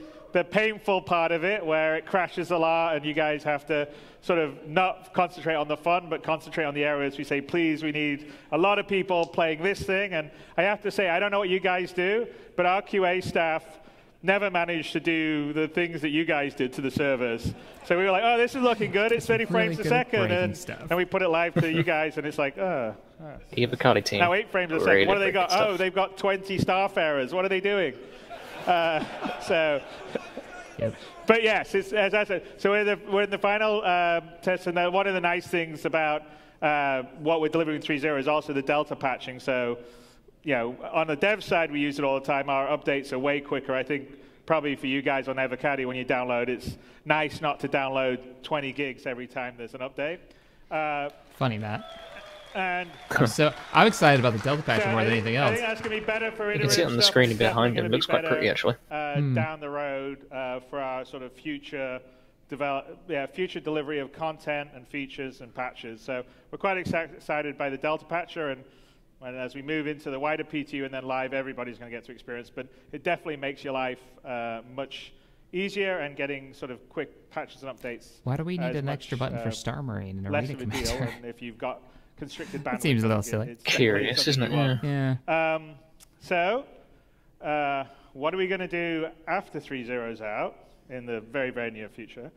painful part of it, where it crashes a lot, and you guys have to sort of not concentrate on the fun, but concentrate on the errors. We say, please, we need a lot of people playing this thing. And I have to say, I don't know what you guys do, but our QA staff never managed to do the things that you guys did to the servers. So we were like, oh, this is looking good. It's 30 frames a second. And we put it live to you guys, and it's like, Evocati team. Now 8 frames a second. What do they got? Oh, they've got 20 Starfarers. What are they doing? But yes, as I said, so we're in the final test, and one of the nice things about what we're delivering in 3.0 is also the Delta patching. So, you know, on the dev side, we use it all the time. Our updates are way quicker. I think probably for you guys on Evocati, when you download, it's nice not to download 20 gigs every time there's an update. Funny that. And so I'm excited about the Delta patch more than anything else. I think that's going to be better for you can see it on the screen behind him. It looks quite pretty, actually. Down the road for our sort of future delivery of content and features and patches. So we're quite excited by the Delta patcher, and as we move into the wider PTU and then live, everybody's going to get to experience. But it definitely makes your life much easier, and getting sort of quick patches and updates. Why do we need an extra button for Star Marine in a less Rita of a deal, commander? and if you've got constricted bandwidth. That seems a little silly. Curious, isn't it? Yeah. So, what are we going to do after 3.0's out in the very, very near future?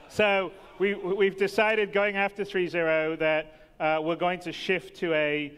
So we've decided going after 3.0 that we're going to shift to a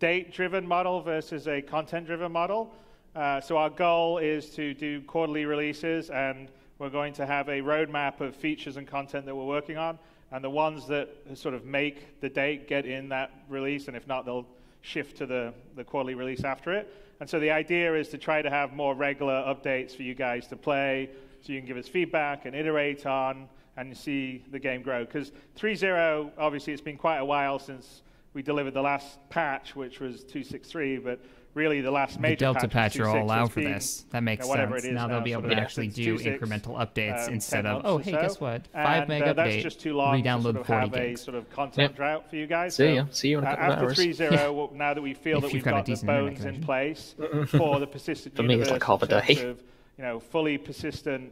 date-driven model versus a content-driven model. So our goal is to do quarterly releases, and we're going to have a roadmap of features and content that we're working on. And the ones that sort of make the date get in that release, and if not, they'll shift to the quarterly release after it. And so the idea is to try to have more regular updates for you guys to play, so you can give us feedback and iterate on and see the game grow. Because 3.0, obviously, it's been quite a while since we delivered the last patch, which was 2.6.3, but really the last major Delta patch will allow for 2.6, this. That makes whatever sense. it is now they'll be able to actually do 2.6, incremental updates instead 10 of, oh, months hey, or guess so. what? 5 meg update, That's just too long re-download to 40 have gigs. a sort of content drought for you guys. See you in a couple of after hours. 3.0, now that we feel that we've got the bones in place for the persistent for me, it's like half a day. of, fully persistent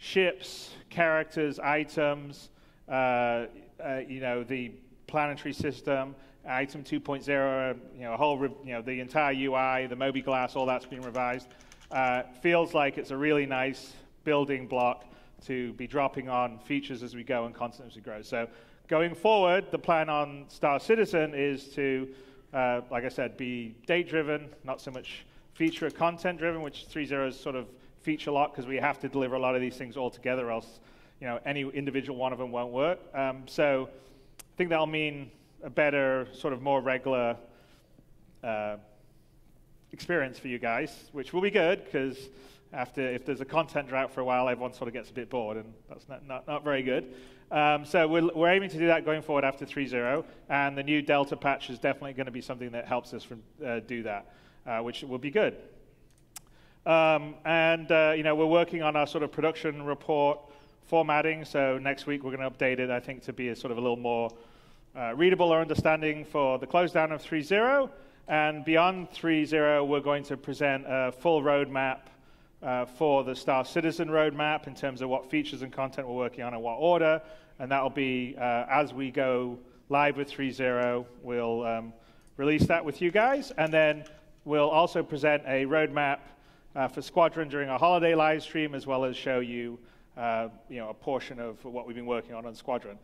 ships, characters, items, the planetary system, item 2.0, a whole, the entire UI, the Moby Glass, all that's been revised. Feels like it's a really nice building block to be dropping on features as we go and content as we grow. So going forward, the plan on Star Citizen is to, like I said, be date-driven, not so much feature or content-driven, which 3.0 is sort of feature lock because we have to deliver a lot of these things all together, else any individual one of them won't work. So I think that'll mean a better, sort of more regular experience for you guys, which will be good because if there's a content drought for a while, everyone sort of gets a bit bored, and that's not very good. So we're aiming to do that going forward after 3.0, and the new Delta patch is definitely going to be something that helps us do that, which will be good. We're working on our sort of production report formatting, so next week we're going to update it, I think, to be a sort of a little more readable or understanding for the close down of 3.0, and beyond 3.0 we're going to present a full roadmap for the Star Citizen roadmap in terms of what features and content we're working on in what order, and that'll be as we go live with 3.0, we'll release that with you guys, and then we'll also present a roadmap for Squadron during our holiday live stream, as well as show you, a portion of what we've been working on Squadron.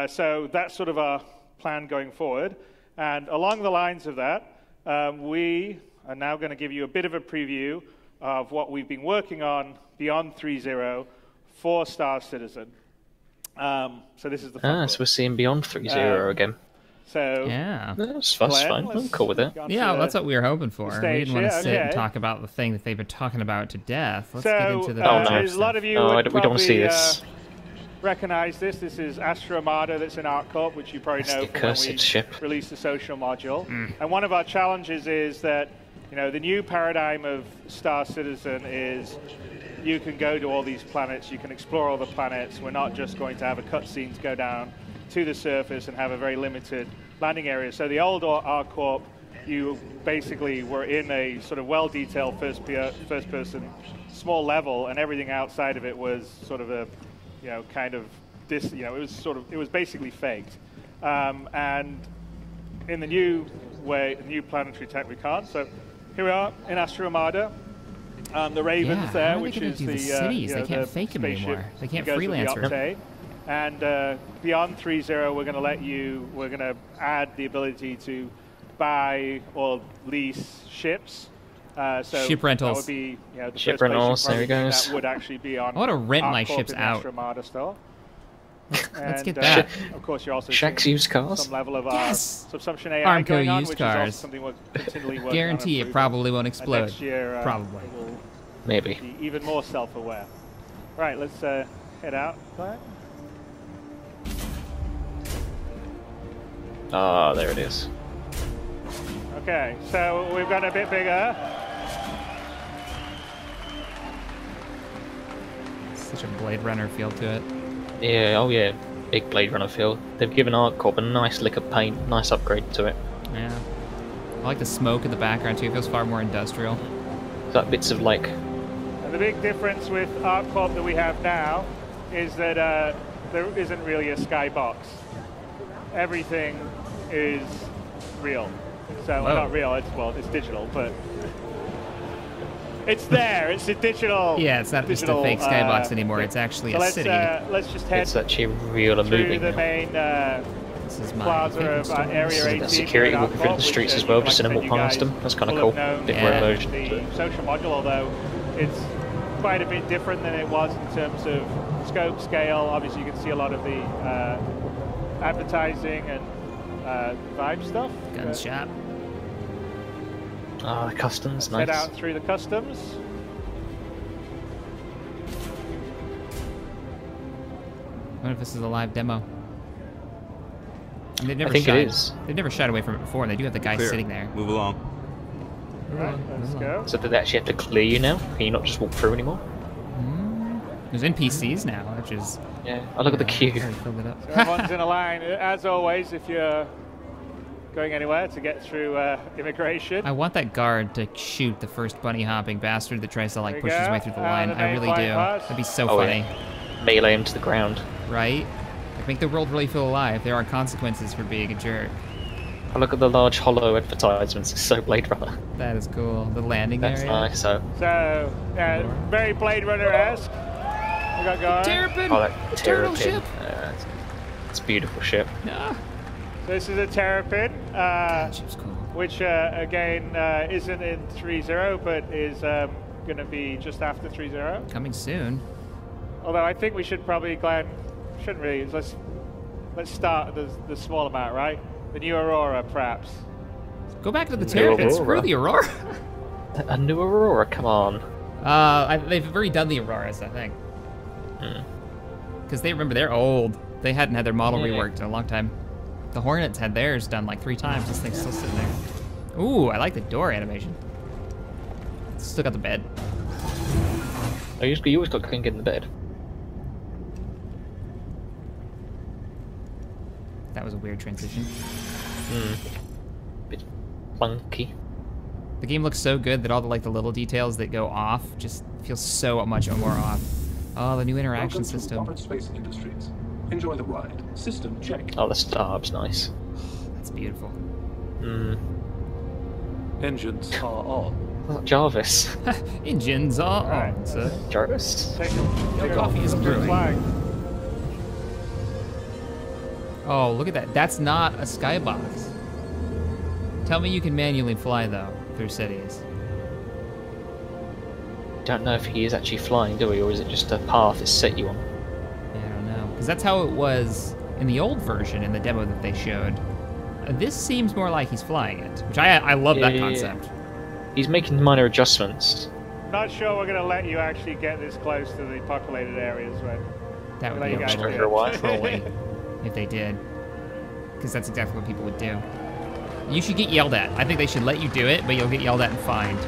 So that's sort of our plan going forward, and along the lines of that, we are now going to give you a bit of a preview of what we've been working on beyond 3.0 for Star Citizen. So this is the fun bit. So we're seeing beyond 3.0 again. So yeah, that's fine. I'm cool with it. Yeah, that's what we were hoping for. We didn't want to sit and Okay. talk about the thing that they've been talking about to death. Let's So, get into the a lot of you would we don't want to see probably, this. recognize this. This is Astra Armada that's in ArcCorp, which you probably know from when cursed we ship. released the social module. And one of our challenges is that the new paradigm of Star Citizen is you can go to all these planets, you can explore all the planets. We're not just going to have a cutscenes go down to the surface and have a very limited landing area. So the old ArcCorp, you basically were in a sort of well-detailed first-person small level, and everything outside of it was sort of a, it was basically faked. And in the new way, new planetary tech, we can't. So here we are in Astra Armada. The Ravens there, which is the cities. They can't fake them anymore. They can't freelance them. And beyond 3.0, we're going to add the ability to buy or lease ships. So ship rentals. That would be the ship first rentals. place There he goes. that would actually be on. I want to rent my ArcCorp ships in the out. Astra Armada store. Let's get And, that. Of course, you're also Shaq's seeing used cars. some level of subsumption AI Armco going on, used which cars. is also something we're continually working Guarantee on it probably won't explode. And next year, Probably. it will Maybe. be even more self-aware. Right, let's head out. Ah, there it is. Okay, so we've got a bit bigger. Such a Blade Runner feel to it. Yeah, oh yeah, big Blade Runner feel. They've given ArcCorp a nice lick of paint, nice upgrade to it. Yeah. I like the smoke in the background too. It feels far more industrial. Got bits of like. And the big difference with ArcCorp that we have now is that there isn't really a skybox. Everything is real. So not real. It's digital, but it's there. It's a digital. Yeah, it's not just a fake skybox anymore. It's actually a city. Let's just head. It's actually real and through moving. the now. main This is my plaza of Area This 18. is security walking through the streets as well, just in and walk past them. That's kind of cool. Bit more immersion. The social module, although it's quite a bit different than it was in terms of scope, scale. Obviously, you can see a lot of the advertising and vibe stuff. Gun shop. Ah, the customs, Head nice. out through the customs. I wonder if this is a live demo. And I think it is. They've never shied away from it before, and they do have the guy sitting there. Move along. Right, let's go. So do they actually have to clear you now? Can you not just walk through anymore? There's NPCs now, which is... Yeah, I look at the queue. Filled it up. So everyone's in a line. As always, if you're going anywhere to get through immigration. I want that guard to shoot the first bunny hopping bastard that tries to like push his way through the line. I really do. That'd be so funny. Yeah. Melee him to the ground. Right? Like, make the world really feel alive. There are consequences for being a jerk. Oh, look at the large hollow advertisements. It's so Blade Runner. That is cool. The landing That's area. nice. So very Blade Runner-esque. We got going. Terrapin! Oh, that Turtle Terrapin. ship! It's a beautiful ship. Yeah. This is a Terrapin, that ship's cool. which again isn't in 3.0, but is going to be just after 3.0. Coming soon. Although I think we should probably, Glenn, shouldn't really. Let's start the small amount, right? The new Aurora, perhaps. Go back to the Terrapin. Screw the Aurora. A new Aurora, come on. They've already done the Auroras, I think. Because they're old. They hadn't had their model reworked in a long time. The Hornets had theirs done like 3 times. This thing's still sitting there. Ooh, I like the door animation. Still got the bed. Oh, you always got to get in the bed. That was a weird transition. Bit funky. The game looks so good that all the little details that go off just feel so much more off. Oh, the new interaction system. Space Industries. Enjoy the ride. System check. Oh, the starb's nice. That's beautiful. Engines are on. Oh, Jarvis. Engines are on, sir. Jarvis. The coffee is brewing. Oh, look at that. That's not a skybox. Tell me you can manually fly, though, through cities. Don't know if he is actually flying, do we? Or is it just a path it's set you on? Yeah, I don't know. Because that's how it was in the old version, in the demo that they showed. This seems more like he's flying it, which I love that concept. He's making minor adjustments. Not sure we're going to let you actually get this close to the populated areas, right? That would be trolling if they did. Because that's exactly what people would do. You should get yelled at. I think they should let you do it, but you'll get yelled at and fined.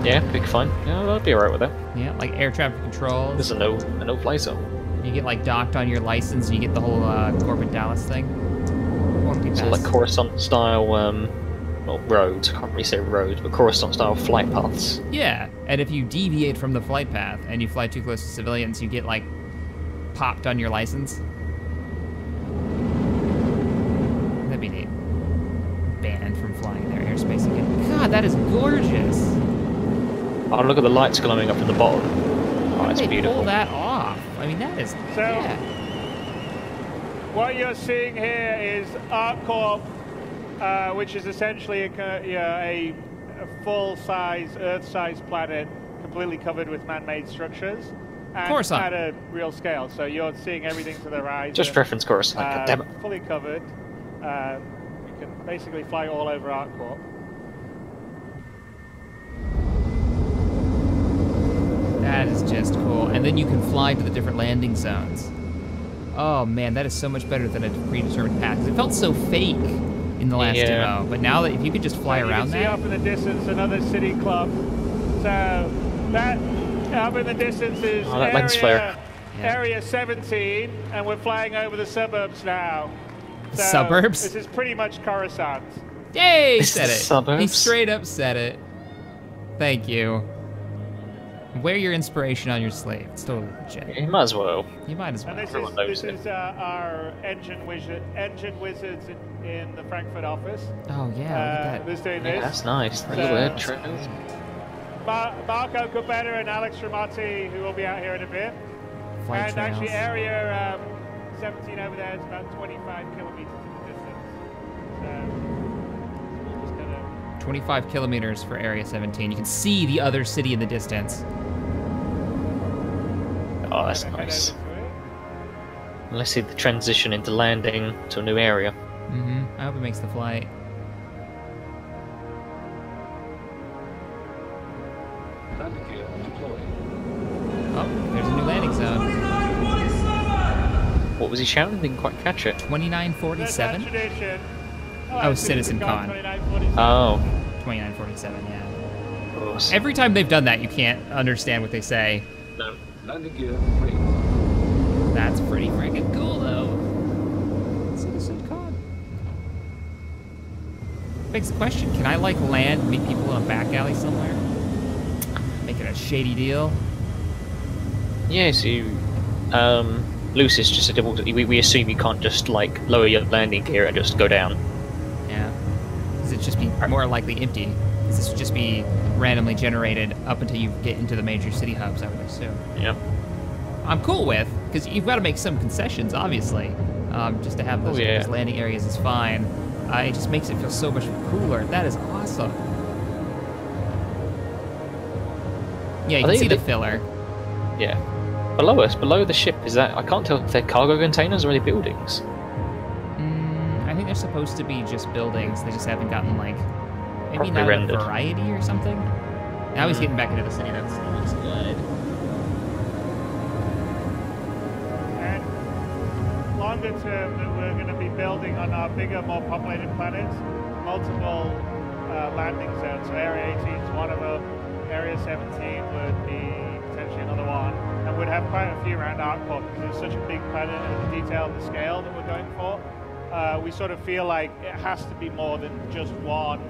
Yeah, big fine. Yeah, I'd be alright with that. Yeah, like air traffic controls. There's a no-fly zone. You get like docked on your license, and you get the whole Corbin Dallas thing. So like Coruscant style, well, roads. I can't really say roads, but Coruscant style flight paths. Yeah, and if you deviate from the flight path and you fly too close to civilians, you get like popped on your license. That'd be neat. Banned from flying in their airspace again. God, that is gorgeous. Oh, look at the lights glowing up in the bottom. Oh, that's they beautiful. Pull that off. I mean, that is. So, yeah. What you're seeing here is ArcCorp, which is essentially a full-size, Earth-sized planet, completely covered with man-made structures, and at a real scale. So you're seeing everything to the horizon. Just reference Coruscant. God damn it. Fully covered. You can basically fly all over ArcCorp. That is just cool. And then you can fly to the different landing zones. Oh man, that is so much better than a predetermined path. 'Cause it felt so fake in the last demo. But now that if you could just fly around that. You can see up in the distance another city club. So that up in the distance is area 17, and we're flying over the suburbs now. So suburbs? This is pretty much Coruscant. Yay, he said it. Suburbs? He straight up said it. Thank you. Wear your inspiration on your sleeve. It's totally legit. You might as well. You might as well. And this is our engine wizards in the Frankfurt office. Oh yeah, look at that. Doing this. That's nice. Trails. Marco Cabetta and Alex Ramati, who will be out here in a bit. Flight trails. Actually, area 17 over there is about 25 kilometers in the distance. So we're just gonna 25 kilometers for Area 17. You can see the other city in the distance. Oh, that's nice. Let's see the transition into landing to a new area. I hope it makes the flight. Oh, there's a new landing zone. What was he shouting? Didn't quite catch it. 2947? Oh, CitizenCon. Oh. 2947, yeah. Awesome. Every time they've done that, you can't understand what they say. No. Landing gear. That's pretty freaking cool, though. begs the question, can I, like, land and meet people in a back alley somewhere? Make it a shady deal? Yeah, so Lucis just said we assume you can't just, like, lower your landing gear and just go down. Yeah. Because it'd just be more likely empty. Because this would just be randomly generated up until you get into the major city hubs, I would assume. Yep. I'm cool with, because you've got to make some concessions, obviously. Just to have those, those landing areas is fine. It just makes it feel so much cooler. That is awesome. Yeah, you can see the filler. Yeah. Below us, below the ship, is that... I can't tell if they're cargo containers or are they buildings. I think they're supposed to be just buildings. They just haven't gotten, like... Maybe Properly not rendered. a variety or something? Now he's getting back into the city. That looks good. And longer term, that we're going to be building on our bigger, more populated planets, multiple landing zones. So Area 18 is one of them. Area 17 would be potentially another one. And we'd have quite a few around Outpost because it's such a big planet and the detail and the scale that we're going for. We sort of feel like it has to be more than just one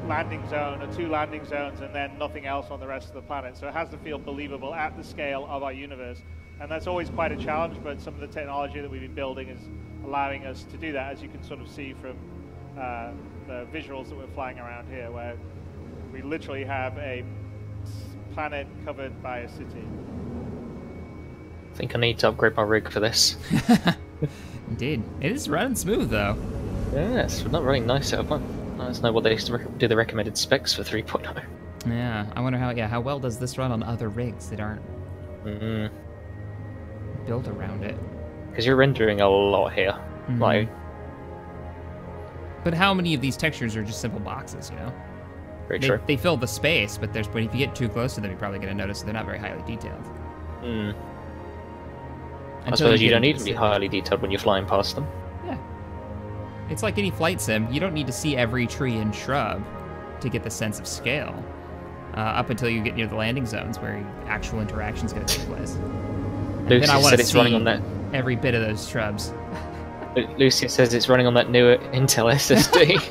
landing zone or two landing zones and then nothing else on the rest of the planet. So it has to feel believable at the scale of our universe. And that's always quite a challenge, but some of the technology that we've been building is allowing us to do that, as you can sort of see from the visuals that we're flying around here, where we literally have a planet covered by a city. I think I need to upgrade my rig for this. Indeed. It is running smooth, though. Yeah, it's not really nice setup. I just know what they used to do the recommended specs for 3.0. Yeah, I wonder how well does this run on other rigs that aren't built around it? Because you're rendering a lot here. Like, but how many of these textures are just simple boxes, you know? Very true. They fill the space, but if you get too close to them, you're probably going to notice they're not very highly detailed. I suppose you don't need to be highly detailed when you're flying past them. Yeah. It's like any flight sim. You don't need to see every tree and shrub to get the sense of scale. Up until you get near the landing zones where actual interaction is going to take place. Lucy said it's running on that. Every bit of those shrubs. Lucy says it's running on that newer Intel SSD.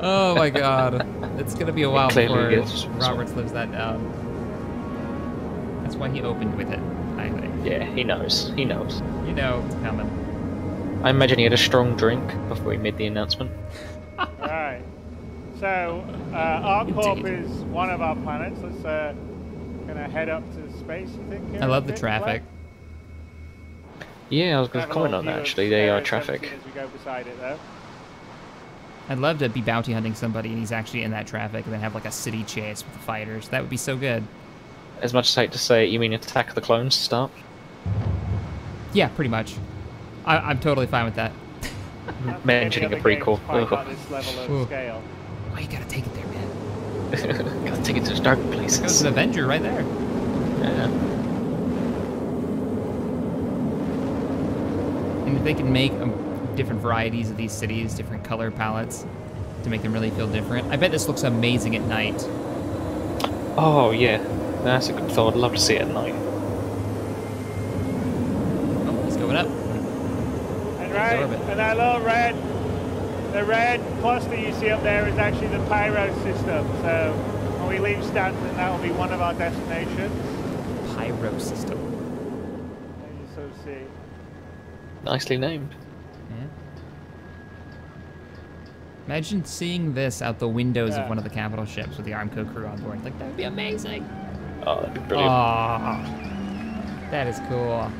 Oh my god. It's going to be a while before gets Roberts lives that down. That's why he opened with it, I think. Yeah, he knows. He knows. You know it's coming. I imagine he had a strong drink before he made the announcement. Alright. So, ArcCorp is one of our planets. Let's kind of head up to space, you think? I love the traffic. Yeah, I was going to comment on that, actually. They are traffic. As we go beside it, though. I'd love to be bounty hunting somebody and he's actually in that traffic and then have like a city chase with the fighters. That would be so good. As much as I hate to say it, you mean Attack of the Clones start? Yeah, pretty much. I'm totally fine with that. Mentioning a prequel. This level of scale. Oh, you gotta take it there, man. Gotta take it to dark places. Goes an Avenger right there. Yeah. And if they can make different varieties of these cities, different color palettes, to make them really feel different. I bet this looks amazing at night. Oh, yeah. That's a good thought. I'd love to see it at night. Oh, he's going up. And right, and that little the red cluster you see up there is actually the pyro system. So when we leave Stanton, that will be one of our destinations. Pyro system. And you sort of see. Nicely named. Yeah. Imagine seeing this out the windows of one of the capital ships with the Armco crew on board. Like, that would be amazing. Oh, that'd be brilliant. Oh, that is cool.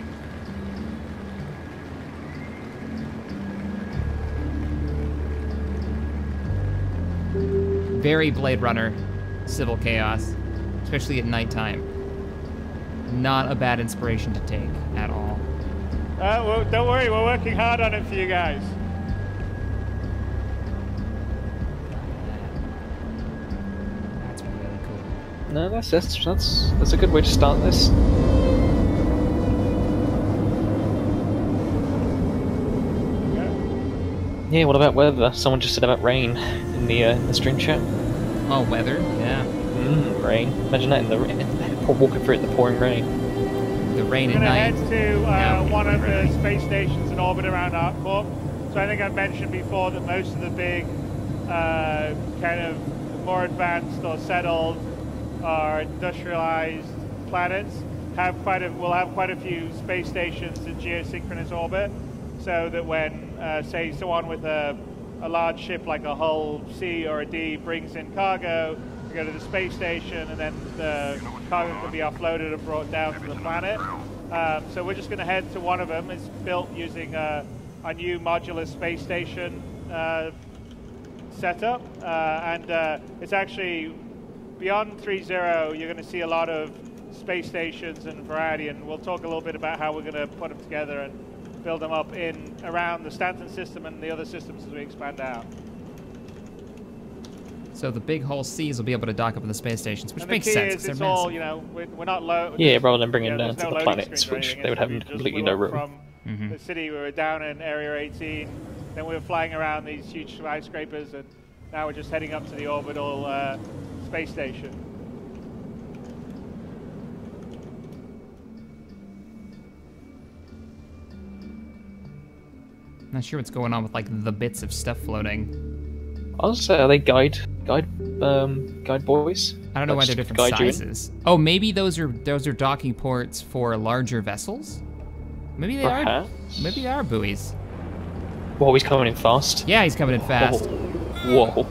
Very Blade Runner, Civil Chaos, especially at nighttime. Not a bad inspiration to take at all. Well, don't worry, we're working hard on it for you guys. That's really cool. No, that's a good way to start this. Yeah, what about weather? Someone just said about rain in the stream chat. Oh, weather? Yeah. Rain. Imagine that in the rain. Walking through it in the pouring rain. The rain We're at going to night. head to one of the space stations in orbit around ArcCorp. So I think I've mentioned before that most of the big kind of more advanced or settled or industrialized planets will have quite a few space stations in geosynchronous orbit, so that when, say, someone with a large ship like a Hull C or a D brings in cargo, we go to the space station, and then the cargo can be offloaded and brought down to the planet. So we're just going to head to one of them. It's built using a new modular space station setup, and it's actually beyond 3.0. You're going to see a lot of space stations and variety, and we'll talk a little bit about how we're going to put them together and build them up around the Stanton system and the other systems as we expand out. So the big Hull Cs will be able to dock up in the space stations, which makes sense. It's all, you know, we're not low. Yeah, rather than bringing them down no to the planets, which they would have completely no room. From the city, we were down in Area 18, then we were flying around these huge skyscrapers, and now we're just heading up to the orbital space station. Not sure what's going on with like the bits of stuff floating. I was are they guide boys? I don't know why they're different sizes. Oh, maybe those are docking ports for larger vessels. Maybe they are. Maybe they are buoys. Whoa, he's coming in fast. Yeah, he's coming in fast. Whoa.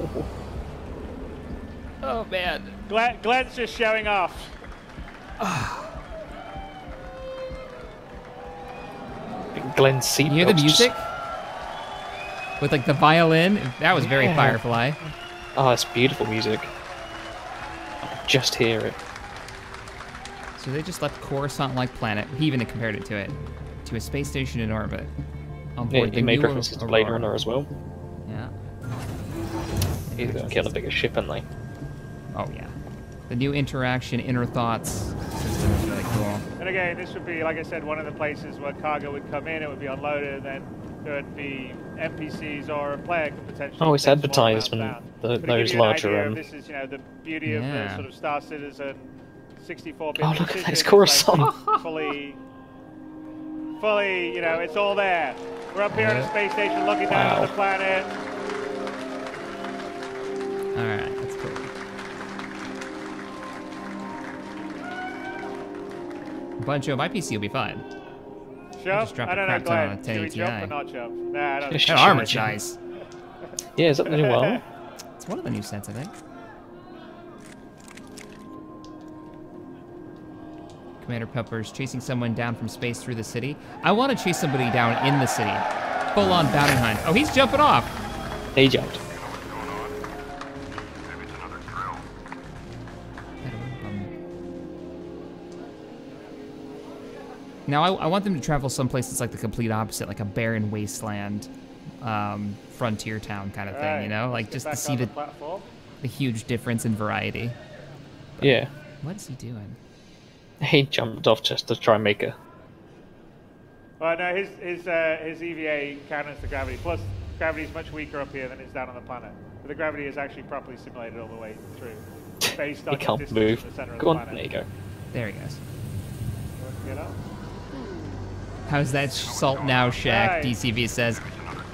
Oh man. Glenn's just showing off. Glenn's seat. You hear the music? With like the violin? That was very Firefly. Oh, it's beautiful music. I just hear it. So they just left Coruscant-like planet. He even compared it to a space station in orbit. On board He made references to Blade Runner as well. Yeah. He's gonna kill a bigger ship, aren't they? Oh yeah. The new interaction, inner thoughts system is really cool. And again, this would be, like I said, one of the places where cargo would come in, it would be unloaded, and then there would be NPCs or a player could potentially. Oh, it's advertisement. Those larger. This is, you know, the beauty of the sort of Star Citizen 64-bit. Oh, look at those Coruscant. Like fully, you know, it's all there. We're up here on a space station, looking down at the planet. All right, that's cool. Buncho, my PC will be fine. Jump? I don't know, Glenn. Do we jump or not jump? Nah, I don't know. That armor's nice. Yeah, is that the new one? It's one of the new sets, I think. Commander Pepper's chasing someone down from space through the city. I want to chase somebody down in the city. Full-on bounty hunt. Oh, he's jumping off. He jumped. Now, I want them to travel someplace that's like the complete opposite, like a barren wasteland, frontier town kind of thing, you know? Like, just to see the huge difference in variety. But yeah. What is he doing? He jumped off just to try and make a... Well, no, his EVA counters the gravity. Plus, gravity is much weaker up here than it's down on the planet. But the gravity is actually properly simulated all the way through. Based on he can't move. The center of Go the on, planet. there you go. There he goes. Get up. How's that Salt Now Shack? DCV says,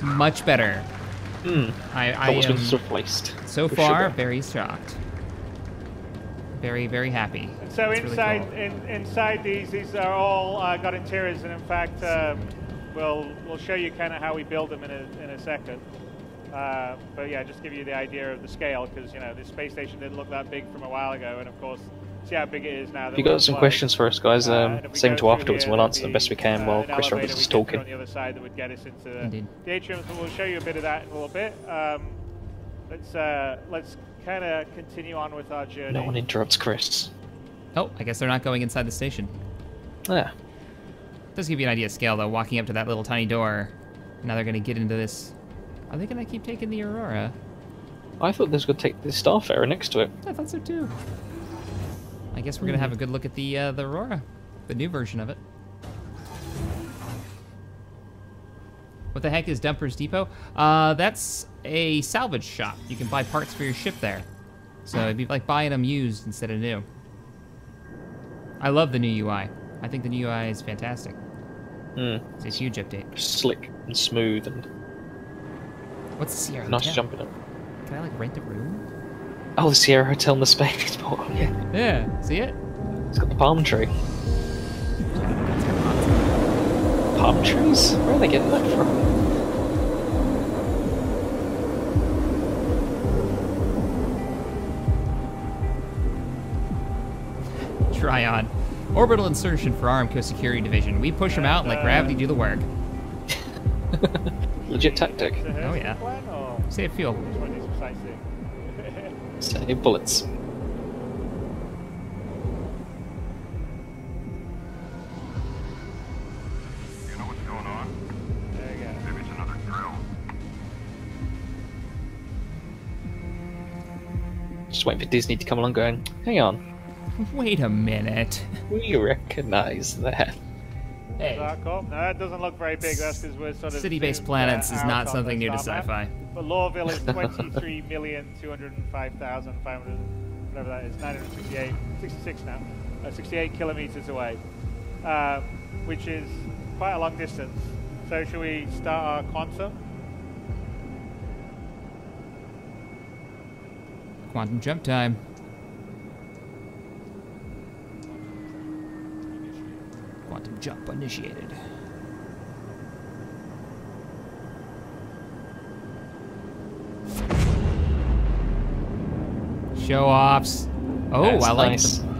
much better. I am replaced. So far, very shocked. Very, very happy. So it's inside, really cool. inside these are all got interiors, and in fact, we'll show you kind of how we build them in a second. But yeah, just give you the idea of the scale, because you know this space station didn't look that big from a while ago, and of course, see how big it is now. If you got some questions for us, guys, send to afterwards, and we'll answer them best we can while Chris Roberts is talking. On the other side, that would get us into the atrium. So we'll show you a bit of that in a little bit. Let's kind of continue on with our journey. No one interrupts Chris. Oh, I guess they're not going inside the station. Yeah. Does give you an idea of scale, though. Walking up to that little tiny door. Now they're going to get into this. Are they going to keep taking the Aurora? I thought they was going to take the Starfarer next to it. I thought so too. I guess we're going to have a good look at the Aurora, the new version of it. What the heck is Dumper's Depot? That's a salvage shop. You can buy parts for your ship there. So it'd be like buying them used instead of new. I love the new UI. I think the new UI is fantastic. It's a huge update. Slick and smooth and... What's the Sierra nice Hotel? jumping up. Can I like rent a room? Oh, the Sierra Hotel in the space port. Yeah. Yeah. See it? It's got the palm tree. Palm trees? Where are they getting that from? Try on. Orbital insertion for Armco Security Division. We push them out and let gravity do the work. Legit tactic. Oh yeah. Save fuel. Save bullets. Just waiting for Disney to come along going, hang on. Wait a minute. We recognise that. Hey. No, it doesn't look very big. That's because we're sort of... City-based planets is not something new to sci-fi. But Lawville is 23,205,500, whatever that is, 968, 66 now, 68 kilometers away, which is quite a long distance. So should we start our quantum? Quantum jump time. Quantum jump initiated. Show offs. Oh, That's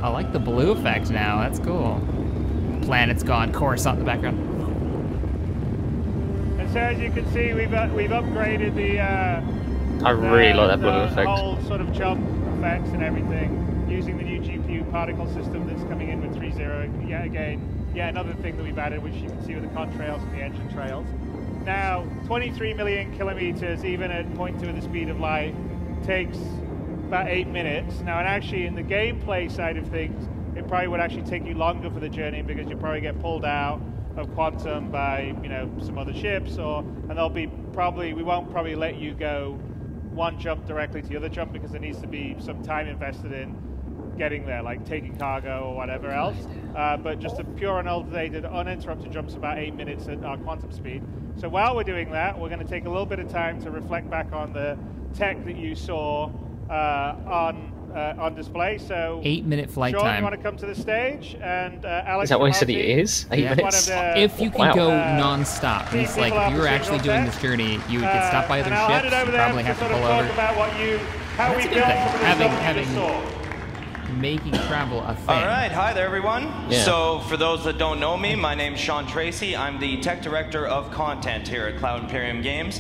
I like the blue effect now. That's cool. Planet's gone. Chorus on the background. And so as you can see, we've upgraded the. I really like that blue effect. Whole sort of jump effects and everything, using the new GPU particle system that's coming in with 3.0. Yet again, another thing that we've added, which you can see with the contrails and the engine trails. Now, 23 million kilometers, even at 0.2 of the speed of light, takes about 8 minutes. Now, and actually, in the gameplay side of things, it probably would actually take you longer for the journey because you'll probably get pulled out of quantum by, some other ships, and they'll be we won't probably let you go one jump directly to the other jump because there needs to be some time invested in getting there, like taking cargo or whatever else. But just a pure unaltered, uninterrupted jumps about 8 minutes at our quantum speed. So while we're doing that, we're going to take a little bit of time to reflect back on the tech that you saw on display. So 8-minute flight Sean, time. you want to come to the stage? And Alex, is that what he said it is? 8 minutes? If you can go non-stop, it's like if you were actually doing this journey, you would get stopped by other ships. You probably have to pull over. How we built having making travel a thing. All right, hi there, everyone. Yeah. So, for those that don't know me, my name's Sean Tracy. I'm the tech director of content here at Cloud Imperium Games.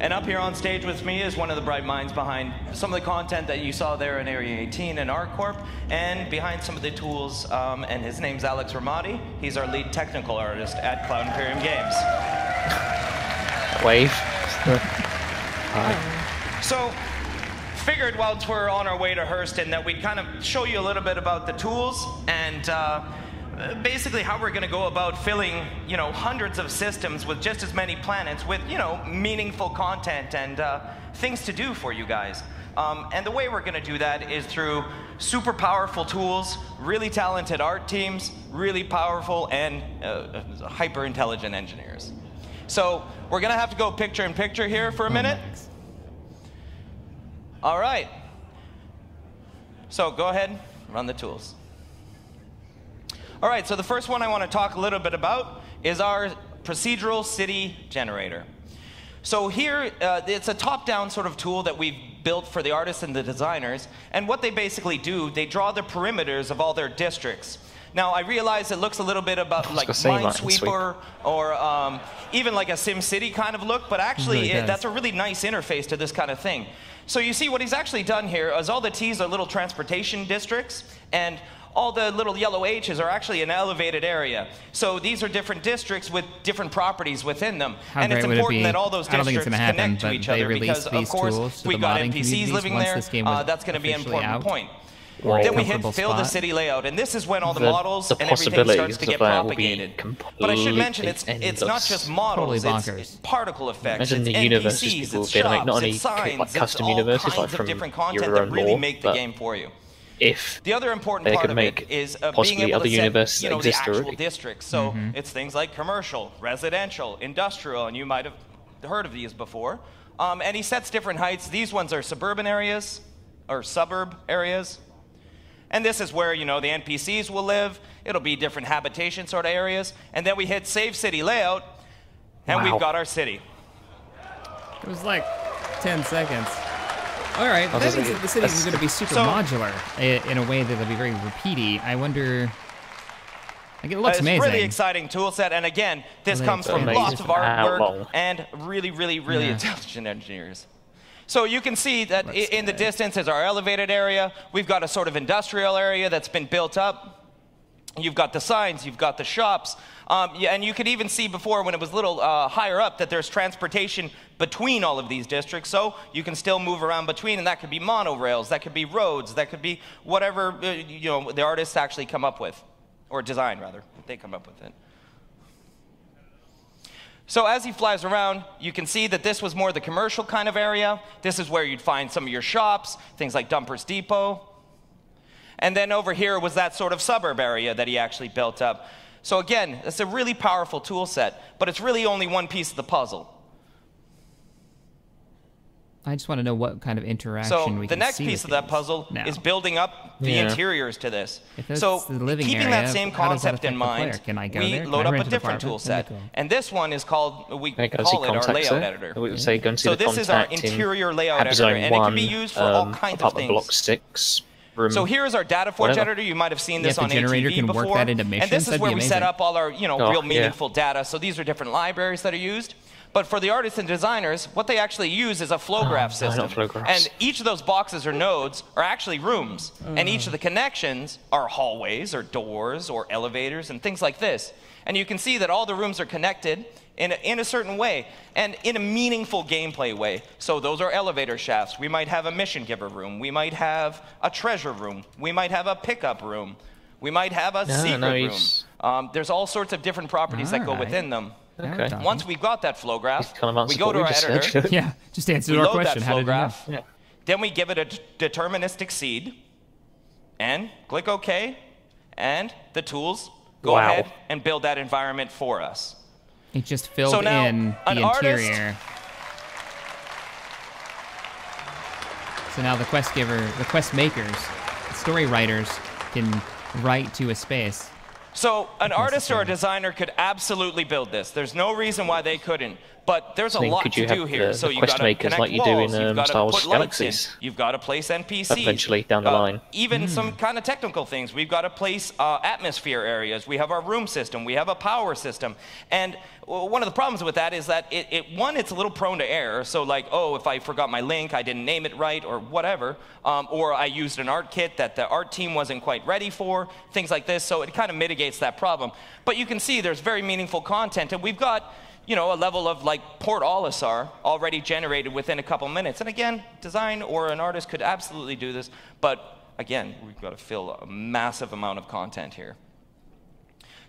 And up here on stage with me is one of the bright minds behind some of the content that you saw there in Area 18 and ArcCorp, and behind some of the tools, and his name's Alex Ramadi. He's our lead technical artist at Cloud Imperium Games. Wave. So, figured while we're on our way to Hurston that we'd kind of show you a little bit about the tools and basically how we're going to go about filling, hundreds of systems with just as many planets with, meaningful content and things to do for you guys. And the way we're going to do that is through super powerful tools, really talented art teams, really powerful and hyper intelligent engineers. So we're going to have to go picture in picture here for a minute. All right. So go ahead, run the tools. All right, so the first one I want to talk a little bit about is our procedural city generator. So here, it's a top-down sort of tool that we've built for the artists and the designers. And what they basically do, they draw the perimeters of all their districts. Now, I realize it looks a little bit about like Minesweeper or even like a SimCity kind of look, but actually that's a really nice interface to this kind of thing. So you see what he's actually done here is all the T's are little transportation districts, and all the little yellow H's are actually an elevated area. So these are different districts with different properties within them. And it's important that all those districts connect to each other because, of course, we've got NPCs living there. That's going to be an important point. Then we hit fill the city layout, and this is when all the models and everything starts to get propagated. But I should mention, it's not just models, it's particle effects, it's NPCs, it's shops, it's signs, it's all kinds of different content that really make the game for you. If the other important part of it is being able to set, the actual districts. So it's things like commercial, residential, industrial, and you might have heard of these before. and he sets different heights. These ones are suburban areas, or suburb areas. And this is where, you know, the NPCs will live. It'll be different habitation sort of areas. And then we hit Save City Layout, and we've got our city. It was like 10 seconds. All right, that means that the city is going to be super modular in a way that'll be very repeaty. I wonder... Like, it looks amazing. It's a really exciting tool set, and again, this comes from lots of artwork and really, really, really intelligent engineers. So you can see that in the distance is our elevated area. We've got a sort of industrial area that's been built up. You've got the signs, you've got the shops, and you could even see before when it was a little higher up that there's transportation between all of these districts, so you can still move around between, and that could be monorails, that could be roads, that could be whatever you know, the artists actually come up with. Or design, rather. They come up with it. So as he flies around, you can see that this was more the commercial kind of area. This is where you'd find some of your shops, things like Dumpers Depot. And then over here was that sort of suburb area that he actually built up. So again, it's a really powerful tool set, but it's really only one piece of the puzzle. I just want to know what kind of interaction we can see. So the next piece of that puzzle is building up the interiors to this. So keeping that same concept in mind, we load up a different tool set. And this one is called, we call it our layout editor. So this is our interior layout editor, and it can be used for all kinds of things. Block 6. So here is our data forge editor. You might have seen this on ATV before. And this is where we set up all our, you know, real meaningful data. So these are different libraries that are used. But for the artists and designers, what they actually use is a flow graph system. And each of those boxes or nodes are actually rooms. And each of the connections are hallways or doors or elevators and things like this. And you can see that all the rooms are connected in a certain way and in a meaningful gameplay way. So those are elevator shafts. We might have a mission giver room. We might have a treasure room. We might have a pickup room. We might have a secret room. There's all sorts of different properties that go within them. Okay. Once we've got that flow graph, we go to our editor. Yeah, just answer our question. How did you know? Yeah. Then we give it a deterministic seed, and click OK, and the tools go ahead and build that environment for us. It just filled in the interior. So now the quest giver, the quest makers, the story writers can write to a space. So an artist or a designer could absolutely build this. There's no reason why they couldn't. But there's a lot to do here. So you've got to connect walls, you've got to put lights in, you've got to place NPCs. Eventually, down the line. Even some kind of technical things. We've got to place atmosphere areas. We have our room system. We have a power system. And one of the problems with that is that, it's a little prone to error. So like, oh, if I forgot my link, I didn't name it right, or whatever. Or I used an art kit that the art team wasn't quite ready for, things like this. So it kind of mitigates that problem. But you can see there's very meaningful content. And we've got, you know, a level of like Port Olisar already generated within a couple minutes. And again, design or an artist could absolutely do this. But again, we've got to fill a massive amount of content here.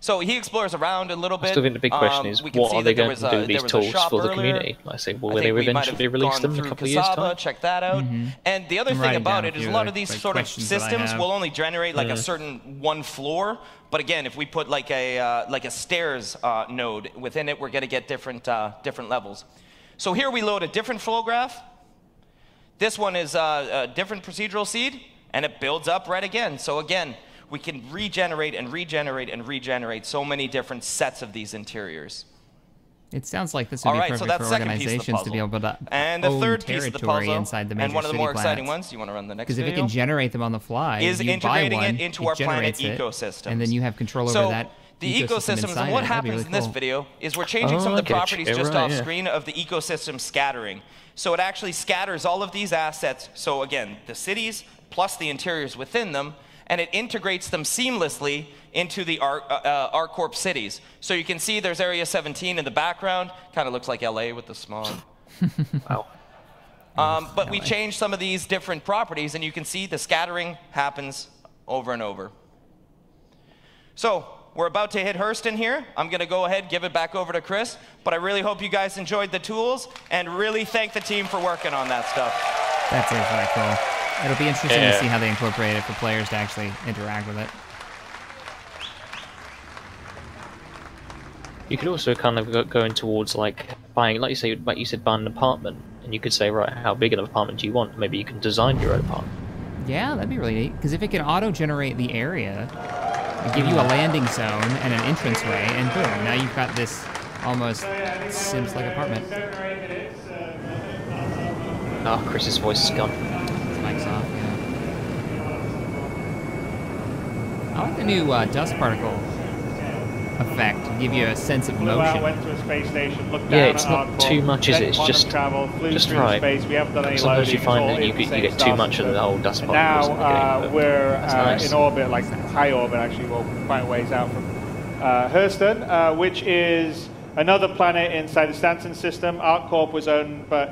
So he explores around a little bit. I still think the big question is, what are they going to do with these tools for the community? Like I say, will they eventually release them in a couple of years' time? Check that out. And the other thing about it is a lot of these sort of systems will only generate like a certain one floor. But again, if we put like a stairs node within it, we're going to get different levels. So here we load a different flow graph. This one is a different procedural seed, and it builds up right again. So again, we can regenerate and regenerate and regenerate so many different sets of these interiors. It sounds like this would be perfect for organizations to be able to own territory inside the major and one of the more exciting ones, you want to run the next video? Because if it can generate them on the fly, is you integrating buy one, it into our planet ecosystem, and then you have control over that. The ecosystems, and what happens in this video is we're changing some of the properties just off screen of the ecosystem scattering. So it actually scatters all of these assets. So again, the cities plus the interiors within them, and it integrates them seamlessly into the ArcCorp cities. So you can see there's Area 17 in the background. Kind of looks like LA with the smog. Wow. But we changed some of these different properties, and you can see the scattering happens over and over. So we're about to hit Hurston here. I'm going to go ahead, give it back over to Chris. But I really hope you guys enjoyed the tools, and really thank the team for working on that stuff. That's really cool. It'll be interesting to see how they incorporate it for players to actually interact with it. You could also kind of go in towards like buying, like you said, buying an apartment and you could say, right, how big an apartment do you want? Maybe you can design your own apartment. Yeah, that'd be really neat. Because if it can auto-generate the area, and give you a landing zone and an entranceway, and boom, now you've got this almost Sims-like apartment. Oh, Chris's voice is gone. His mic's off, yeah. I like the new dust particle effect to give you a sense of motion. Went to a space station, looked Yeah, down it's at not Hardcore, too much, is it? then It's quantum just travel, flew through right. Space. We haven't done any Sometimes loading. you find it's all that you in the get same too star much of the system. whole dust And particles now in the game, but we're that's nice. in orbit, like high orbit actually, well, quite a ways out from Hurston, which is another planet inside the Stanton system. ArcCorp is owned by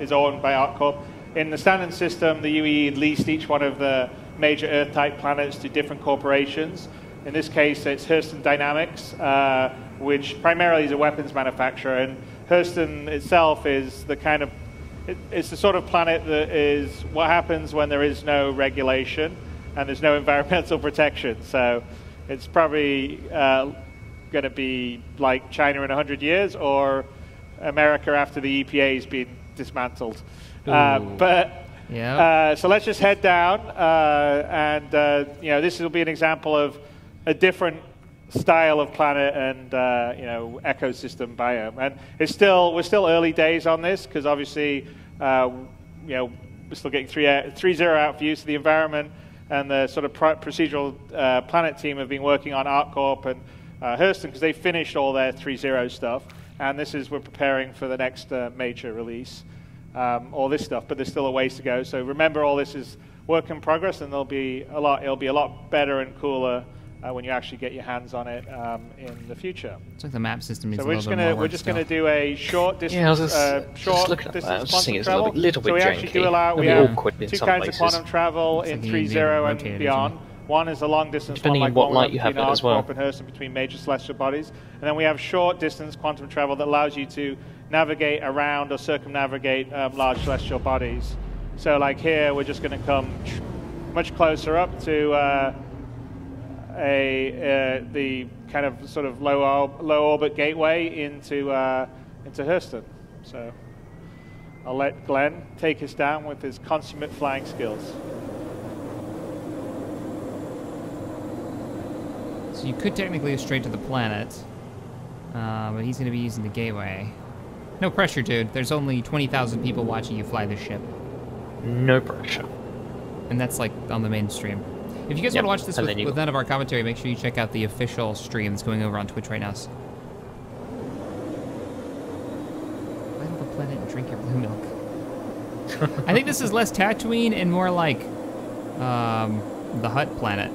ArcCorp. In the Stanton system, the UE leased each one of the major Earth-type planets to different corporations. In this case, it's Hurston Dynamics, which primarily is a weapons manufacturer. And Hurston itself is the kind of, it's the sort of planet that is what happens when there is no regulation and there's no environmental protection. So it's probably going to be like China in 100 years or America after the EPA has been dismantled. So let's just head down, and this will be an example of a different style of planet and ecosystem biome. And we're still early days on this because obviously we're still getting 3.0 out views to the environment, and the sort of procedural planet team have been working on ArcCorp and Hurston because they finished all their 3.0 stuff, and we're preparing for the next major release. All this stuff, but there's still a ways to go. So remember, all this is work in progress, and it'll be a lot better and cooler when you actually get your hands on it in the future. It's like the map system needs so a little bit more work. We're just going to do a short distance, quantum travel. So we actually do allow we have two kinds of quantum travel in 3.0 and beyond. One is a long distance one, like what light you have as well. And Hurston between major celestial bodies, and then we have short distance quantum travel that allows you to navigate around or circumnavigate large celestial bodies. So like here, we're just going to come much closer up to the kind of sort of low orbit gateway into Hurston. So I'll let Glenn take us down with his consummate flying skills. So you could technically go straight to the planet, but he's going to be using the gateway. No pressure, dude. There's only 20,000 people watching you fly this ship. No pressure. And that's like on the main stream. If you guys want to watch this with none of our commentary, make sure you check out the official stream that's going over on Twitch right now. Light up the planet and drink your blue milk. I think this is less Tatooine and more like the Hutt planet.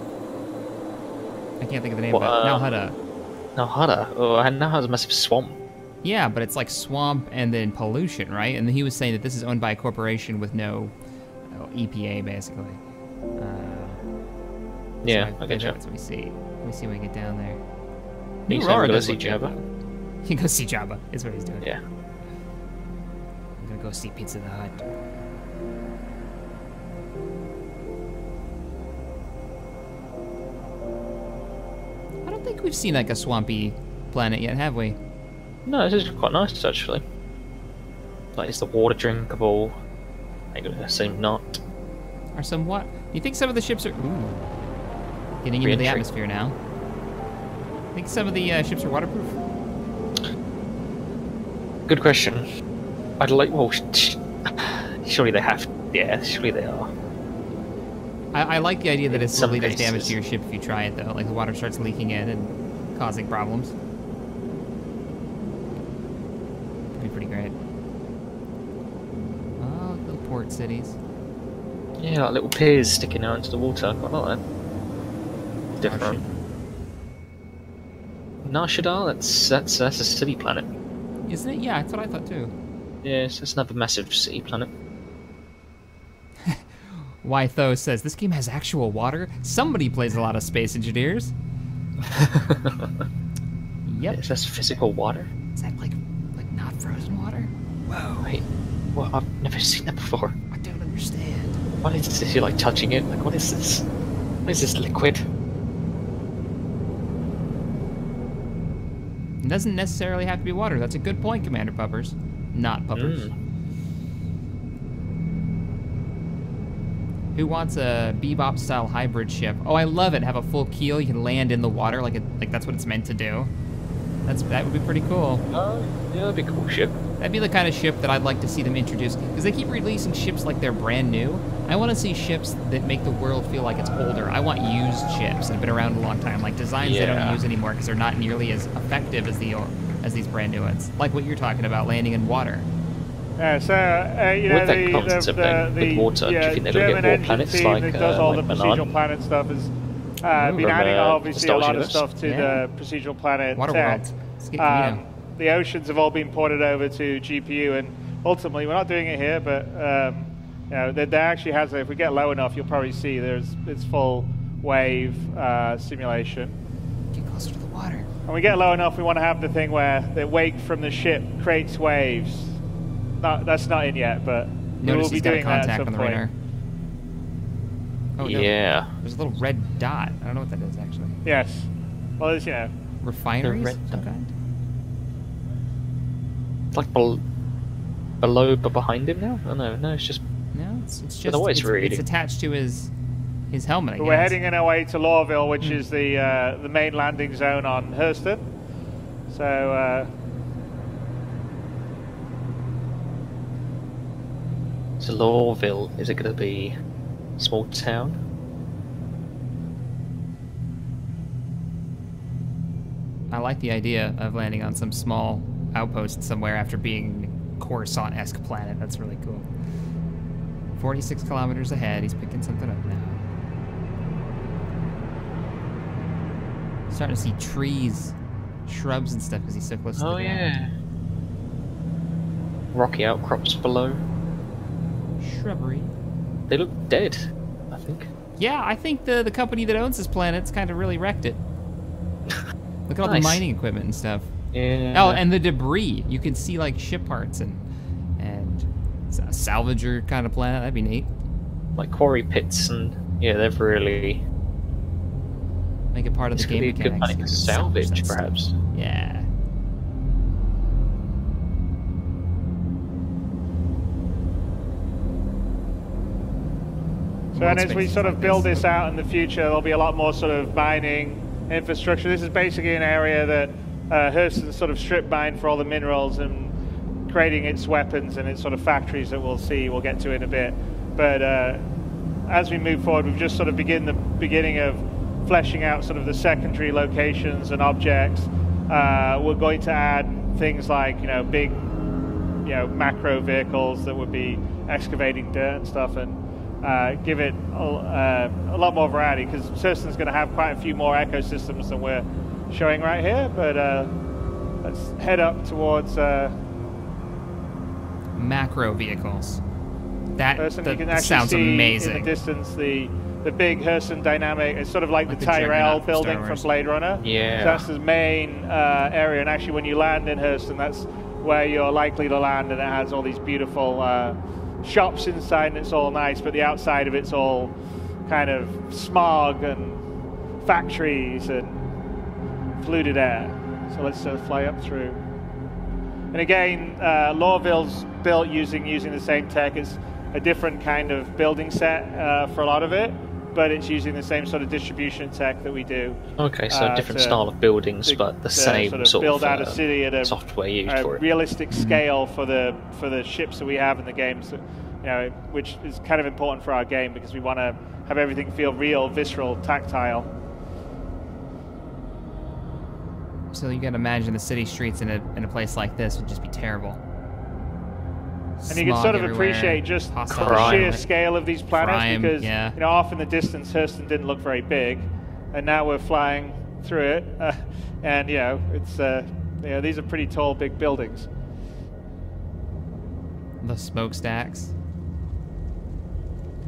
I can't think of the name of it. Nalhutta. Nalhutta? Oh, Nalhutta's a massive swamp. Yeah, but it's like swamp and then pollution, right? And he was saying that this is owned by a corporation with no EPA, basically. Yeah, so I get you. That's what we see. Let me see when we get down there. He's going to go see Jabba. You can go see Jabba, is what he's doing. Yeah. I'm going to go see Pizza the Hut. I don't think we've seen like a swampy planet yet, have we? No, this is quite nice actually. Like, is the water drinkable? I'm gonna assume not. Are some what? You think some of the ships are getting into the atmosphere now? I think some of the ships are waterproof. Good question. I'd like. Well, surely they have. Yeah, surely they are. I like the idea that it slowly does damage to your ship if you try it, though. Like the water starts leaking in and causing problems. That'd be pretty great. Oh, little port cities. Yeah, like little piers sticking out into the water. I quite like that. Different. Nar Shaddaa, that's a city planet. Isn't it? Yeah, that's what I thought too. Yeah, so it's another massive city planet. Wytho says, this game has actual water? Somebody plays a lot of Space Engineers. Yep. Is that physical water? Is that like not frozen water? Whoa. Wait, well, I've never seen that before. I don't understand. What is this? You're like touching it? Like, what is this? What is this liquid? It doesn't necessarily have to be water. That's a good point, Commander Puppers. Not Puppers. Who wants a Bebop-style hybrid ship? Oh, I love it. Have a full keel. You can land in the water like that's what it's meant to do. That would be pretty cool. Yeah, that'd be a cool ship. That'd be the kind of ship that I'd like to see them introduce. Because they keep releasing ships like they're brand new. I want to see ships that make the world feel like it's older. I want used ships that have been around a long time. Like designs they don't use anymore because they're not nearly as effective as these brand new ones. Like what you're talking about, landing in water. With that concept with water, do you think they're going to get more planets like that does all the Manan? procedural planet stuff has been adding obviously a lot of stuff to the procedural planet tech. The oceans have all been ported over to GPU, and ultimately we're not doing it here, but there actually has. If we get low enough, you'll probably see it's full wave simulation. Get closer to the water. And we get low enough, we want to have the thing where the wake from the ship creates waves. That's not in yet, but we will be doing that at some point. Oh, yeah. No. There's a little red dot. I don't know what that is, actually. Yes. Well, there's, refineries red of some kind? It's like below, but behind him now? Oh, no, it's just... No, it's just... It's attached to his helmet, I guess. We're heading in our way to Lawville, which is the main landing zone on Hurston. So, So Lawville, is it going to be a small town? I like the idea of landing on some small outpost somewhere after being Coruscant-esque planet. That's really cool. 46 kilometers ahead. He's picking something up now. Starting to see trees, shrubs and stuff because he's so close to the ground. Yeah. Rocky outcrops below. Shrubbery. They look dead, I think. Yeah, I think the company that owns this planet's kind of really wrecked it. Look at all the mining equipment and stuff. Yeah. Oh, and the debris. You can see like ship parts and it's a salvager kind of planet. That'd be neat. Like quarry pits and they've really make it part of the game mechanics. Good planet to salvage, perhaps. Yeah. So, and as we sort of build this out in the future, there'll be a lot more sort of mining infrastructure. This is basically an area that Hurston sort of strip mined for all the minerals and creating its weapons and its sort of factories that we'll get to in a bit. But as we move forward, we've just sort of beginning of fleshing out sort of the secondary locations and objects. We're going to add things like big macro vehicles that would be excavating dirt and stuff, and give it a lot more variety, because Hurston's going to have quite a few more ecosystems than we're showing right here. But let's head up towards macro vehicles. That you can actually sounds see amazing. In the distance, the big Hurston dynamic. It's sort of like the Tyrell building from Blade Runner. Yeah. So that's the main area, and actually when you land in Hurston, that's where you're likely to land, and it has all these beautiful shops inside, and it's all nice, but the outside of it's all kind of smog and factories and polluted air. So let's fly up through. And again, Lawville's built using the same tech. It's a different kind of building set for a lot of it, but it's using the same sort of distribution tech that we do. Okay, so different style of buildings, but the same sort of build out a city at a software used for it. Realistic scale for the ships that we have in the game. So, which is kind of important for our game, because we want to have everything feel real, visceral, tactile. So you can imagine the city streets in a place like this would just be terrible. And you can sort of appreciate just the sheer scale of these planets, because off in the distance, Hurston didn't look very big, and now we're flying through it, and it's these are pretty tall, big buildings. The smokestacks.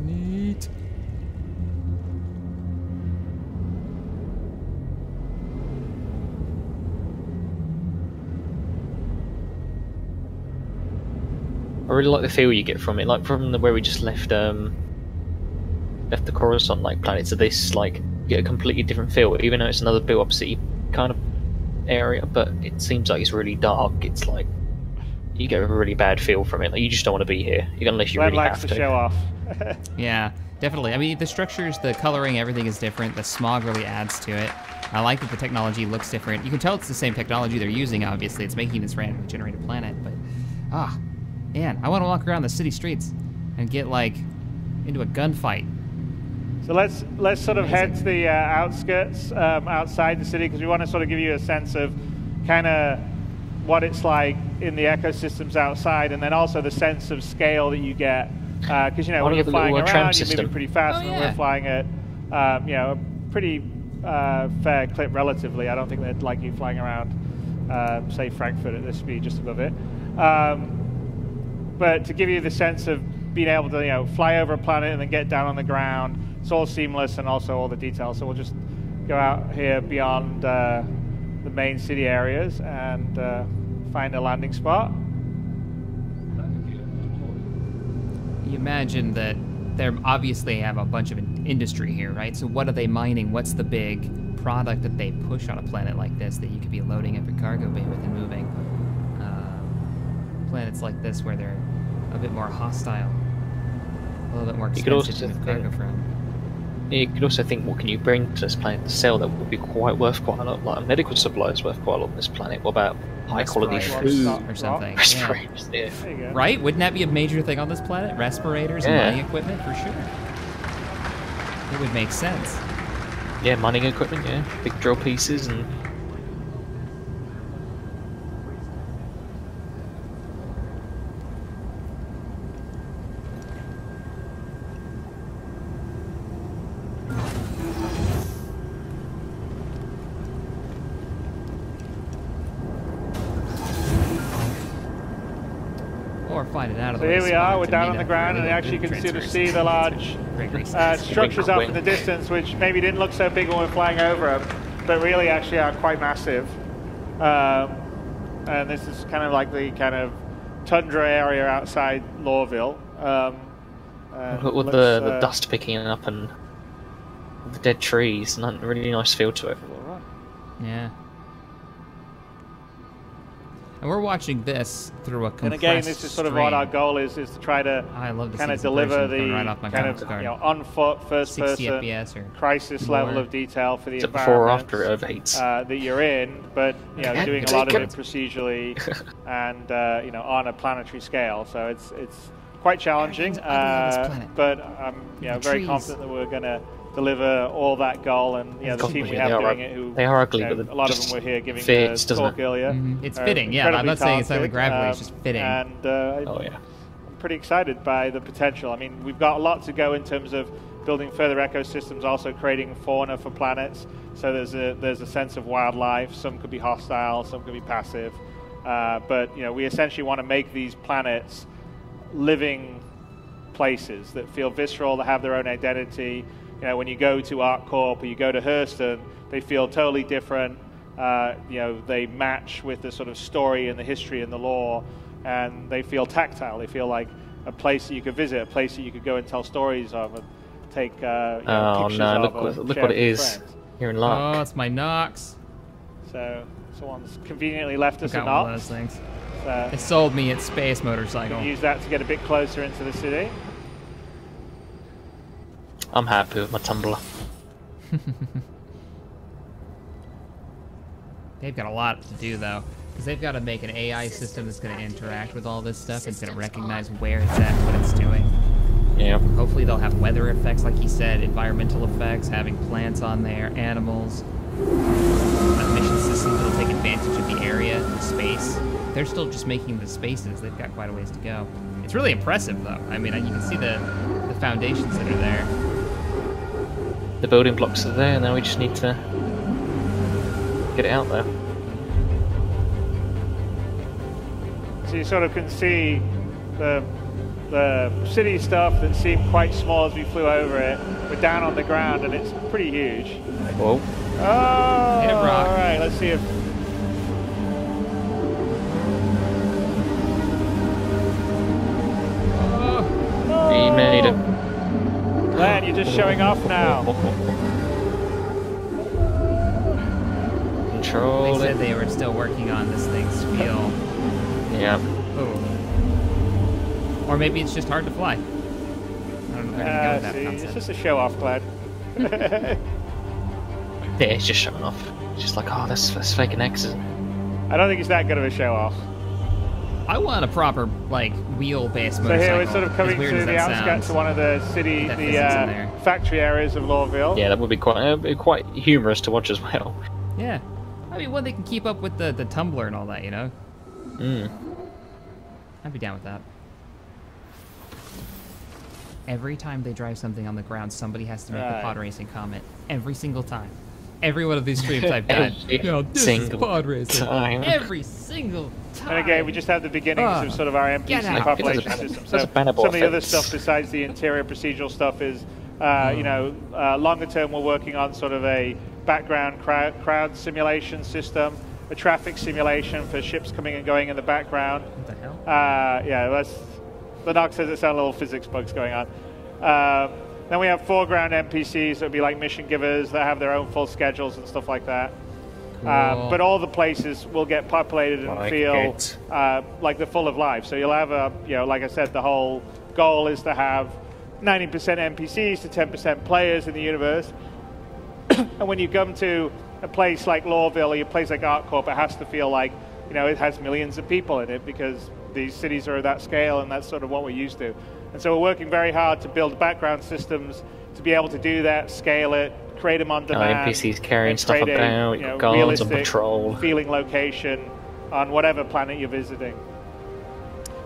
Neat. I really like the feel you get from it, like from where we just left the Coruscant planet to this, you get a completely different feel, even though it's another built-up city kind of area, but it seems like it's really dark. It's like you get a really bad feel from it. You just don't want to be here, unless you really have to. Show off. Yeah, definitely. I mean, the structures, the coloring, everything is different. The smog really adds to it. I like that the technology looks different. You can tell it's the same technology they're using, obviously. It's making this randomly generated planet, but... man, I want to walk around the city streets and get, like, into a gunfight. So let's sort of head to the outskirts, outside the city, because we want to sort of give you a sense of kind of what it's like in the ecosystems outside, and then also the sense of scale that you get. Because, you know, when you're flying around, you're moving pretty fast, and we're flying at, you know, a pretty fair clip relatively. I don't think they'd like you flying around, say, Frankfurt at this speed, just above it. But to give you the sense of being able to, you know, fly over a planet and then get down on the ground, it's all seamless and also all the details. So we'll just go out here beyond the main city areas and find a landing spot. You imagine that they obviously have a bunch of industry here, right? So what are they mining? What's the big product that they push on a planet like this that you could be loading up your cargo bay with and moving? Planets like this where they're a bit more hostile, a little bit more expensive to move cargo from. You could also think, what can you bring to this planet to sell that would be worth quite a lot? Like medical supplies worth quite a lot on this planet. What about high quality food or something? Respirators, yeah. Right? Wouldn't that be a major thing on this planet? Respirators and mining equipment, for sure. It would make sense. Yeah, mining equipment, yeah. Big drill pieces and... So here we are, we're down on the ground, and actually you can sort of see the large structures up in the distance, which maybe didn't look so big when we're flying over them, but really actually are quite massive. And this is kind of like the kind of tundra area outside Lorville. Look with the dust picking up and the dead trees, and a really nice feel to it. Yeah. And we're watching this through a compressed And again, this is sort of what our goal is to try to kind of deliver the kind of on foot, first person, crisis level of detail for the environment before or after it overheats that you're in, but you know, doing a lot of it procedurally and you know, on a planetary scale. So it's quite challenging, but I'm very confident that we're going to deliver all that goal, and you know, the team we have doing it, who they are ugly, you know, but a lot of them were here giving fits, the talk earlier. It's fitting, yeah. I'm not saying it's ugly gravelly, it's just fitting. And I'm pretty excited by the potential. I mean, we've got a lot to go in terms of building further ecosystems, also creating fauna for planets. So there's a sense of wildlife. Some could be hostile, some could be passive. But you know, we essentially want to make these planets living places that feel visceral, that have their own identity. You know, when you go to ArcCorp or you go to Hurston, they feel totally different. You know, they match with the sort of story and the history and the lore, and they feel tactile. They feel like a place that you could visit, a place that you could go and tell stories of, and take you know, pictures of. Look what it is here in Lark. Oh, it's my Nox. So someone's conveniently left us a Nox. One of those things. It sold me its space motorcycle. Use that to get a bit closer into the city. I'm happy with my tumbler. They've got a lot to do, though, because they've got to make an AI system that's going to interact with all this stuff. It's going to recognize where it's at and what it's doing. Yeah. Hopefully they'll have weather effects, like he said, environmental effects, having plants on there, animals, a mission system that'll take advantage of the area, the space. They're still just making the spaces. They've got quite a ways to go. It's really impressive, though. I mean, you can see the foundations that are there. The building blocks are there, now we just need to get it out there. So you sort of can see the city stuff that seemed quite small as we flew over it. We're down on the ground and it's pretty huge. Whoa. Oh, hit it, Brock. All right, let's see if... He made it. Len, you're just showing off now. Control. They said they were still working on this thing's feel. Yeah. Ooh. Or maybe it's just hard to fly. I don't don't know where to go with that See, concept. it's just a show off, Glenn. Yeah, it's just showing off. It's just like, oh, that's fake an X, isn't it? I don't think it's that good of a show off. I want a proper, like, wheel-based So motorcycle. here we're sort of coming to the outskirts of one of the city, the factory areas of Lawville. Yeah, that would be quite humorous to watch as well. Yeah. I mean, one they can keep up with the Tumblr and all that, you know? I'd be down with that. Every time they drive something on the ground, somebody has to make a pod racing comment. Every single time. Every one of these streams I've done. This is pod racing. Every single time. And again, we just have the beginnings of sort of our NPC population system. So some of the other stuff besides the interior procedural stuff is, you know, longer term we're working on sort of a background crowd simulation system, a traffic simulation for ships coming and going in the background. What the hell? Yeah, that's... Lennox says there's some little physics bugs going on. Then we have foreground NPCs that would be like mission givers that have their own full schedules and stuff like that. Cool. But all the places will get populated and feel like they're full of life. So you'll have a, you know, like I said, the whole goal is to have 90% NPCs to 10% players in the universe. And when you come to a place like Lawville or a place like ArcCorp, it has to feel like, you know, it has millions of people in it because these cities are at that scale and that's sort of what we're used to. And so we're working very hard to build background systems to be able to do that, scale it, create them on demand. NPCs carrying stuff about, you know, guards on patrol. Feeling location on whatever planet you're visiting.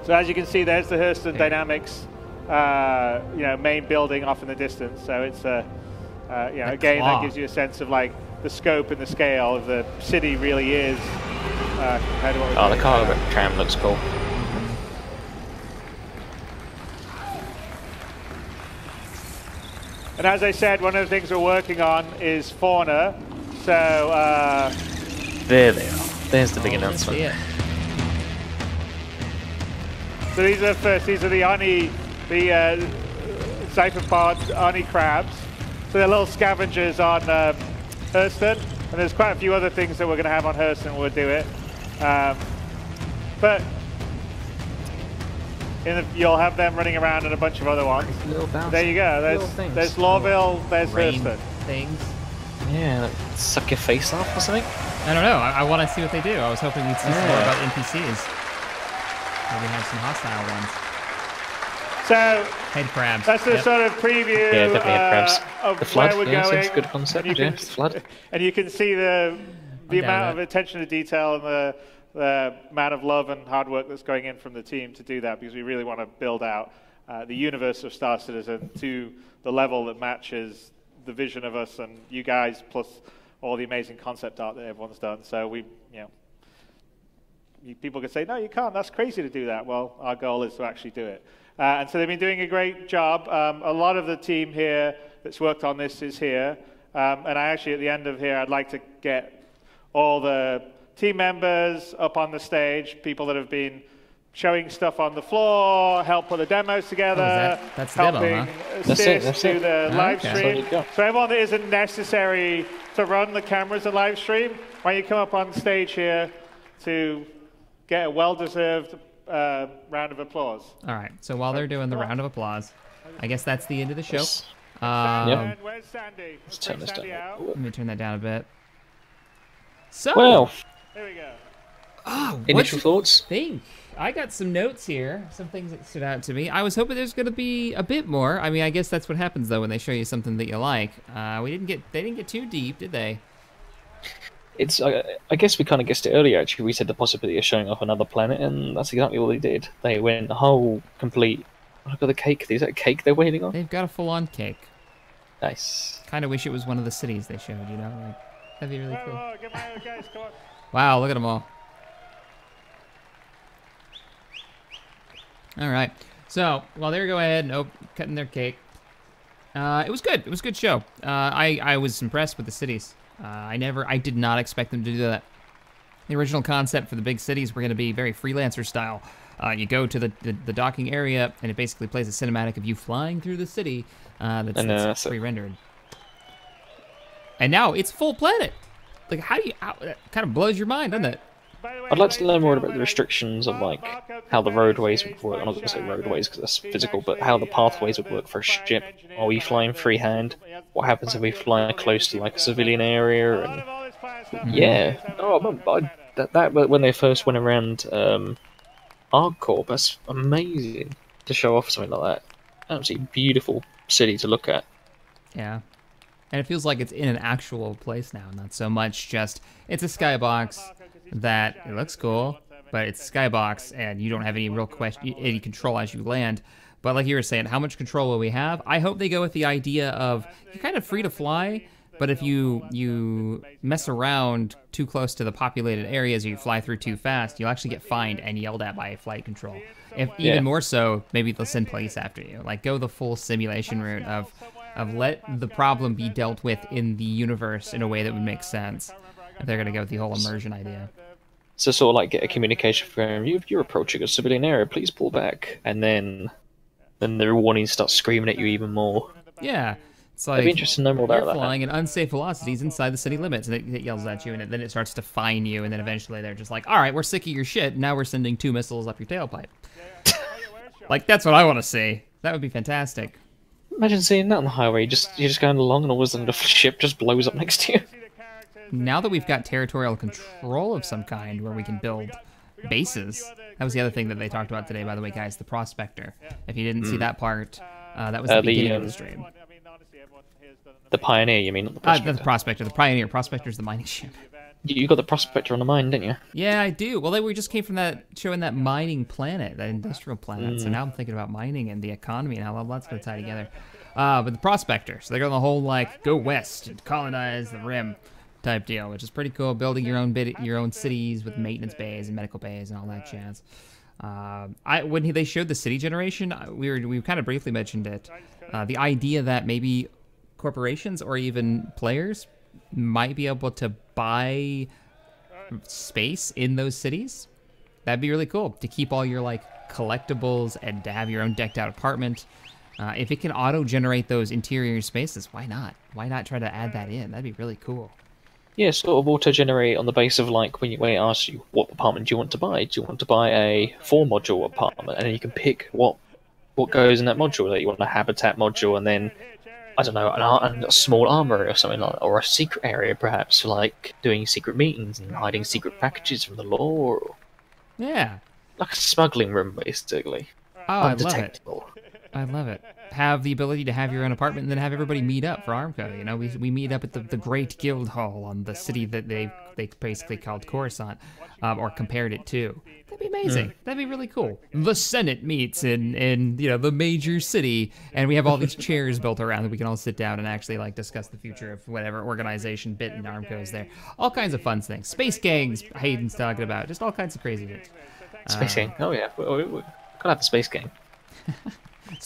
So as you can see, there's the Hurston Dynamics, you know, main building off in the distance. So it's you know, again, that gives you a sense of like the scope and the scale of the city really is. Compared to what we're the cargo tram looks cool. And as I said, one of the things we're working on is fauna. So there they are. There's the big announcement. Yeah. So these are first. These are the Oni, the Zyphopod Oni crabs. So they're little scavengers on Hurston, and there's quite a few other things that we're going to have on Hurston. We'll do it, but you'll have them running around and a bunch of other ones. There you go. There's Lawville. There's Hurston. Things. Yeah, suck your face off or something. I don't know. I want to see what they do. I was hoping we'd see some more about NPCs. Maybe have some hostile ones. So head crabs. That's the sort of preview of the flood, where we're yeah, going. It's a good concept. And The flood. And you can see the amount of attention to detail and the amount of love and hard work that's going in from the team to do that, because we really want to build out the universe of Star Citizen to the level that matches the vision of us and you guys, plus all the amazing concept art that everyone's done. So we, you know, people could say, no, you can't. That's crazy to do that. Well, our goal is to actually do it. And so they've been doing a great job. A lot of the team here that's worked on this is here. And I actually, at the end of here, I'd like to get all the team members up on the stage, people that have been showing stuff on the floor, help put the demos together, that's helping the demo, huh? assist to the live stream. So everyone that isn't necessary to run the cameras and live stream, why don't you come up on stage here to get a well-deserved round of applause. All right. So while they're doing the round of applause, I guess that's the end of the show. Where's Sandy? Let's turn this down. Let me turn that down a bit. So, well, here we go. Oh, initial thoughts? I got some notes here, some things that stood out to me. I was hoping there's going to be a bit more. I mean, I guess that's what happens though when they show you something that you like. They didn't get too deep, did they? It's. I guess we kind of guessed it earlier. Actually, we said the possibility of showing off another planet, and that's exactly what they did. They went the whole complete. Look at the cake. Is that a cake they're waiting on? They've got a full-on cake. Nice. Kind of wish it was one of the cities they showed. You know, like that'd be really cool. Guys, come on. Wow, look at them all. All right. So while they were going ahead and cutting their cake, it was good. It was a good show. I was impressed with the cities. I did not expect them to do that. The original concept for the big cities were going to be very freelancer style. You go to the docking area, and it basically plays a cinematic of you flying through the city that's pre-rendered. And now it's full planet. Like, that kind of blows your mind, doesn't it? I'd like to learn more about the restrictions of like how the roadways would work. I'm not going to say roadways because that's physical, but how the pathways would work for a ship. Are we flying freehand? What happens if we fly close to like a civilian area? And yeah, that when they first went around ArcCorp, that's amazing to show off something like that. Absolutely beautiful city to look at. Yeah. And it feels like it's in an actual place now, not so much just, it's a skybox that it looks cool, but it's a skybox and you don't have any real any control as you land. But like you were saying, how much control will we have? I hope they go with the idea of, you're kind of free to fly, but if you mess around too close to the populated areas or you fly through too fast, you'll actually get fined and yelled at by flight control. Even more so, maybe they'll send police after you. Like, go the full simulation route of let the problem be dealt with in the universe in a way that would make sense. If they're going to go with the whole immersion idea. So sort of like get a communication from you, if you're approaching a civilian area, please pull back. And then the warning starts screaming at you even more. Yeah. It's like, I'd be interested to know more about that. You're flying at unsafe velocities inside the city limits, and it yells at you, and then it starts to fine you, and then eventually they're just like, all right, we're sick of your shit, now we're sending 2 missiles up your tailpipe. Like, that's what I want to see. That would be fantastic. Imagine seeing that on the highway. You're just going along, and all of a sudden the ship just blows up next to you. Now that we've got territorial control of some kind, where we can build bases, that was the other thing that they talked about today, by the way, guys, the Prospector. If you didn't see that part, that was the beginning of the stream. The Pioneer, you mean? Not the Prospector. The Prospector. The Pioneer. Prospector's the mining ship. You got the Prospector on the mine, didn't you? Yeah, I do. Well, we just came from that showing that mining planet, that industrial planet. So now I'm thinking about mining and the economy and how all that's going to tie together. But the Prospector. So they're going the whole, like, go west and colonize the rim type deal, which is pretty cool. Building your own cities with maintenance bays and medical bays and all that jazz. When they showed the city generation, we kind of briefly mentioned it. The idea that maybe corporations or even players might be able to buy space in those cities. That'd be really cool to keep all your like collectibles and to have your own decked out apartment. If it can auto-generate those interior spaces, why not? Why not try to add that in? That'd be really cool. Yeah, sort of auto-generate on the base of like when it asks you what apartment do you want to buy. Do you want to buy a 4-module apartment? And then you can pick what goes in that module. That you want a habitat module, and then I don't know, a small armory or something like that, or a secret area perhaps, for like doing secret meetings and hiding secret packages from the law. Or... yeah, like a smuggling room basically. Oh, undetectable. I love it. Have the ability to have your own apartment and then have everybody meet up for Armco. You know, we meet up at the Great Guild Hall on the city that they basically called Coruscant, or compared it to. That'd be amazing. That'd be really cool. The Senate meets in the major city, and we have all these chairs built around that we can all sit down and actually like discuss the future of whatever organization bit in Armco is there. All kinds of fun things. Space gangs, Hayden's talking about. Just all kinds of crazy things. Space gang. Oh yeah, we gotta have the space gang.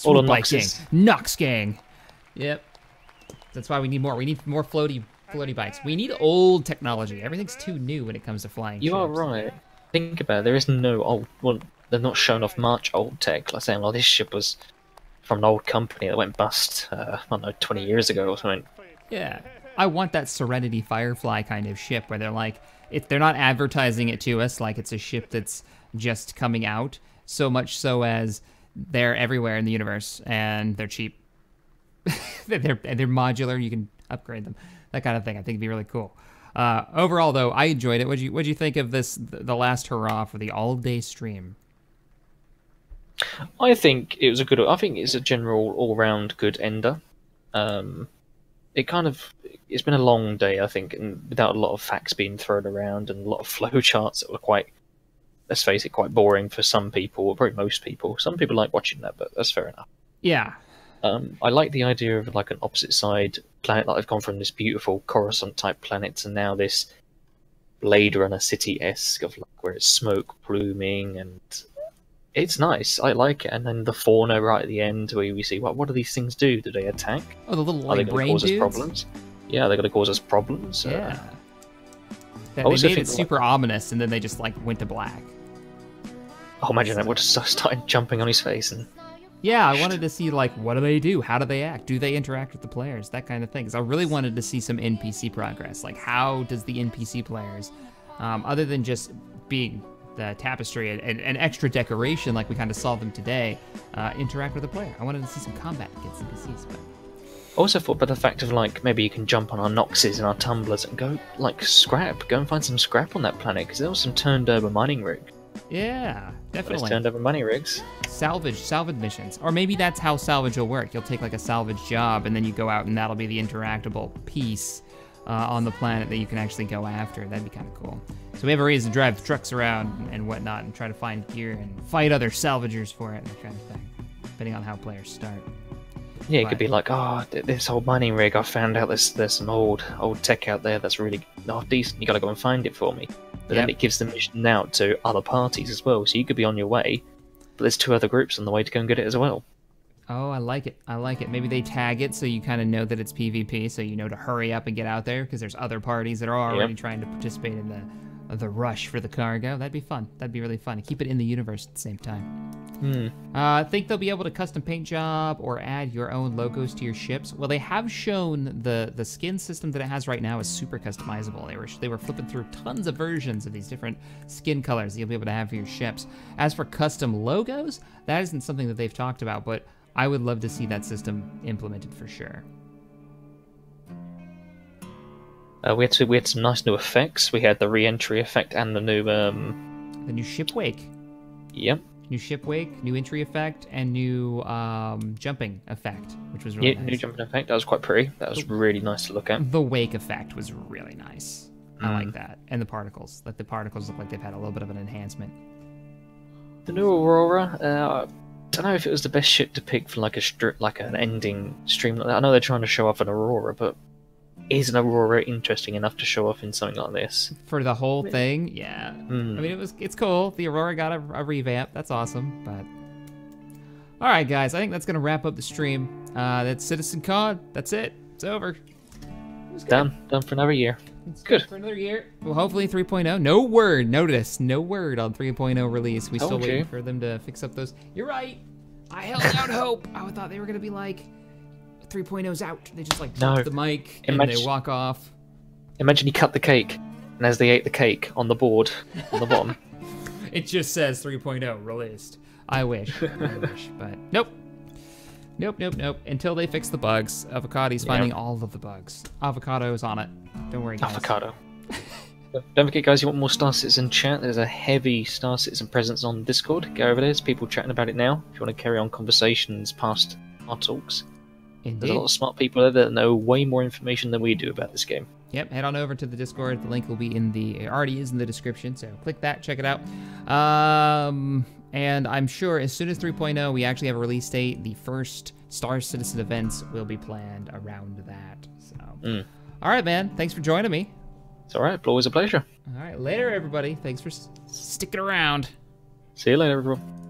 All the gang. Nox gang. Yep. That's why we need more. We need more floaty bikes. We need old technology. Everything's too new when it comes to flying ships. You are right. Think about it. There is no old... Well, they're not showing off much old tech. Like saying, well, this ship was from an old company that went bust, I don't know, 20 years ago or something. Yeah. I want that Serenity Firefly kind of ship where they're like... they're not advertising it to us like it's a ship that's just coming out, so much so as... they're everywhere in the universe, and they're cheap. they're modular. You can upgrade them. That kind of thing. I think it'd be really cool. Overall, though, I enjoyed it. What'd you think of this? The last hurrah for the all-day stream. I think it was a good. I think it's a general, all-round good ender. It's been a long day, I think, and without a lot of facts being thrown around and a lot of flowcharts that were quite. Let's face it, quite boring for some people, or probably most people. Some people like watching that, but that's fair enough. Yeah. I like the idea of like an opposite side planet. Like I've gone from this beautiful Coruscant type planet to now this Blade Runner city-esque of like where it's smoke pluming, and it's nice. I like it. And then the fauna right at the end, where we see what do these things do? Do they attack? Oh, the little Are they brain cause dudes? us problems? Yeah, they're going to cause us problems. Yeah. They made it super ominous, and then they just like went to black. Oh, imagine that would have started jumping on his face and. Yeah, I wanted to see like what do they do? How do they act? Do they interact with the players? That kind of thing. 'Cause I really wanted to see some NPC progress. Like how does the NPC players, other than just being the tapestry and extra decoration like we kind of saw them today, interact with the player. I wanted to see some combat against NPCs, but... Also thought about the fact of like maybe you can jump on our Noxes and our tumblers and go like go and find some scrap on that planet because there was some turned over mining rigs. Yeah, definitely. Those turned over mining rigs. Salvage missions, or maybe that's how salvage will work. You'll take like a salvage job and then you go out and that'll be the interactable piece on the planet that you can actually go after. That'd be kind of cool. So we have a reason to drive trucks around and whatnot and try to find gear and fight other salvagers for it and that kind of thing, depending on how players start. Yeah, it could be like, oh, this old mining rig, I found out there's some old tech out there that's really decent, you gotta go and find it for me. But then it gives the mission out to other parties as well, so you could be on your way, but there's 2 other groups on the way to go and get it as well. Oh, I like it. I like it. Maybe they tag it so you kind of know that it's PvP, so you know to hurry up and get out there, because there's other parties that are already trying to participate in the rush for the cargo. That'd be fun. That'd be really fun. And keep it in the universe at the same time. I think they'll be able to custom paint job or add your own logos to your ships. Well, they have shown the skin system that it has right now is super customizable. They were flipping through tons of versions of these different skin colors that you'll be able to have for your ships. As for custom logos, that isn't something that they've talked about, but I would love to see that system implemented for sure. We had some nice new effects. We had the re-entry effect and the new ship wake. Yep. New ship wake, new entry effect, and new jumping effect, which was really nice. New jumping effect. That was quite pretty. That was really nice to look at. The wake effect was really nice. I like that. And the particles. Like the particles look like they've had a little bit of an enhancement. The new Aurora. I don't know if it was the best ship to pick for like an ending stream like that. I know they're trying to show off an Aurora, but is an Aurora interesting enough to show off in something like this? For the whole thing, yeah. I mean, it's cool. The Aurora got a revamp. That's awesome. But all right, guys, I think that's gonna wrap up the stream. That's CitizenCon. That's it. It's over. Done for another year. It's good for another year. Well, hopefully 3.0. No word. Notice, no word on 3.0 release. We still waiting for them to fix up those. You're right. I held out hope. I thought they were gonna be like 3.0's out. They just like drop the mic and they walk off. Imagine you cut the cake, and as they ate the cake on the board on the bottom, it just says 3.0 released. I wish, but nope. Until they fix the bugs. Avocado's finding all of the bugs. Avocado's on it. Don't worry, guys. Avocado. Don't forget, guys, you want more Star Citizen chat? There's a heavy Star Citizen presence on Discord. Go over there. There's people chatting about it now. If you want to carry on conversations past our talks. Indeed. There's a lot of smart people there that know way more information than we do about this game. Yep, head on over to the Discord. The link will be it already is in the description, so click that, check it out. And I'm sure as soon as 3.0 we actually have a release date, the first Star Citizen events will be planned around that. So, all right, man. Thanks for joining me. It's all right. Always a pleasure. All right, later, everybody. Thanks for sticking around. See you later, everyone.